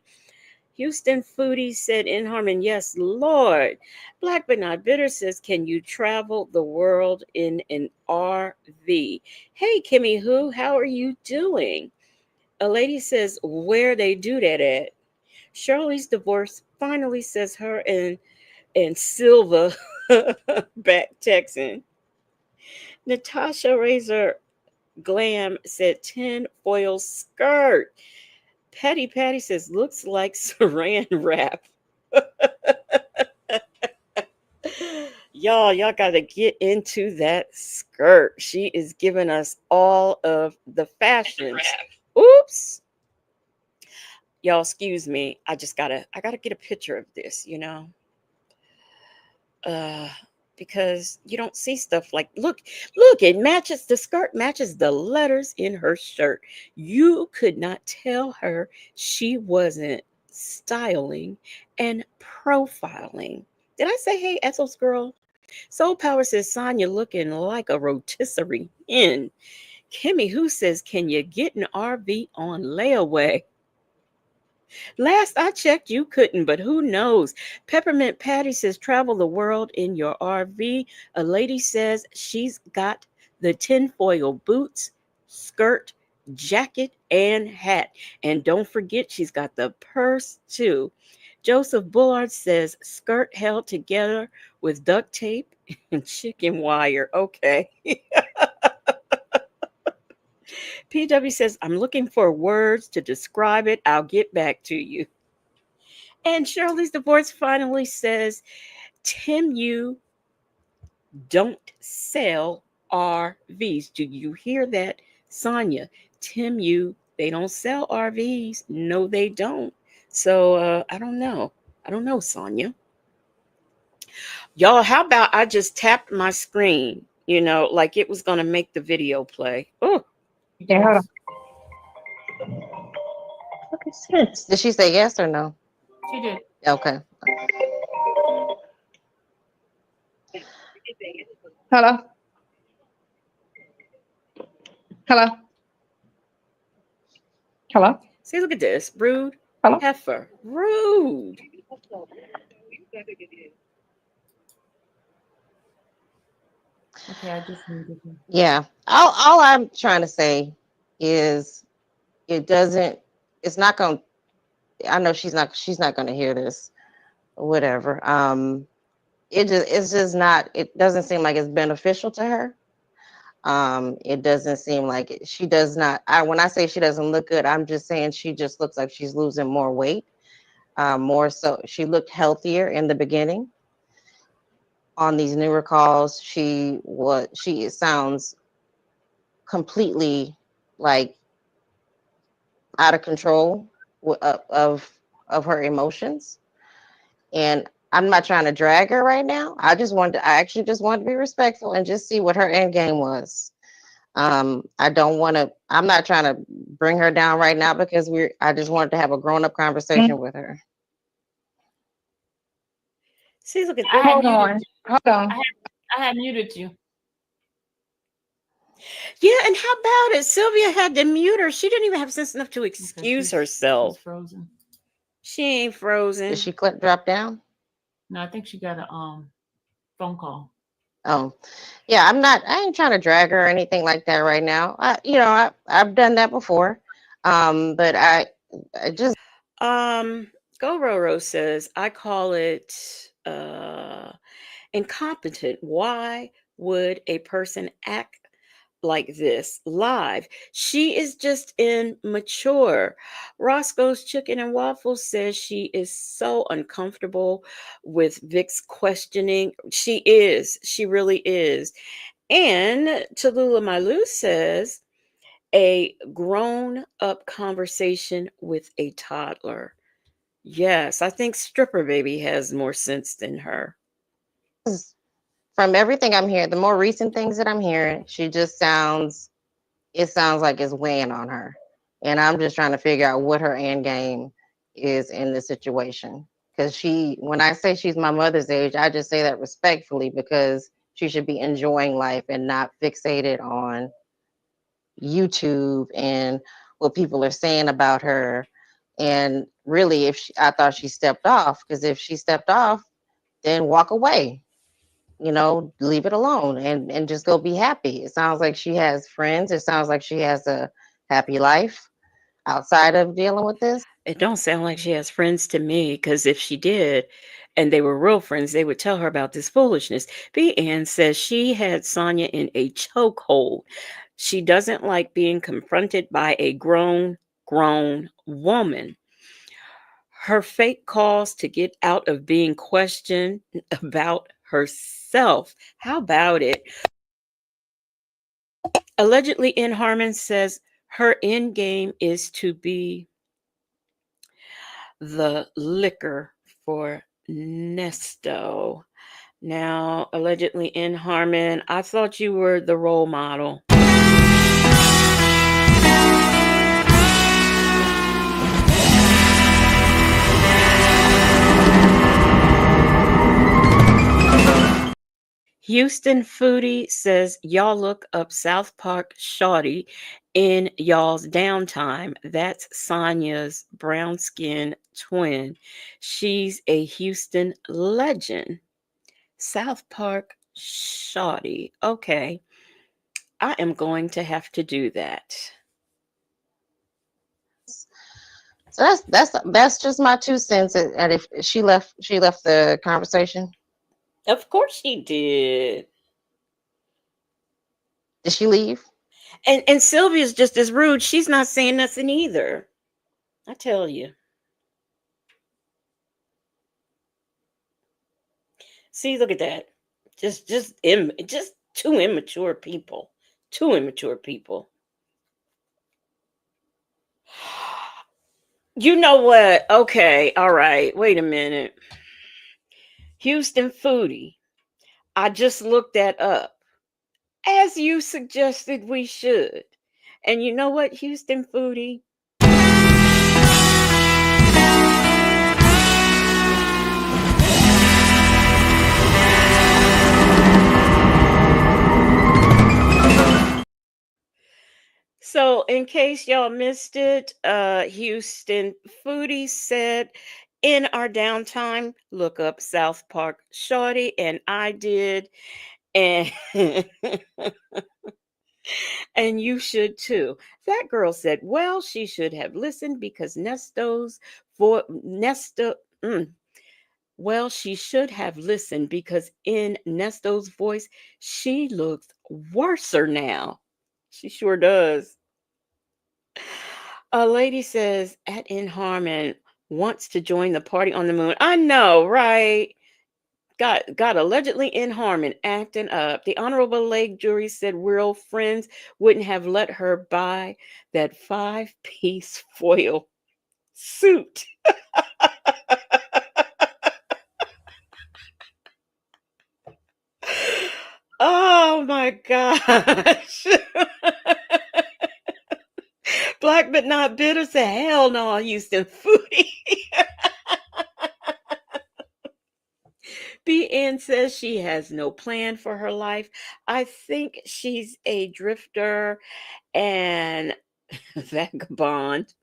Houston Foodie said in Harmon, yes, Lord. Black but not bitter says, can you travel the world in an RV? Hey, Kimmy Who, how are you doing? A lady says, where they do that at? Shirley's divorce finally says her and Silva Back texting. Natasha Razor Glam said tin foil skirt. Petty Patty says looks like saran wrap. Y'all gotta get into that skirt. She is giving us all of the fashions. Oops. Y'all, excuse me. I gotta get a picture of this. Uh because you don't see stuff like look, it matches the skirt matches the letters in her shirt. You could not tell her she wasn't styling and profiling. Did I say hey Ethel's girl? Soul Power says Sonya looking like a rotisserie hen. Kimmy who says can you get an RV on layaway? Last I checked, you couldn't, but who knows? Peppermint Patty says, travel the world in your RV. A lady says she's got the tinfoil boots, skirt, jacket, and hat. And don't forget, she's got the purse too. Joseph Bullard says, skirt held together with duct tape and chicken wire. Okay. PW says, I'm looking for words to describe it. I'll get back to you. And Shirley's divorce finally says, Tim, you don't sell RVs. Do you hear that, Sonya? Tim, you, they don't sell RVs. No, they don't. So I don't know. I don't know, Sonya. Y'all, how about I just tapped my screen, like it was going to make the video play? Oh, Yeah, hold on. Look at this. Did she say yes or no? She did. Okay. Hello. Hello. Hello. see, look at this. Rude. Hello. Heifer. Rude. Okay, I just muted you. Yeah. All I'm trying to say is it doesn't. It's not going. I know she's not. She's not going to hear this. Whatever. It's just not. It doesn't seem like it's beneficial to her. It doesn't seem like she does not. When I say she doesn't look good, I'm just saying she just looks like she's losing more weight. More so, she looked healthier in the beginning. On these newer calls, she sounds completely like out of control of her emotions. And I'm not trying to drag her right now. I actually just wanted to be respectful and just see what her end game was. I don't want to. I'm not trying to bring her down right now because I just wanted to have a grown up conversation with her. See, look at I this. had Hold muted on. you. Hold on. I had muted you. Yeah, and how about it? Sylvia had to mute her. She didn't even have sense enough to Okay, excuse she's herself. frozen. She ain't Did frozen. she drop down? No, I think she got a phone call. Oh, yeah. I ain't trying to drag her or anything like that right now. I've done that before. But I just Um, Go Roro says, I call it incompetent. Why would a person act like this live? She is just immature. Roscoe's Chicken and Waffles says she is so uncomfortable with Vic's questioning. She is. She really is. And Tallulah Malu says, a grown up conversation with a toddler. Yes, I think Stripper Baby has more sense than her. from everything I'm hearing, the more recent things that I'm hearing, she just sounds. It sounds like it's weighing on her, and I'm just trying to figure out what her end game is in this situation. Because when I say she's my mother's age, I just say that respectfully because she should be enjoying life and not fixated on YouTube and what people are saying about her. And really, I thought she stepped off, because if she stepped off, then walk away, leave it alone and just go be happy. It sounds like she has friends. It sounds like she has a happy life outside of dealing with this. It don't sound like she has friends to me, because if she did, and they were real friends, they would tell her about this foolishness. B. Ann says she had Sonya in a chokehold. She doesn't like being confronted by a grown woman. Her fake calls to get out of being questioned about herself. How about it? Allegedly, in Harmon says her end game is to be the liquor for Nesto. Now, allegedly in Harmon, I thought you were the role model. Houston Foodie says y'all look up South Park Shawty in y'all's downtime. That's Sonya's brown skinned twin. She's a Houston legend. South Park Shawty. Okay. I am going to have to do that. So that's just my 2 cents. And if she left the conversation. Of course she did. Did she leave? And Sylvia's just as rude. She's not saying nothing either. I tell you. See, look at that. Just two immature people. Two immature people. You know what? Okay, all right. Wait a minute. Houston Foodie. I just looked that up. As you suggested we should. And you know what, Houston Foodie? So, in case y'all missed it, Houston Foodie said, in our downtime, look up South Park Shorty, and I did, and and you should too. That girl said, well, she should have listened because Nesto's for Nesto. Well, she should have listened because in Nesto's voice, she looks worser now. She sure does. A lady says at In Harmon wants to join the party on the moon. I know, right? Got allegedly In Harmon acting up. The Honorable Lake jury said real friends wouldn't have let her buy that 5-piece foil suit. Oh my gosh. Black but not bitter said, hell no, Houston Foodie. BN says she has no plan for her life. I think she's a drifter and vagabond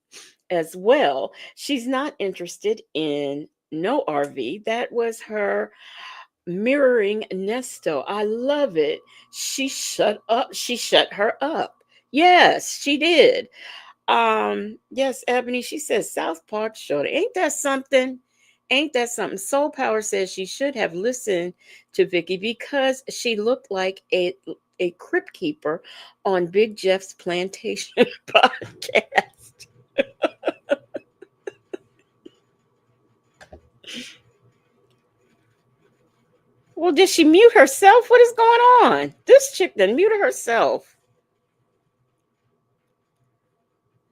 as well. She's not interested in no RV. That was her mirroring Nesto. I love it. She shut up. She shut her up. Yes, she did. Yes, Ebony, she says South Park showed. Ain't that something? Ain't that something? Soul Power says she should have listened to Vicky because she looked like a crypt keeper on Big Jeff's plantation podcast. Well, did she mute herself? What is going on? This chick done muted herself.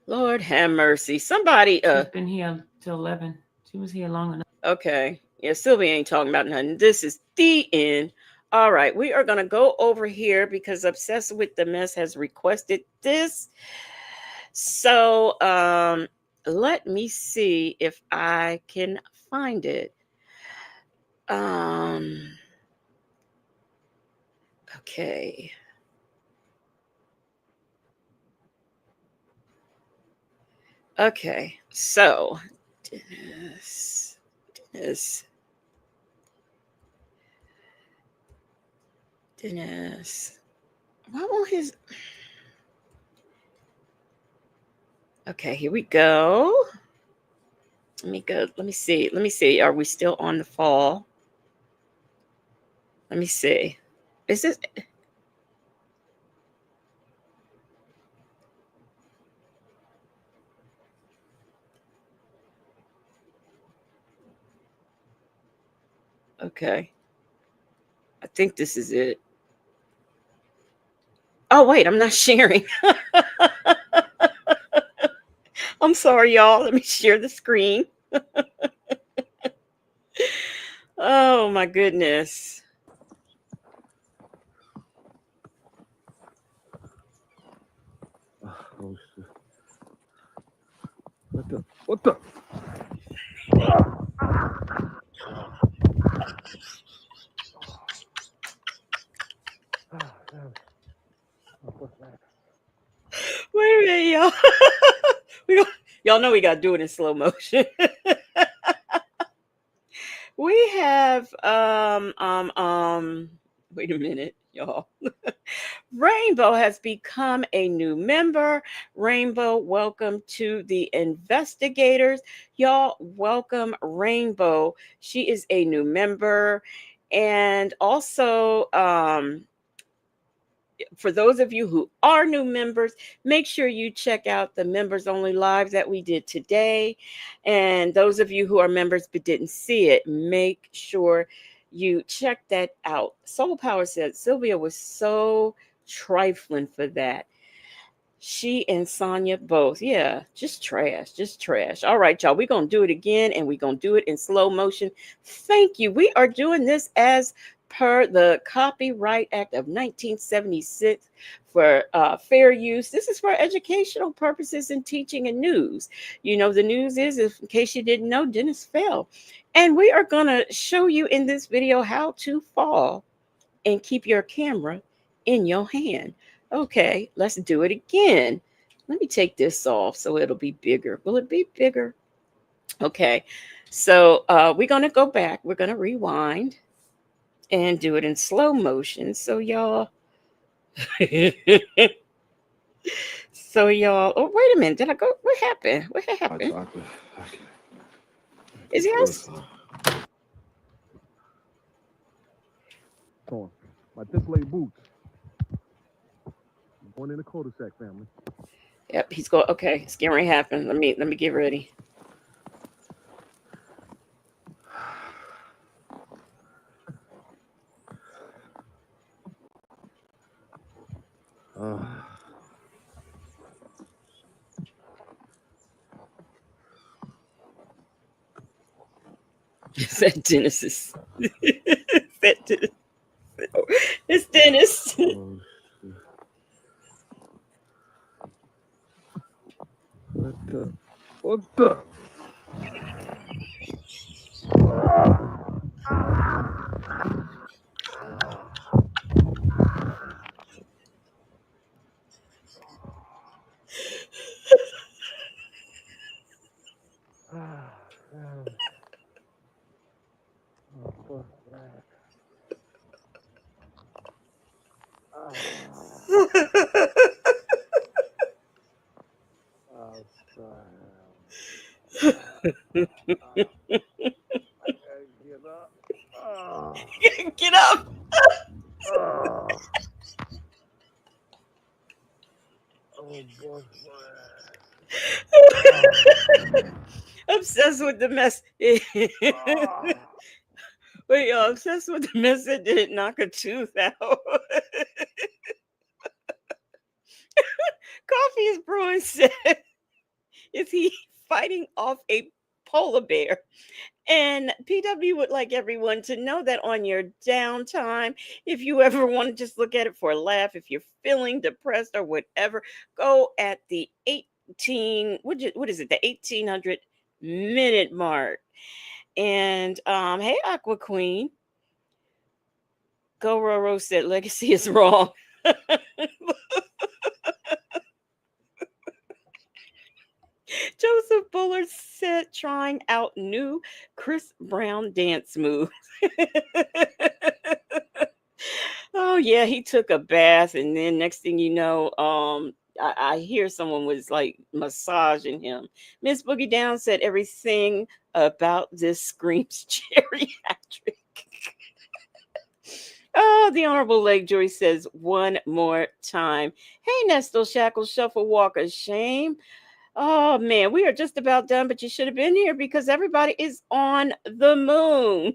Lord have mercy. Somebody She's been here till 11. She was here long enough. Okay. Yeah, Sylvia ain't talking about nothing. This is the end. All right. We are gonna go over here because Obsessed with the Mess has requested this. So let me see if I can find it. Okay. Okay. So Dennis. Why won't his Okay, here we go. Let me go. Let me see. Let me see. Are we still on the fall? Let me see. Is this okay? I think this is it. Oh, wait, I'm not sharing. I'm sorry, y'all. Let me share the screen. Oh, my goodness. Oh shit. What the? What the? Wait a minute, y'all. Y'all know we got to do it in slow motion. We have wait a minute, y'all. Rainbow has become a new member. Rainbow, welcome to the investigators. Y'all, welcome Rainbow. She is a new member. And also, for those of you who are new members, make sure you check out the members only live that we did today. And those of you who are members but didn't see it, make sure you check that out. Soul Power said Sylvia was so trifling for that. She and Sonya both. Yeah, just trash, just trash. All right, y'all, we're going to do it again and we're going to do it in slow motion. Thank you. We are doing this as per the Copyright Act of 1976 for fair use. This is for educational purposes and teaching and news. You know, the news is, if, in case you didn't know, Dennis fell. And we are going to show you in this video how to fall and keep your camera in your hand. Okay, let's do it again. Let me take this off so it'll be bigger. Will it be bigger? Okay, so we're going to go back. We're going to rewind and do it in slow motion. So y'all, oh, wait a minute. Did I go? What happened? What happened? Is yours? On my display boots. Born in the cul-de-sac family. Yep, he's going. Okay, it's getting ready to happen. Let me get ready. Is that Dennis's? Is that Dennis? It's Dennis. What the? What the? Get up. Obsessed with the mess. Wait, y'all, obsessed with the mess that didn't knock a tooth out. Coffee is brewing said, is he fighting off a polar bear? And PW would like everyone to know that on your downtime, if you ever want to just look at it for a laugh, if you're feeling depressed or whatever, go at the 18, what is it, the 1800-minute mark. And hey, Aqua Queen. Go Roro said legacy is wrong. Joseph Bullard said trying out new Chris Brown dance move. Oh yeah, he took a bath and then next thing you know, I hear someone was like massaging him. Miss Boogie Down said everything about this screams geriatric. Oh, the Honorable Lake Joy says one more time. Hey, Nestle Shackle Shuffle Walker, shame. Oh man, we are just about done, but you should have been here because everybody is on the moon.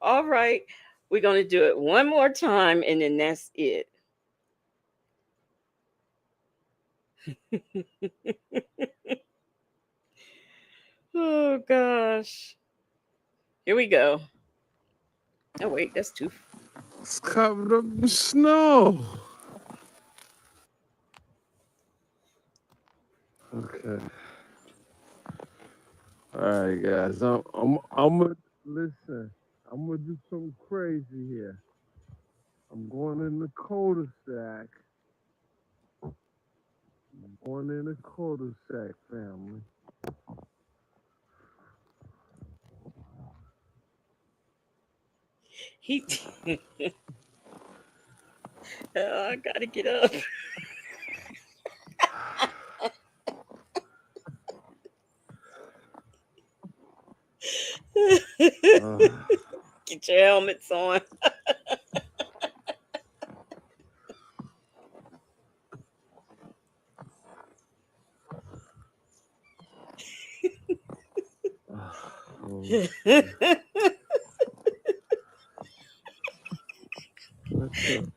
All right, we're gonna do it one more time, and then that's it. Oh gosh, here we go. Oh wait, that's too. It's covered up in snow. Okay. All right, guys. I'm gonna listen. I'm gonna do something crazy here. I'm going in the cul-de-sac. I'm going in the cul-de-sac, family. He. Oh, I gotta get up. Uh, Get your helmets on. oh,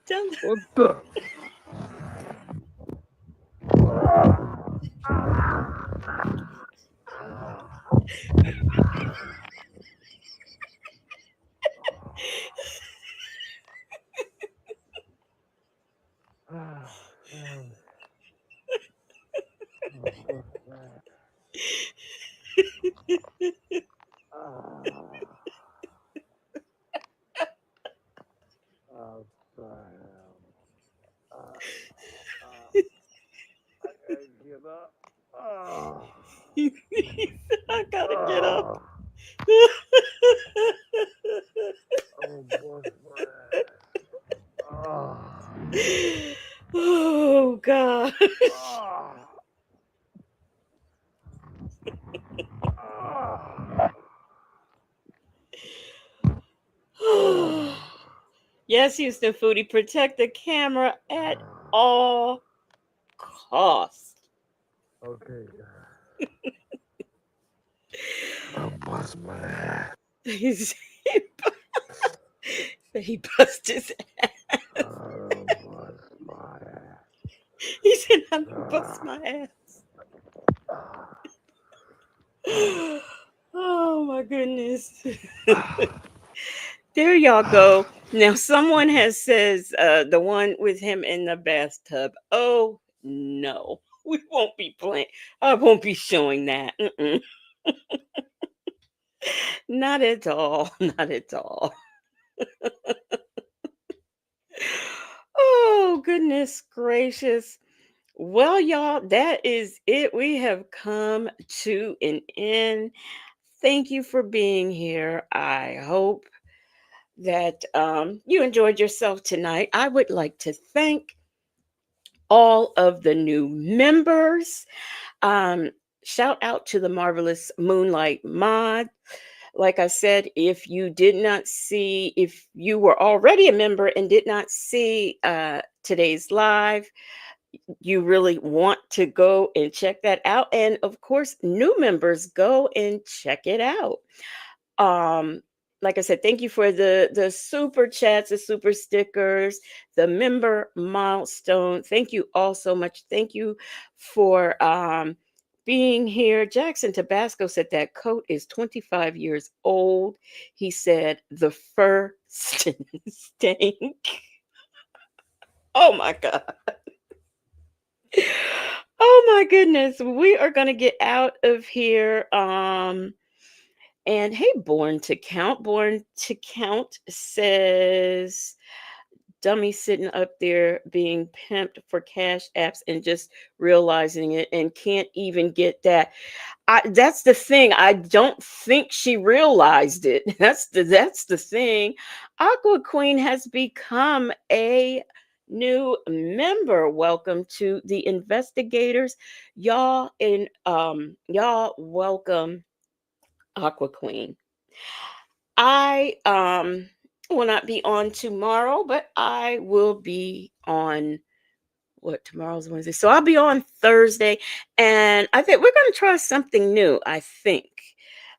Don't- what the? I gotta get up. I gotta get up. I'm gonna bust my ass. Oh God. Yes, Houston Foodie, protect the camera at all costs. Okay, I'll bust my ass. He bust his ass. I'll bust my ass. He said, I'm gonna bust my ass. Oh my goodness. There y'all go. Now someone has says the one with him in the bathtub. Oh no. We won't be playing. I won't be showing that. Mm-mm. Not at all. Not at all. Oh goodness gracious. Well, y'all, that is it. We have come to an end. Thank you for being here. I hope that you enjoyed yourself tonight. I would like to thank all of the new members. Um, Shout out to the marvelous Moonlight Mod. Like I said, if you did not see, if you were already a member and did not see today's live, you really want to go and check that out. And of course, new members, go and check it out. Um, like I said, thank you for the super chats, the super stickers, the member milestone. Thank you all so much. Thank you for being here. Jackson Tabasco said that coat is 25 years old. He said the fur stink. Oh my God. Oh my goodness. We are going to get out of here. And hey, Born to Count says, dummy sitting up there being pimped for cash apps and just realizing it and can't even get that. That's the thing. I don't think she realized it. That's the thing. Aqua Queen has become a new member. Welcome to the investigators. Y'all welcome Aqua Queen. I will not be on tomorrow, but I will be on what tomorrow's Wednesday. So I'll be on Thursday, and I think we're going to try something new. I think.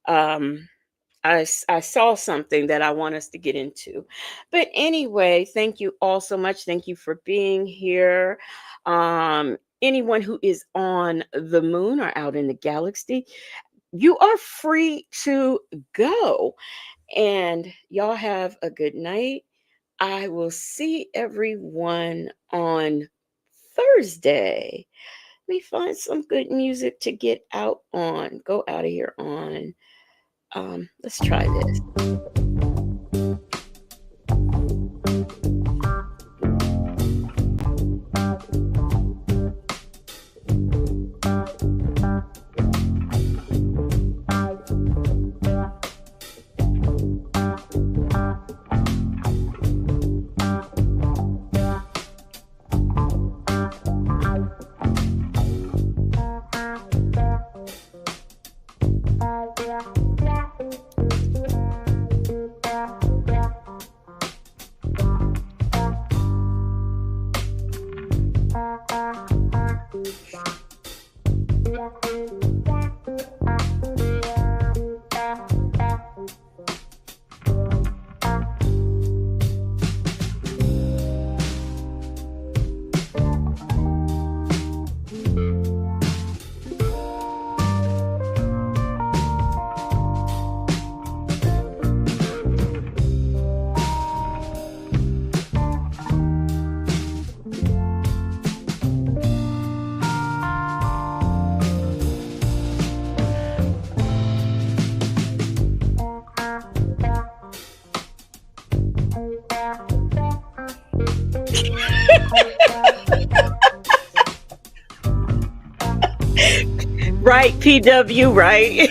Um, I saw something that I want us to get into. But anyway, thank you all so much. Thank you for being here. Anyone who is on the moon or out in the galaxy, you are free to go. And y'all have a good night. I will see everyone on Thursday. Let me find some good music to get out on. Go out of here on. Let's try this. Right, PW, right?